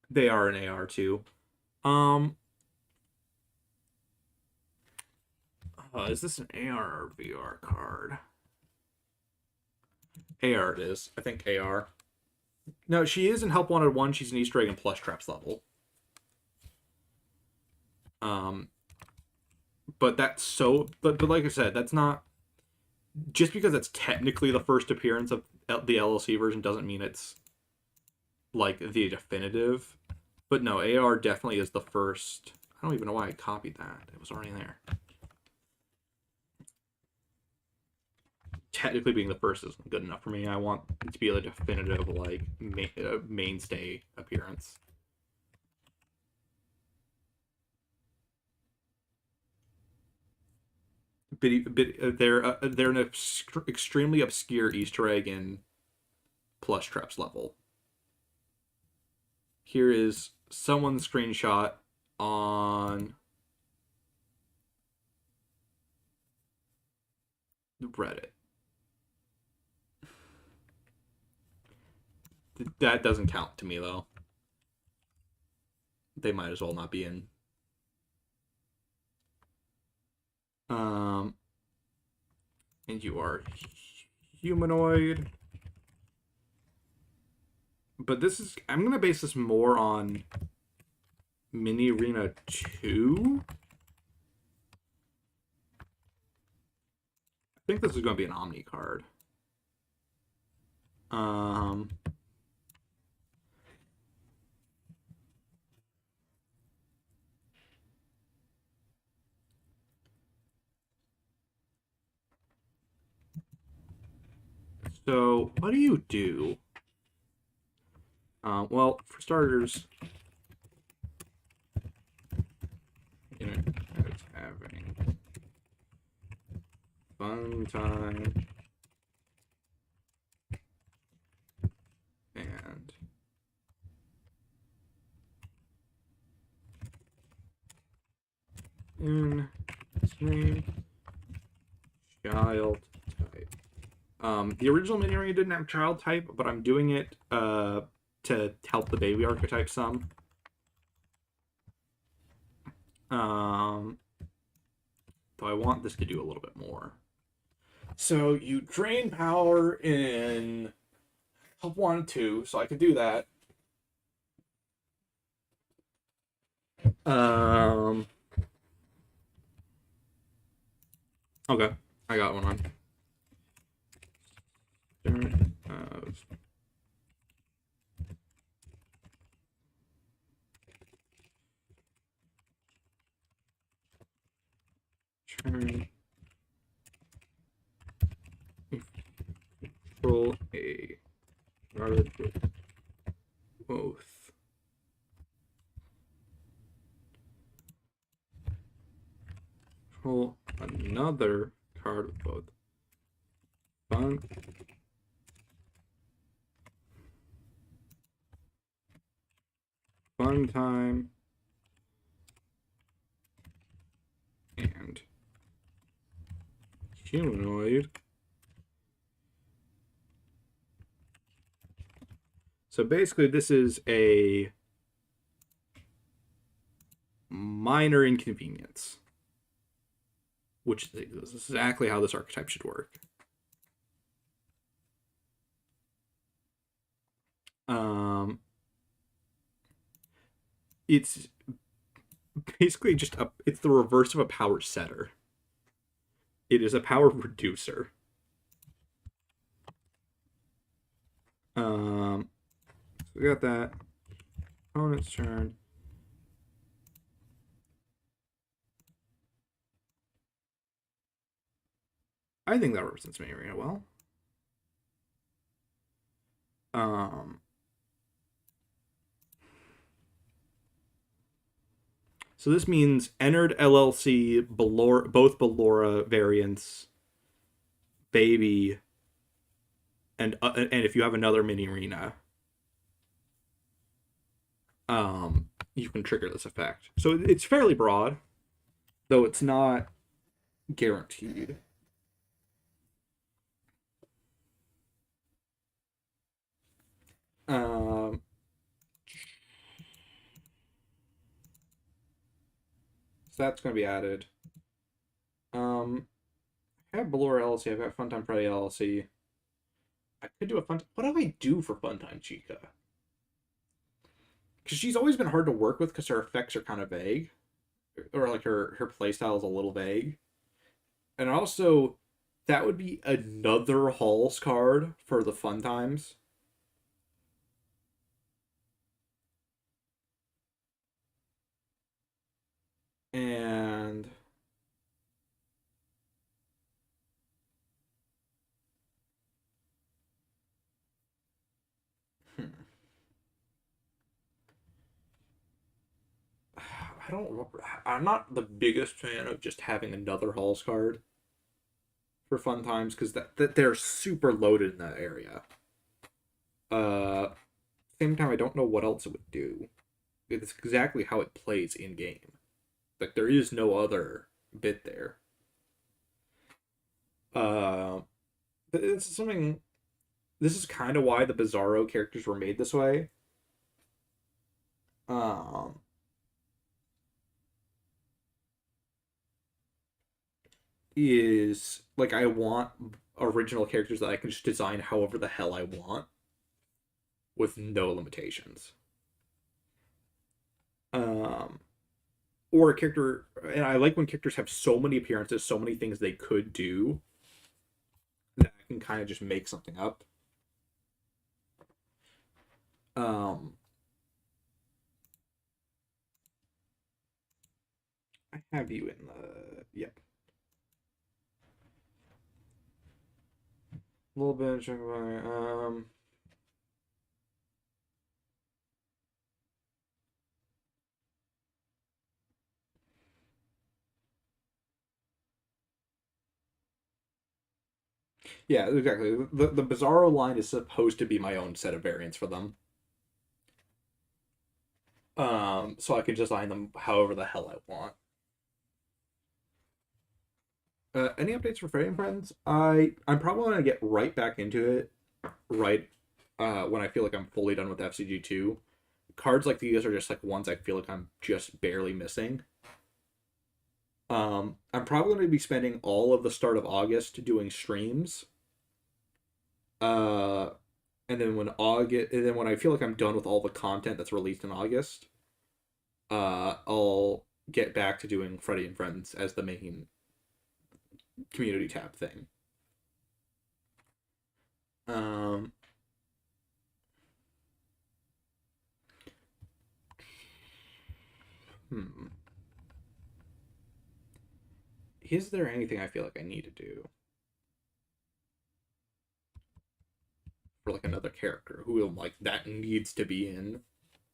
A: They are an AR too. Is this an AR or VR card? AR it is. I think AR. No, she is in Help Wanted 1. She's an Easter egg and Plush Traps level. But that's so. But like I said, that's not. Just because it's technically the first appearance of the LLC version doesn't mean it's like the definitive. But no, AR definitely is the first. I don't even know why I copied that. It was already there. Technically being the first isn't good enough for me. I want it to be a definitive like mainstay appearance. They're an extremely obscure Easter egg in Plush Traps level. Here is someone's screenshot on Reddit. That doesn't count to me though. They might as well not be in. Um, and you are humanoid. But this is, I'm gonna base this more on Mini Arena 2. I think this is gonna be an Omni card. Um, so what do you do? Well, for starters, you know, it's having fun time and in its name, child type. The original mini arena didn't have child type, but I'm doing it to help the baby archetype some. Though I want this to do a little bit more. So you drain power in 1, 2, so I could do that. Okay, I got one on. Turn. Control a card with both. Control another card with both. Fun. Fun time. And humanoid. So basically, this is a minor inconvenience, which is exactly how this archetype should work. It's basically just it's the reverse of a power setter. It is a power reducer. So we got that. Opponent's turn. I think that represents Mini Arena well. So this means entered LLC, both Ballora variants, baby, and if you have another Mini Arena, you can trigger this effect. So it's fairly broad, though it's not guaranteed. So that's going to be added. I have Ballora LLC. I've got Funtime Freddy LLC. I could do a fun. What do I do for Funtime Chica? Because she's always been hard to work with because her effects are kind of vague, or like her playstyle is a little vague. And also, that would be another Halls card for the Fun Times. And I don't. I'm not the biggest fan of just having another Halls card for Fun Times because that they're super loaded in that area. Same time, I don't know what else it would do. It's exactly how it plays in game. Like there is no other bit there. It's something this is kind of why the Bizarro characters were made this way. Um, is like I want original characters that I can just design however the hell I want with no limitations. Um, or a character, and I like when characters have so many appearances, so many things they could do that I can kind of just make something up. Um, I have you in the yep. A little bit. Yeah, exactly. The Bizarro line is supposed to be my own set of variants for them. So I can design them however the hell I want. Any updates for Freddy and Friends? I'm probably gonna get right back into it right when I feel like I'm fully done with FCG2. Cards like these are just like ones I feel like I'm just barely missing. I'm probably going to be spending all of the start of August doing streams. Uh, and then when I feel like I'm done with all the content that's released in August, I'll get back to doing Freddy and Friends as the main community tab thing. Um, hmm. Is there anything I feel like I need to do for like another character who like that needs to be in?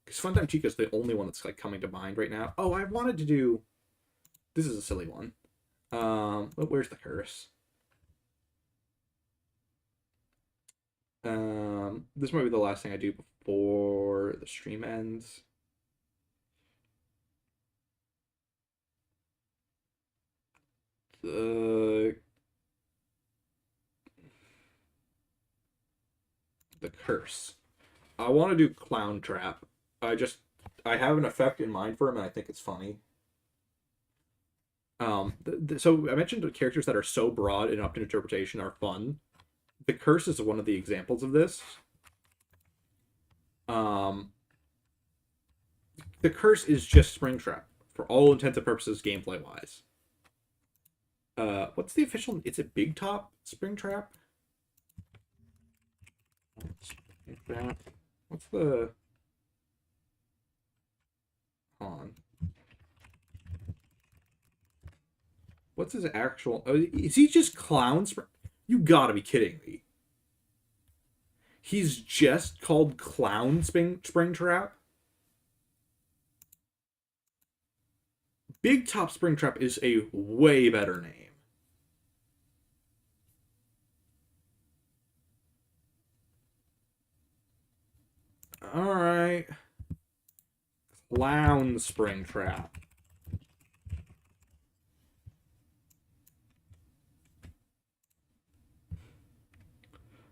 A: Because Funtime Chica's the only one that's like coming to mind right now. Oh, I wanted to do. This is a silly one. Where's the curse? This might be the last thing I do before the stream ends. The the curse. I want to do Clown Trap. I have an effect in mind for him, and I think it's funny. So I mentioned the characters that are so broad and up to interpretation are fun. The curse is one of the examples of this. Um, the curse is just Springtrap for all intents and purposes, gameplay wise. What's the official? It's a Big Top Springtrap. What's the? Hold on. What's his actual? Oh, is he just Clown Spring? You gotta be kidding me. He's just called Clown Springtrap. Big Top Springtrap is a way better name. All right. Clown Springtrap.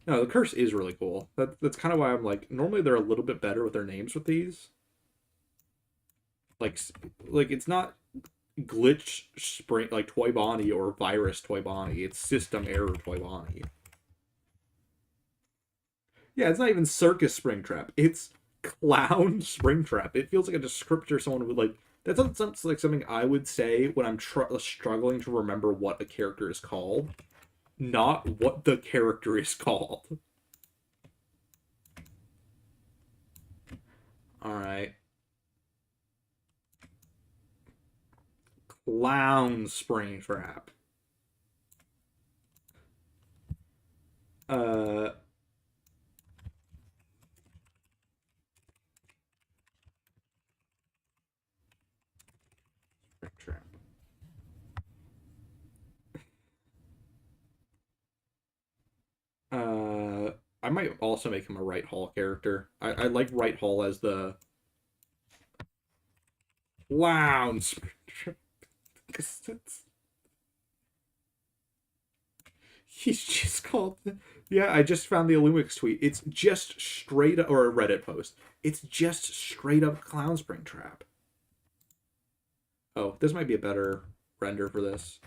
A: No, the curse is really cool. That's kind of why I'm like, normally they're a little bit better with their names with these. Like, like it's not glitch spring like Toy Bonnie or virus Toy Bonnie. It's system error Toy Bonnie. Yeah, it's not even circus Springtrap. It's clown Springtrap. It feels like a descriptor someone would like. That sounds like something I would say when I'm struggling to remember what a character is called, not what the character is called. All right. Clown Springtrap. Uh, Springtrap. I might also make him a Right Hall character. I like Right Hall as the clown Springtrap. He's just called. Yeah, I just found the Illumix tweet. It's just straight up, or a Reddit post. It's just straight up Clown Springtrap. Oh, this might be a better render for this.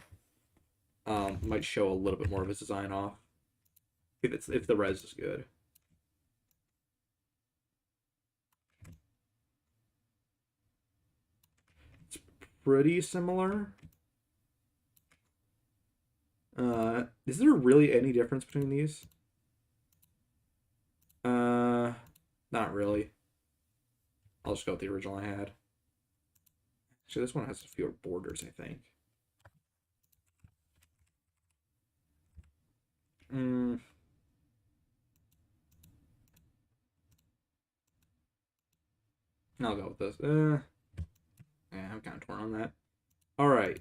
A: Might show a little bit more of his design off. If the res is good. It's pretty similar. Is there really any difference between these? Not really. I'll just go with the original I had. Actually, this one has fewer borders, I think. I'll go with this. Yeah, I'm kind of torn on that. All right.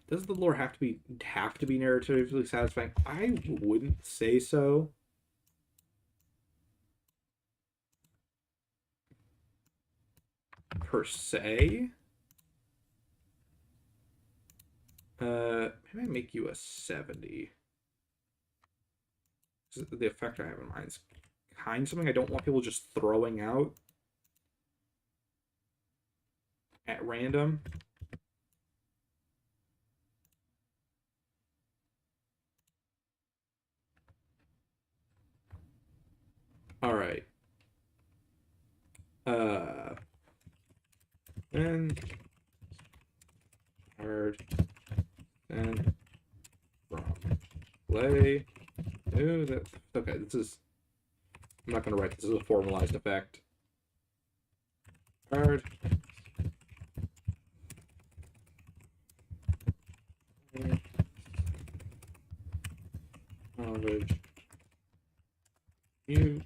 A: Does the lore have to be narratively satisfying? I wouldn't say so. Per se. Maybe I make you a 70. The effect I have in mind is kind of something I don't want people just throwing out at random. All right. And hard and from play. Oh, that's okay. This is. I'm not gonna write this as a formalized effect. Hard. Knowledge. You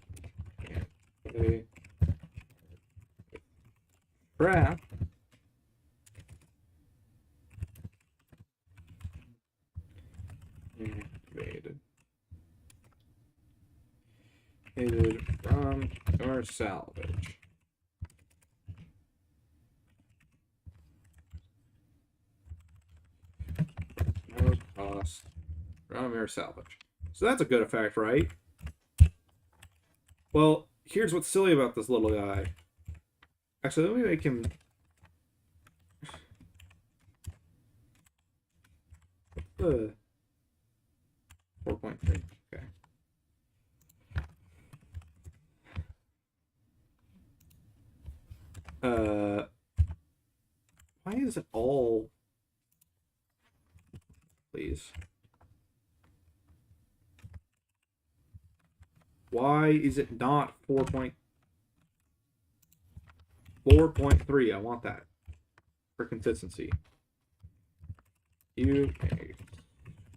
A: can't play crap. Invaded. Invaded from your salvage. No cost from your salvage. So that's a good effect, right? Well, here's what's silly about this little guy. Actually, let me make him. What's the 4.3? Okay. Why is it all? Please. Why is it not 4.3? I want that for consistency. You may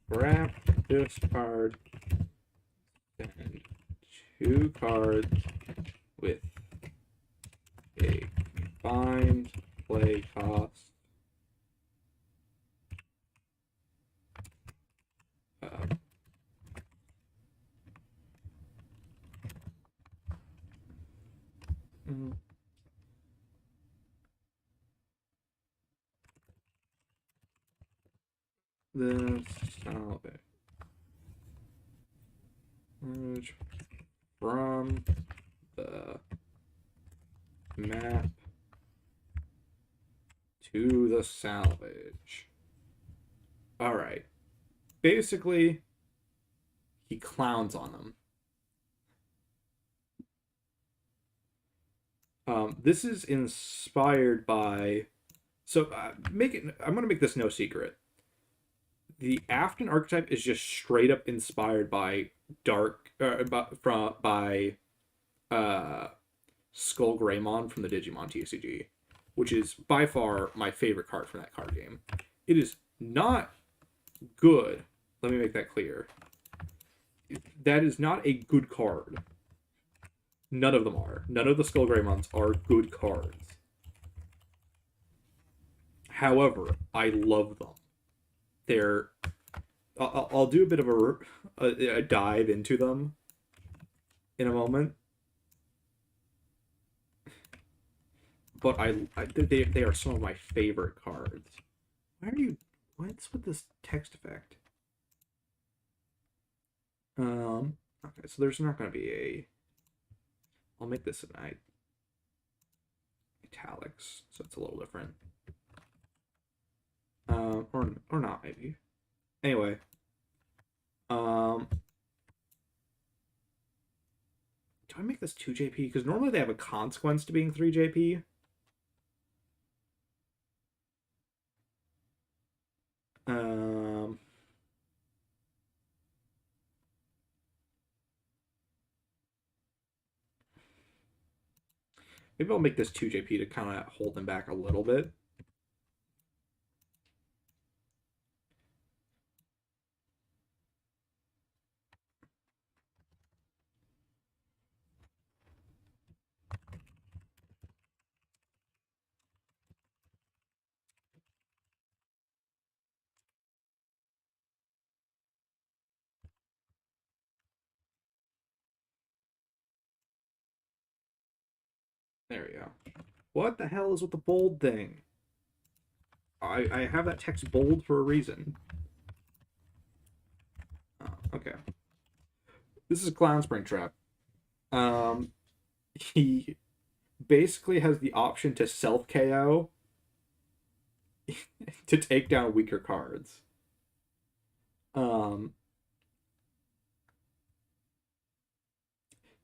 A: grab this card and 2 cards with a combined play cost of this salvage from the map to the salvage. All right. Basically, he clowns on them. This is inspired by. So I'm gonna make this no secret. The Afton archetype is just straight up inspired by Skull Greymon from the Digimon TCG, which is by far my favorite card from that card game. It is not good. Let me make that clear. That is not a good card. None of them are. None of the Skull Greymons are good cards. However, I love them. They're. I'll do a bit of a dive into them in a moment. But they are some of my favorite cards. Why are you What's with this text effect? Okay, so there's not going to be a. I'll make this an italics, so it's a little different. Or not maybe. Anyway, do I make this 2JP? Because normally they have a consequence to being 3JP. Maybe I'll make this 2JP to kind of hold them back a little bit. There we go. What the hell is with the bold thing? I have that text bold for a reason. Oh, okay. This is a Clown Springtrap. He basically has the option to self KO to take down weaker cards.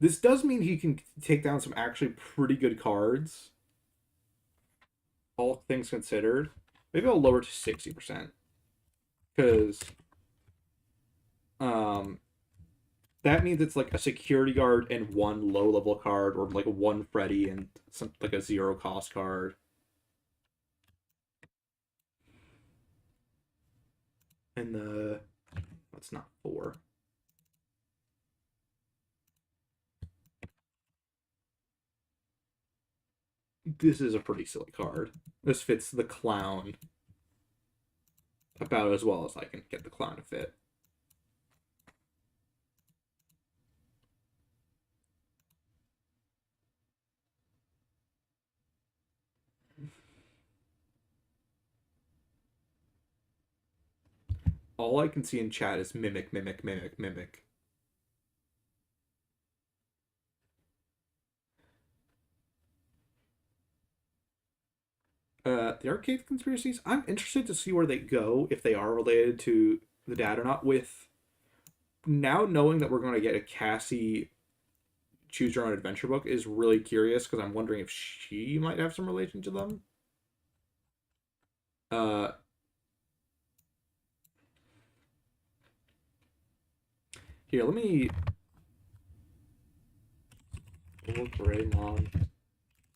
A: This does mean he can take down some actually pretty good cards, all things considered. Maybe I'll lower to 60%. Because that means it's like a security guard and one low level card, or like a one Freddy and some like a 0 cost card. And that's not 4. This is a pretty silly card. This fits the clown about as well as I can get the clown to fit. All I can see in chat is mimic, mimic, mimic, mimic. The arcade conspiracies, I'm interested to see where they go, if they are related to the dad or not. With now knowing that we're going to get a Cassie choose your own adventure book is really curious, because I'm wondering if she might have some relation to them. Here, let me Greymon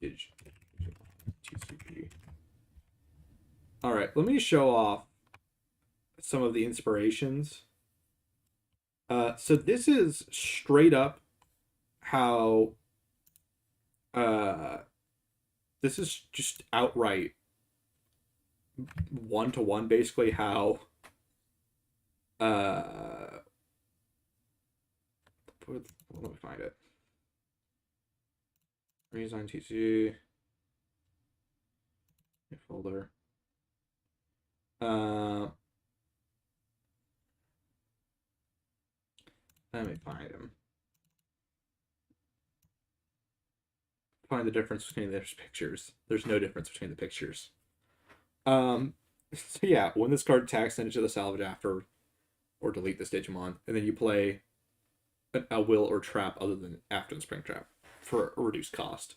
A: TCP. All right, let me show off some of the inspirations. So this is straight up how this is just outright one-to-one basically how let me find it. Redesign TC folder. Let me find him. Find the difference between those pictures. There's no difference between the pictures. So yeah, when this card attacks, send it to the salvage after, or delete this Digimon, and then you play a will or trap other than after the Springtrap for a reduced cost.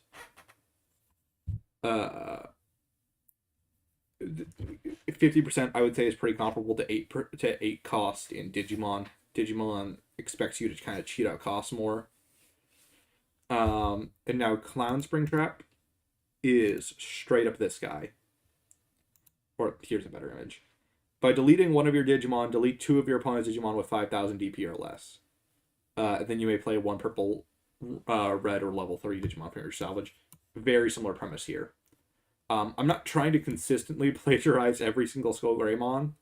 A: 50% I would say is pretty comparable to 8 cost in Digimon. Digimon expects you to kind of cheat out costs more. And now Clown Springtrap is straight up this guy. Or here's a better image. By deleting one of your Digimon, delete 2 of your opponent's Digimon with 5,000 DP or less. Then you may play 1 purple, red, or level 3 Digimon from your salvage. Very similar premise here. I'm not trying to consistently plagiarize every single Skull Greymon.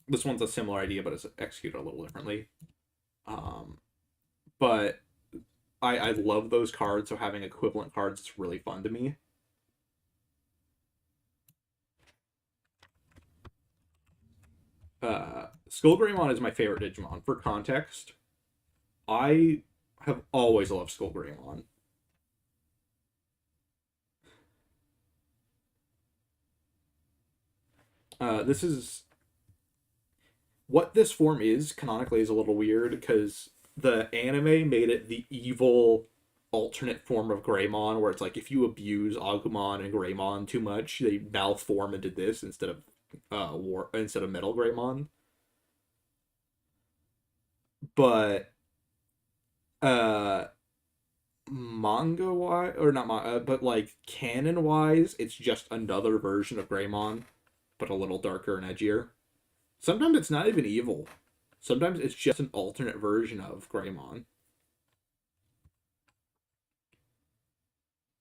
A: This one's a similar idea, but it's executed a little differently. But I love those cards, so having equivalent cards is really fun to me. Skullgreymon is my favorite Digimon. For context, I have always loved Skullgreymon. This is what this form is canonically is a little weird because the anime made it the evil alternate form of Greymon, where it's like if you abuse Agumon and Greymon too much, they malform into this instead of Metal Greymon. But uh manga wise or not manga, but like canon wise, it's just another version of Greymon, but a little darker and edgier. Sometimes it's not even evil. Sometimes it's just an alternate version of Greymon.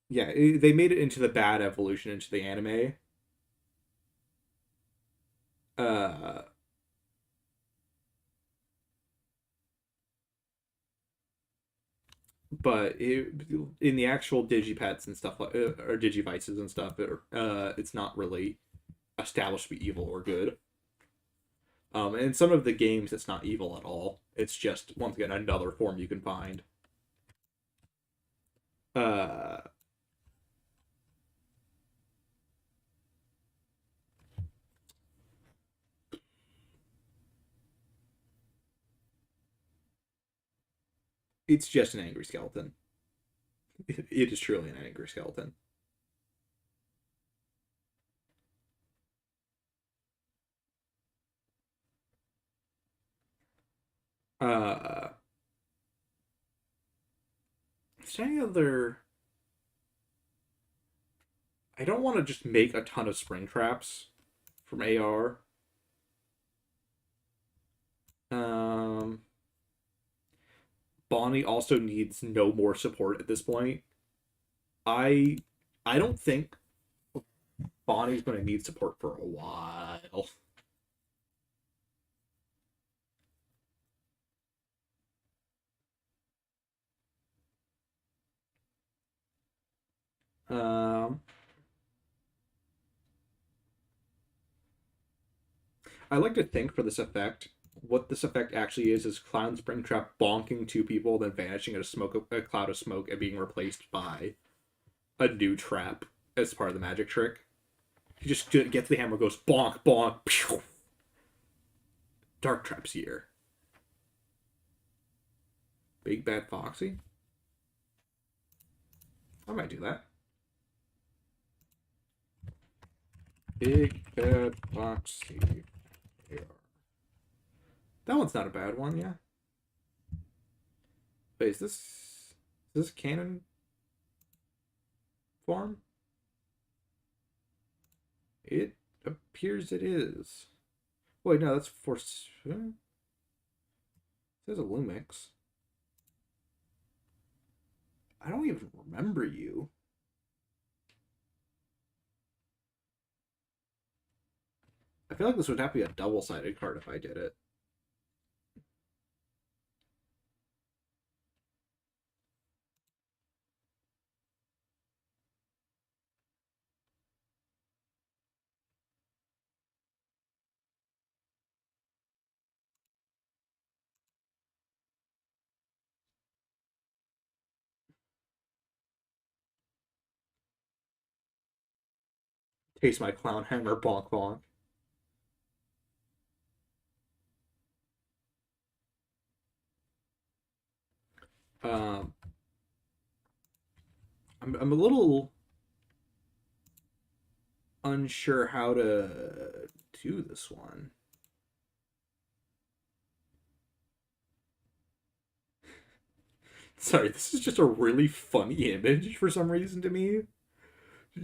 A: Yeah, they made it into the bad evolution into the anime. Uh, but in the actual Digipets and stuff like or Digivices and stuff, it's not really established to be evil or good. And in some of the games, it's not evil at all. It's just once again another form you can find. Uh, it's just an angry skeleton. It is truly an angry skeleton. Uh, is there any other? I don't want to just make a ton of spring traps from AR. Um, Bonnie also needs no more support at this point. I I don't think Bonnie's going to need support for a while. Um, I like to think for this effect, what this effect actually is Clown Springtrap bonking two people, then vanishing in a cloud of smoke, and being replaced by a new trap as part of the magic trick. He just gets the hammer, goes bonk, bonk, pew! Dark Trap's here. Big Bad Foxy? I might do that. Big Bad Foxy. That one's not a bad one, yeah. Wait, is this canon form? It appears it is. Wait, no, that's for. There's a Lumix. I don't even remember you. I feel like this would have to be a double-sided card if I did it. Taste my clown hammer, bonk bonk. Um, I'm a little unsure how to do this one. Sorry, this is just a really funny image for some reason to me.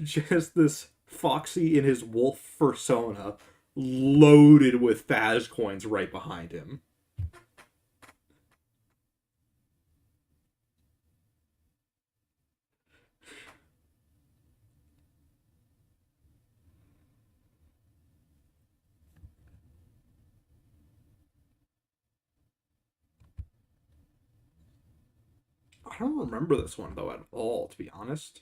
A: Just this Foxy in his wolf persona loaded with Faz coins right behind him. I don't remember this one though at all, to be honest.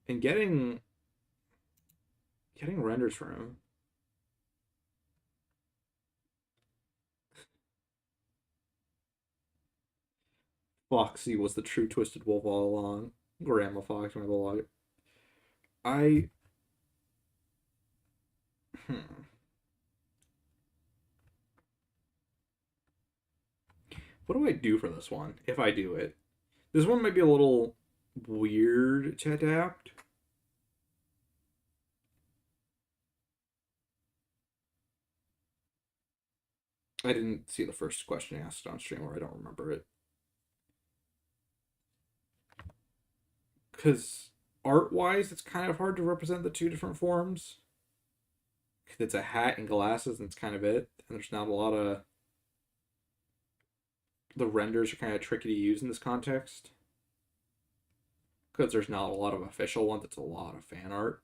A: And getting renders from him. Foxy was the true Twisted Wolf all along. Grandma Fox, my log. I. Hmm. What do I do for this one, if I do it? This one might be a little weird to adapt. I didn't see the first question asked on stream, or I don't remember it. Because art-wise, it's kind of hard to represent the two different forms. It's a hat and glasses, and it's kind of it. And there's not a lot of... The renders are kind of tricky to use in this context. Because there's not a lot of official ones, it's a lot of fan art.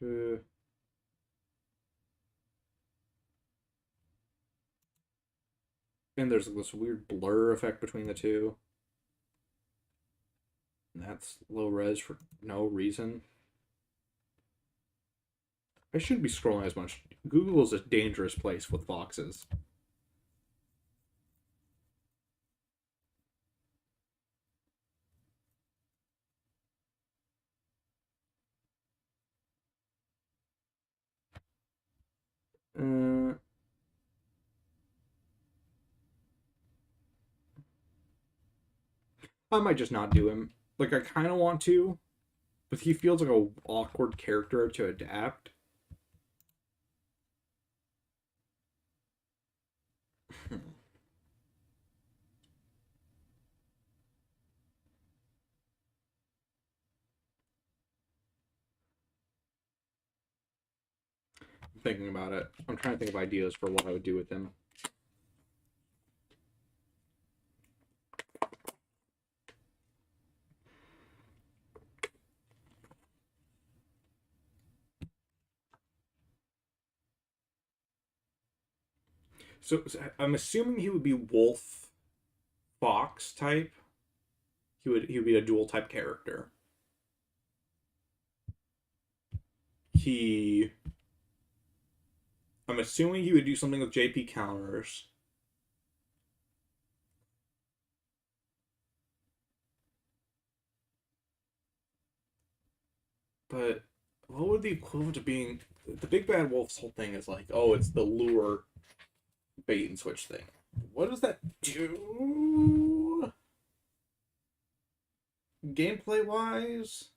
A: Uh, and there's this weird blur effect between the two. And that's low res for no reason. I shouldn't be scrolling as much. Google is a dangerous place with foxes. Uh, I might just not do him. Like, I kind of want to, but he feels like a awkward character to adapt. I'm thinking about it. I'm trying to think of ideas for what I would do with him. So I'm assuming he would be wolf fox type. He would be a dual type character. He I'm assuming he would do something with JP counters. But what would the equivalent of being the big bad wolf's whole thing is like, oh, it's the lure bait and switch thing. What does that do? Gameplay wise,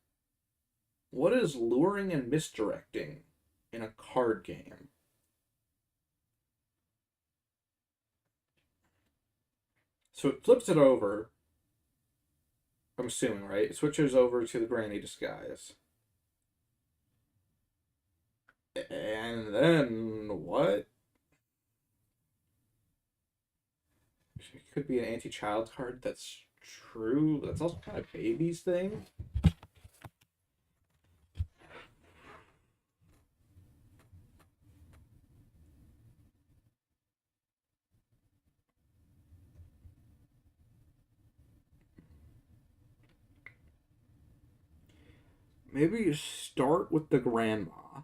A: what is luring and misdirecting in a card game? So it flips it over. I'm assuming, right? It switches over to the granny disguise. And then what? It could be an anti-child card. That's true. That's also kind of baby's thing. Maybe you start with the grandma,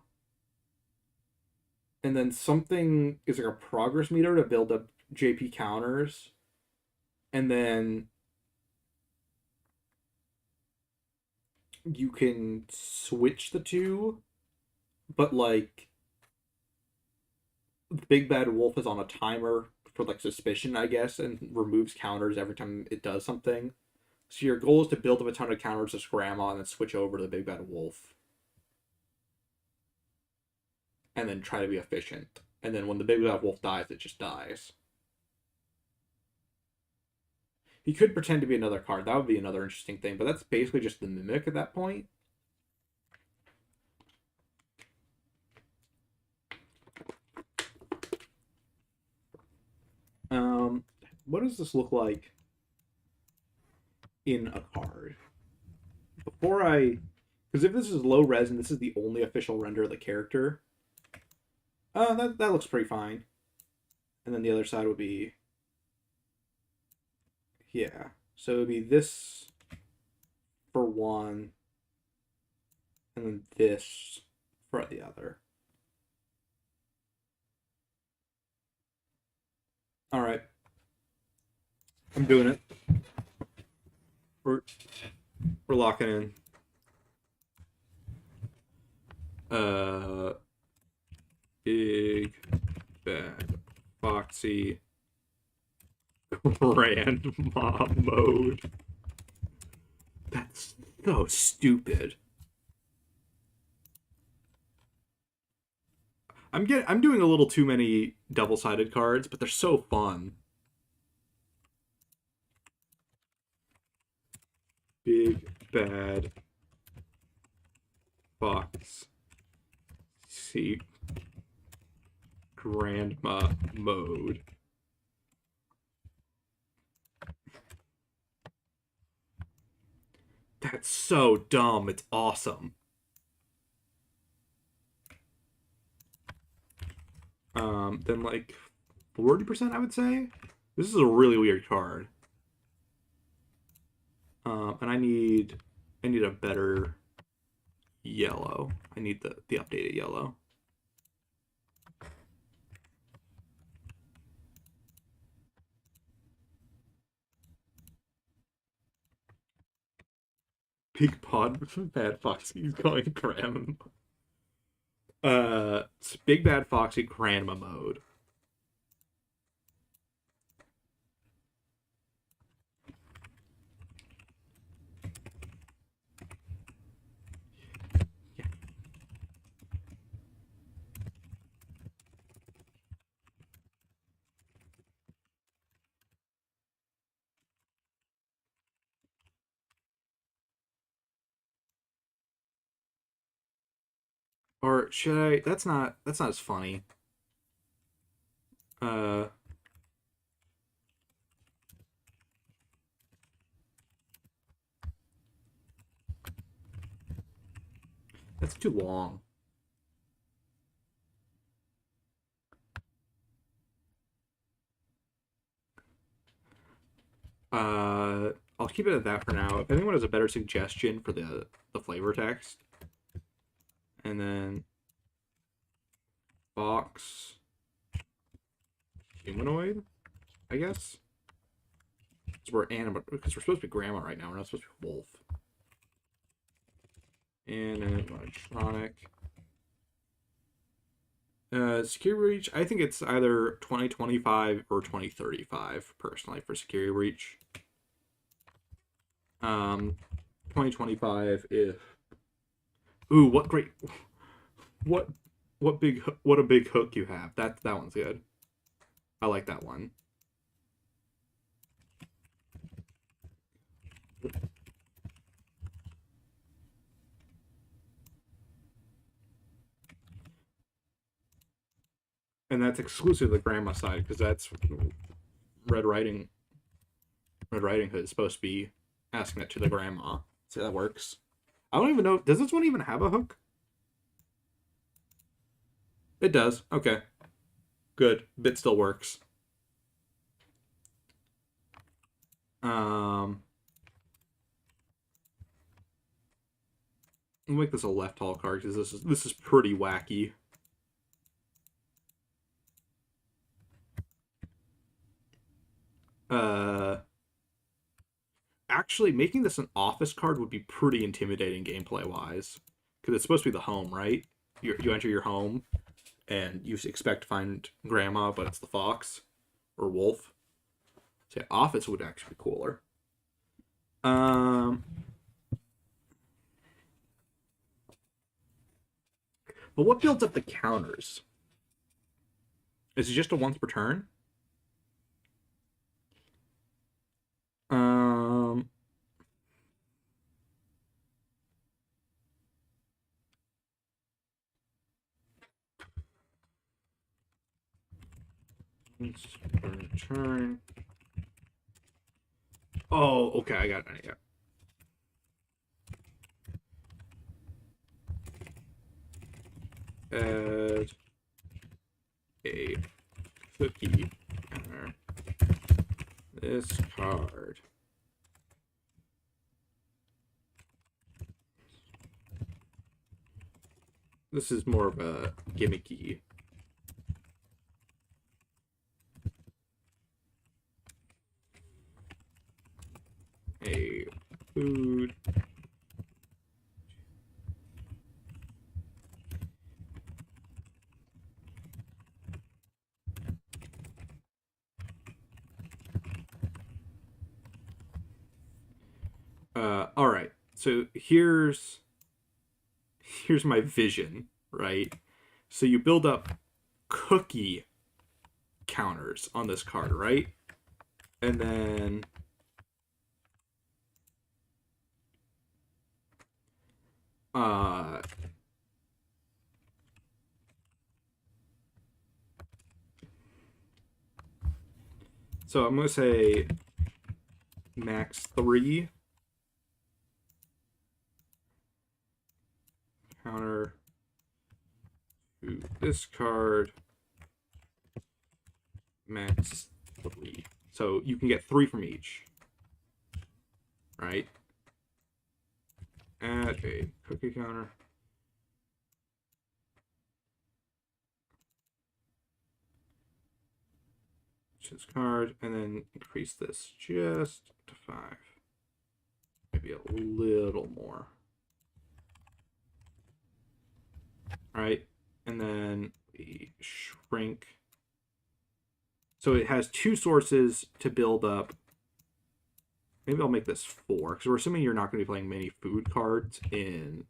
A: and then something is like a progress meter to build up JP counters, and then you can switch the two, but like the big bad wolf is on a timer for like suspicion, I guess, and removes counters every time it does something. So your goal is to build up a ton of counters as grandma and then switch over to the big bad wolf. And then try to be efficient. And then when the big bad wolf dies, it just dies. He could pretend to be another card. That would be another interesting thing, but that's basically just the mimic at that point. What does this look like in a card? Before I, because if this is low res and this is the only official render of the character, that looks pretty fine. And then the other side would be, yeah. So it would be this for one, and then this for the other. All right, I'm doing it. We're we're locking in. Uh, big bad foxy grandma mode. That's so stupid. I'm doing a little too many double-sided cards, but they're so fun. Big bad fox. See grandma mode. That's so dumb. It's awesome. Then like 40%, I would say. This is a really weird card. And I need a better yellow. I need the updated yellow. Big pod bad foxy. He's going grandma. It's big bad foxy grandma mode. Yeah. Or should I? That's not as funny. Uh, that's too long. I'll keep it at that for now. If anyone has a better suggestion for the flavor text, and then fox humanoid, I guess. Because we're animal. Because we're supposed to be grandma right now. We're not supposed to be wolf. Animatronic. Security reach. I think it's either 2025 or 2035. Personally, for security reach. 2025 if. Ooh, what great. What what a big hook you have. That one's good. I like that one. And that's exclusive to the grandma side because that's Red Riding Red Riding Hood is supposed to be asking it to the grandma. So that works. I don't even know. Does this one even have a hook? It does. Okay. Good. Bit still works. I'll make this a left haul card because this is pretty wacky. Uh, Actually, making this an office card would be pretty intimidating gameplay wise, because it's supposed to be the home, right? You enter your home, and you expect to find grandma, but it's the fox or wolf. So yeah, office would actually be cooler. Um, but what builds up the counters? Is it just a once per turn? Um, once per turn. Oh, okay, I got it. Yeah. Add a cookie counter. This card. This is more of a gimmicky. So here's my vision, right? So you build up cookie counters on this card, right? And then uh so I'm gonna say max 3 counter to this card, max 3. So you can get 3 from each, right? Add a cookie counter. This card, and then increase this just to 5. Maybe a little more. Right? And then we shrink. So it has 2 sources to build up. Maybe I'll make this 4, because we're assuming you're not going to be playing many food cards in.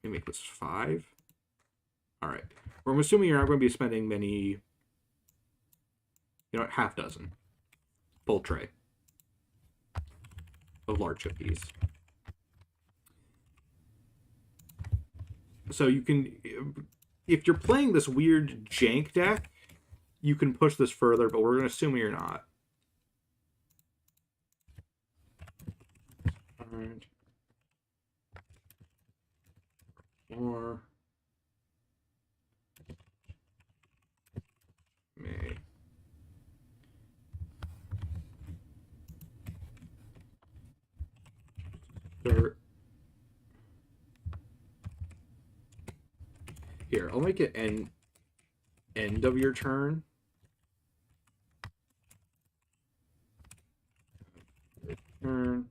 A: Let me make this 5. All right. We're assuming you're not going to be spending many. Half dozen. Full tray of large cookies. So you can, if you're playing this weird jank deck, you can push this further, but we're going to assume you're not. Alright. Or may. Start. Here, I'll make it end of your turn. Turn.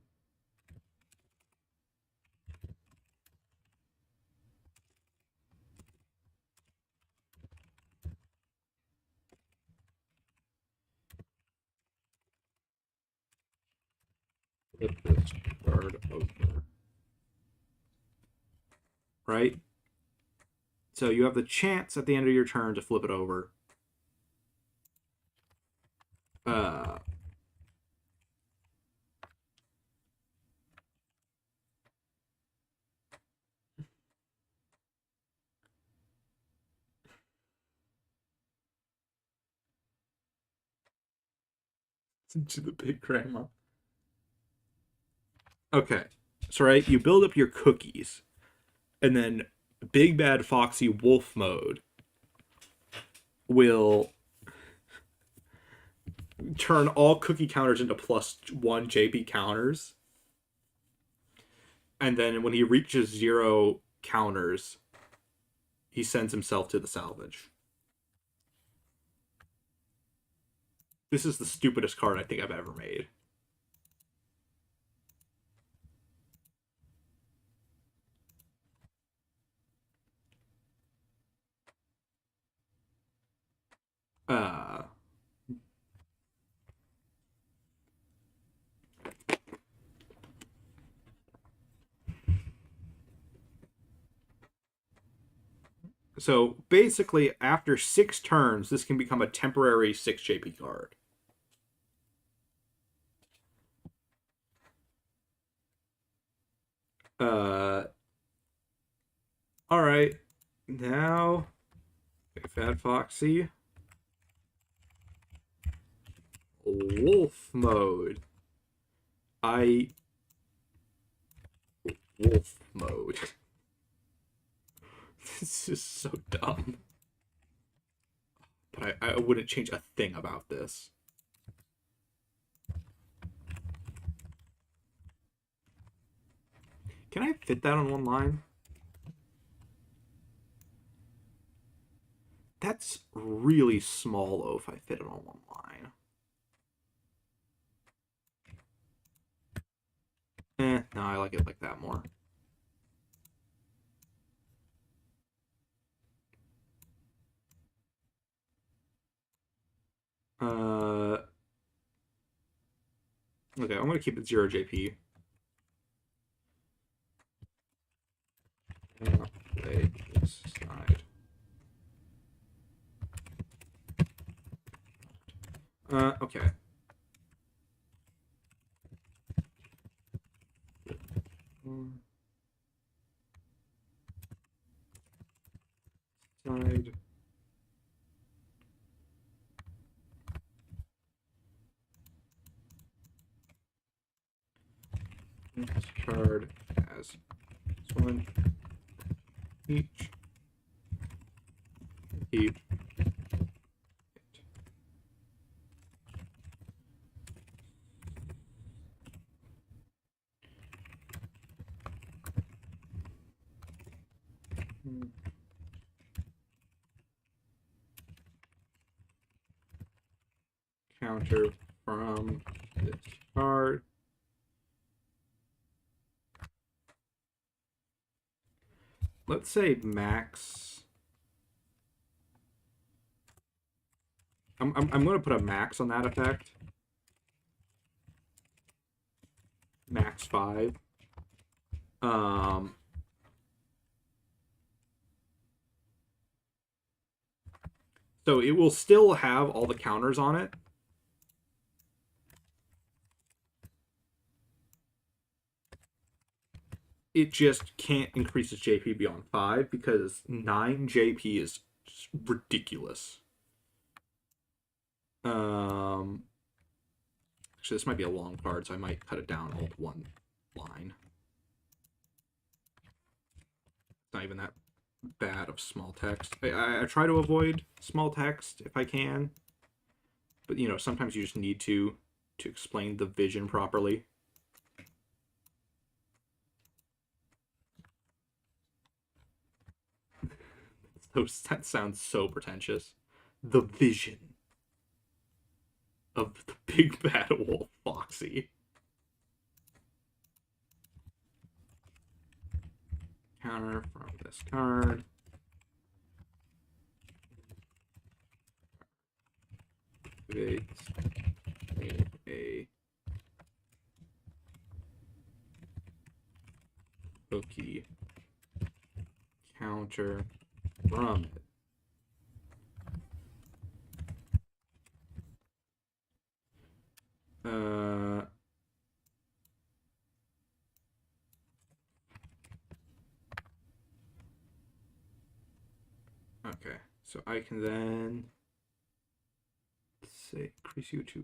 A: Flip this card over. Right? So you have the chance at the end of your turn to flip it over. To the big grandma. Okay. So, right, you build up your cookies, and then Big Bad Foxy Wolf mode will turn all cookie counters into +1 JP counters. And then when he reaches 0 counters, he sends himself to the salvage. This is the stupidest card I think I've ever made. So basically, after 6 turns, this can become a temporary 6 JP card. All right. Now, Fat Foxy. Wolf mode. Wolf mode. This is so dumb. But I wouldn't change a thing about this. Can I fit that on one line? That's really small, though, if I fit it on one line. No, I like it like that more. Okay, I'm gonna keep it 0 JP. Okay. Side. This card has one each. Keep it. Counter from this card. Let's say max. I'm going to put a max on that effect. Max 5. So it will still have all the counters on it. It just can't increase its JP beyond 5 because 9 JP is ridiculous. Actually, this might be a long card, so I might cut it down all to one line. It's not even that bad of small text. I try to avoid small text if I can, but you know, sometimes you just need to explain the vision properly. That sounds so pretentious. The vision of the big bad wolf Foxy. Counter from this card. Activates a cookie counter from it. Okay, so I can then say increase you to a.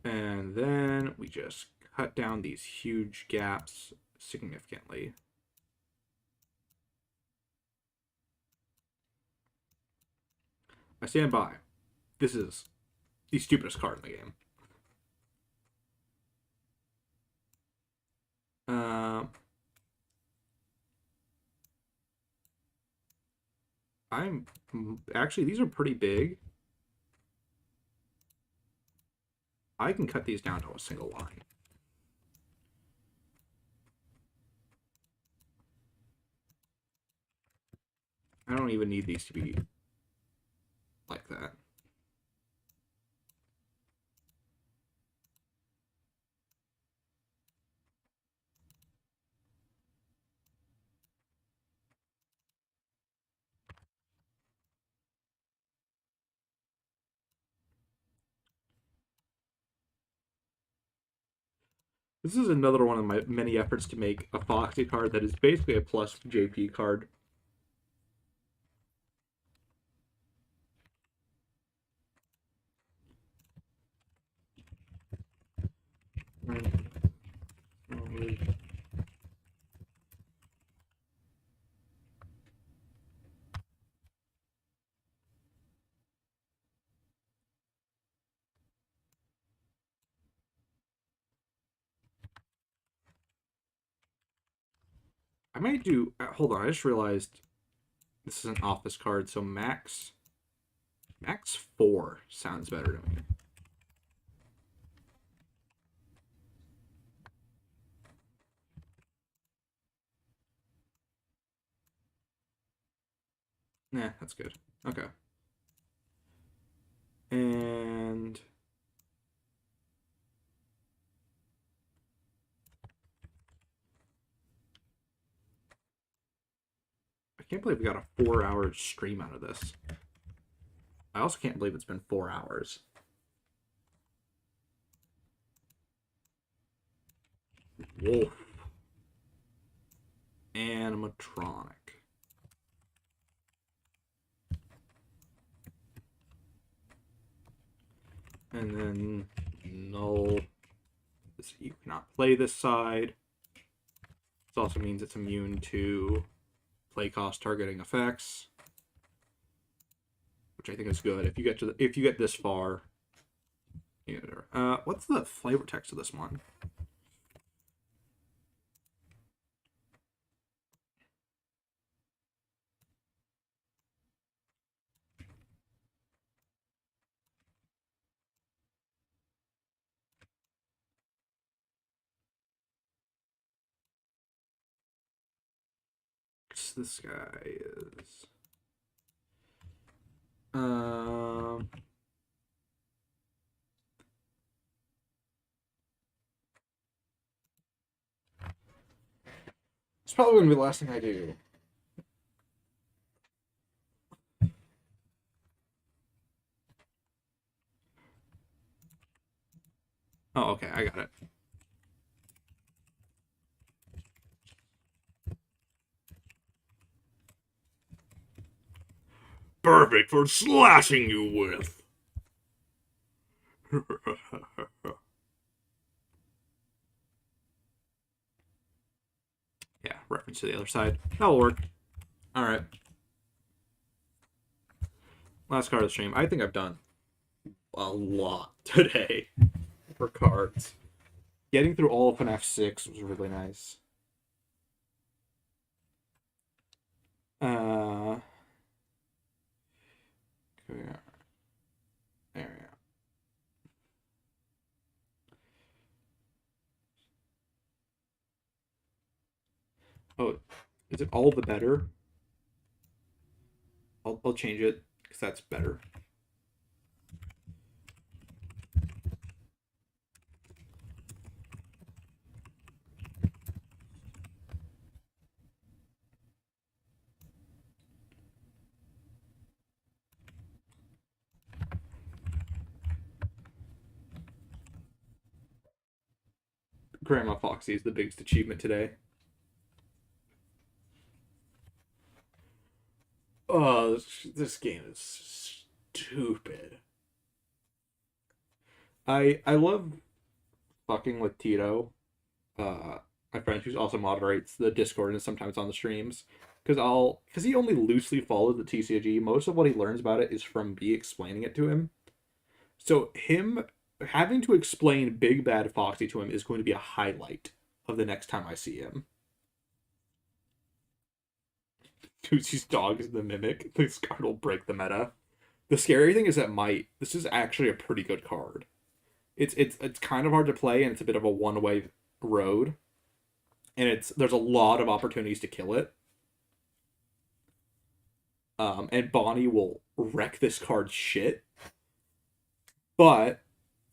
A: And then we just cut down these huge gaps significantly. I stand by. This is the stupidest card in the game. I'm actually, these are pretty big. I can cut these down to a single line. I don't even need these to be like that. This is another one of my many efforts to make a Foxy card that is basically a plus JP card. I might do. Hold on, I just realized this is an office card, so max 4 sounds better to me. Nah, that's good. Okay. And can't believe we got a 4-hour stream out of this. I also can't believe it's been 4 hours. Wolf. Animatronic. And then null. You cannot play this side. This also means it's immune to play cost targeting effects, which I think is good. If you get this far, what's the flavor text of this one? This guy is it's probably gonna be the last thing I do. Oh, okay, I got it. Perfect for slashing you with. Yeah, reference to the other side. That'll work. Alright. Last card of the stream. I think I've done a lot today for cards. Getting through all of FNaF 6 was really nice. There we go. Oh, is it all the better? I'll change it because that's better. Grandma Foxy is the biggest achievement today. Oh, this game is stupid. I love fucking with Tito, my friend who also moderates the Discord and sometimes on the streams, because he only loosely follows the TCG. Most of what he learns about it is from me explaining it to him. So him having to explain Big Bad Foxy to him is going to be a highlight of the next time I see him. Tootsy's dog is the mimic. This card will break the meta. The scary thing is that this is actually a pretty good card. It's kind of hard to play and it's a bit of a one-way road. And there's a lot of opportunities to kill it. And Bonnie will wreck this card's shit. But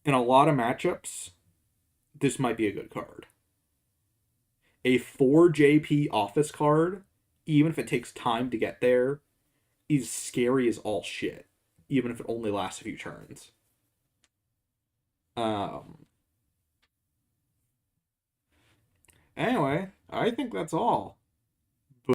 A: in a lot of matchups, this might be a good card. A 4 JP office card, even if it takes time to get there, is scary as all shit. Even if it only lasts a few turns. Anyway, I think that's all.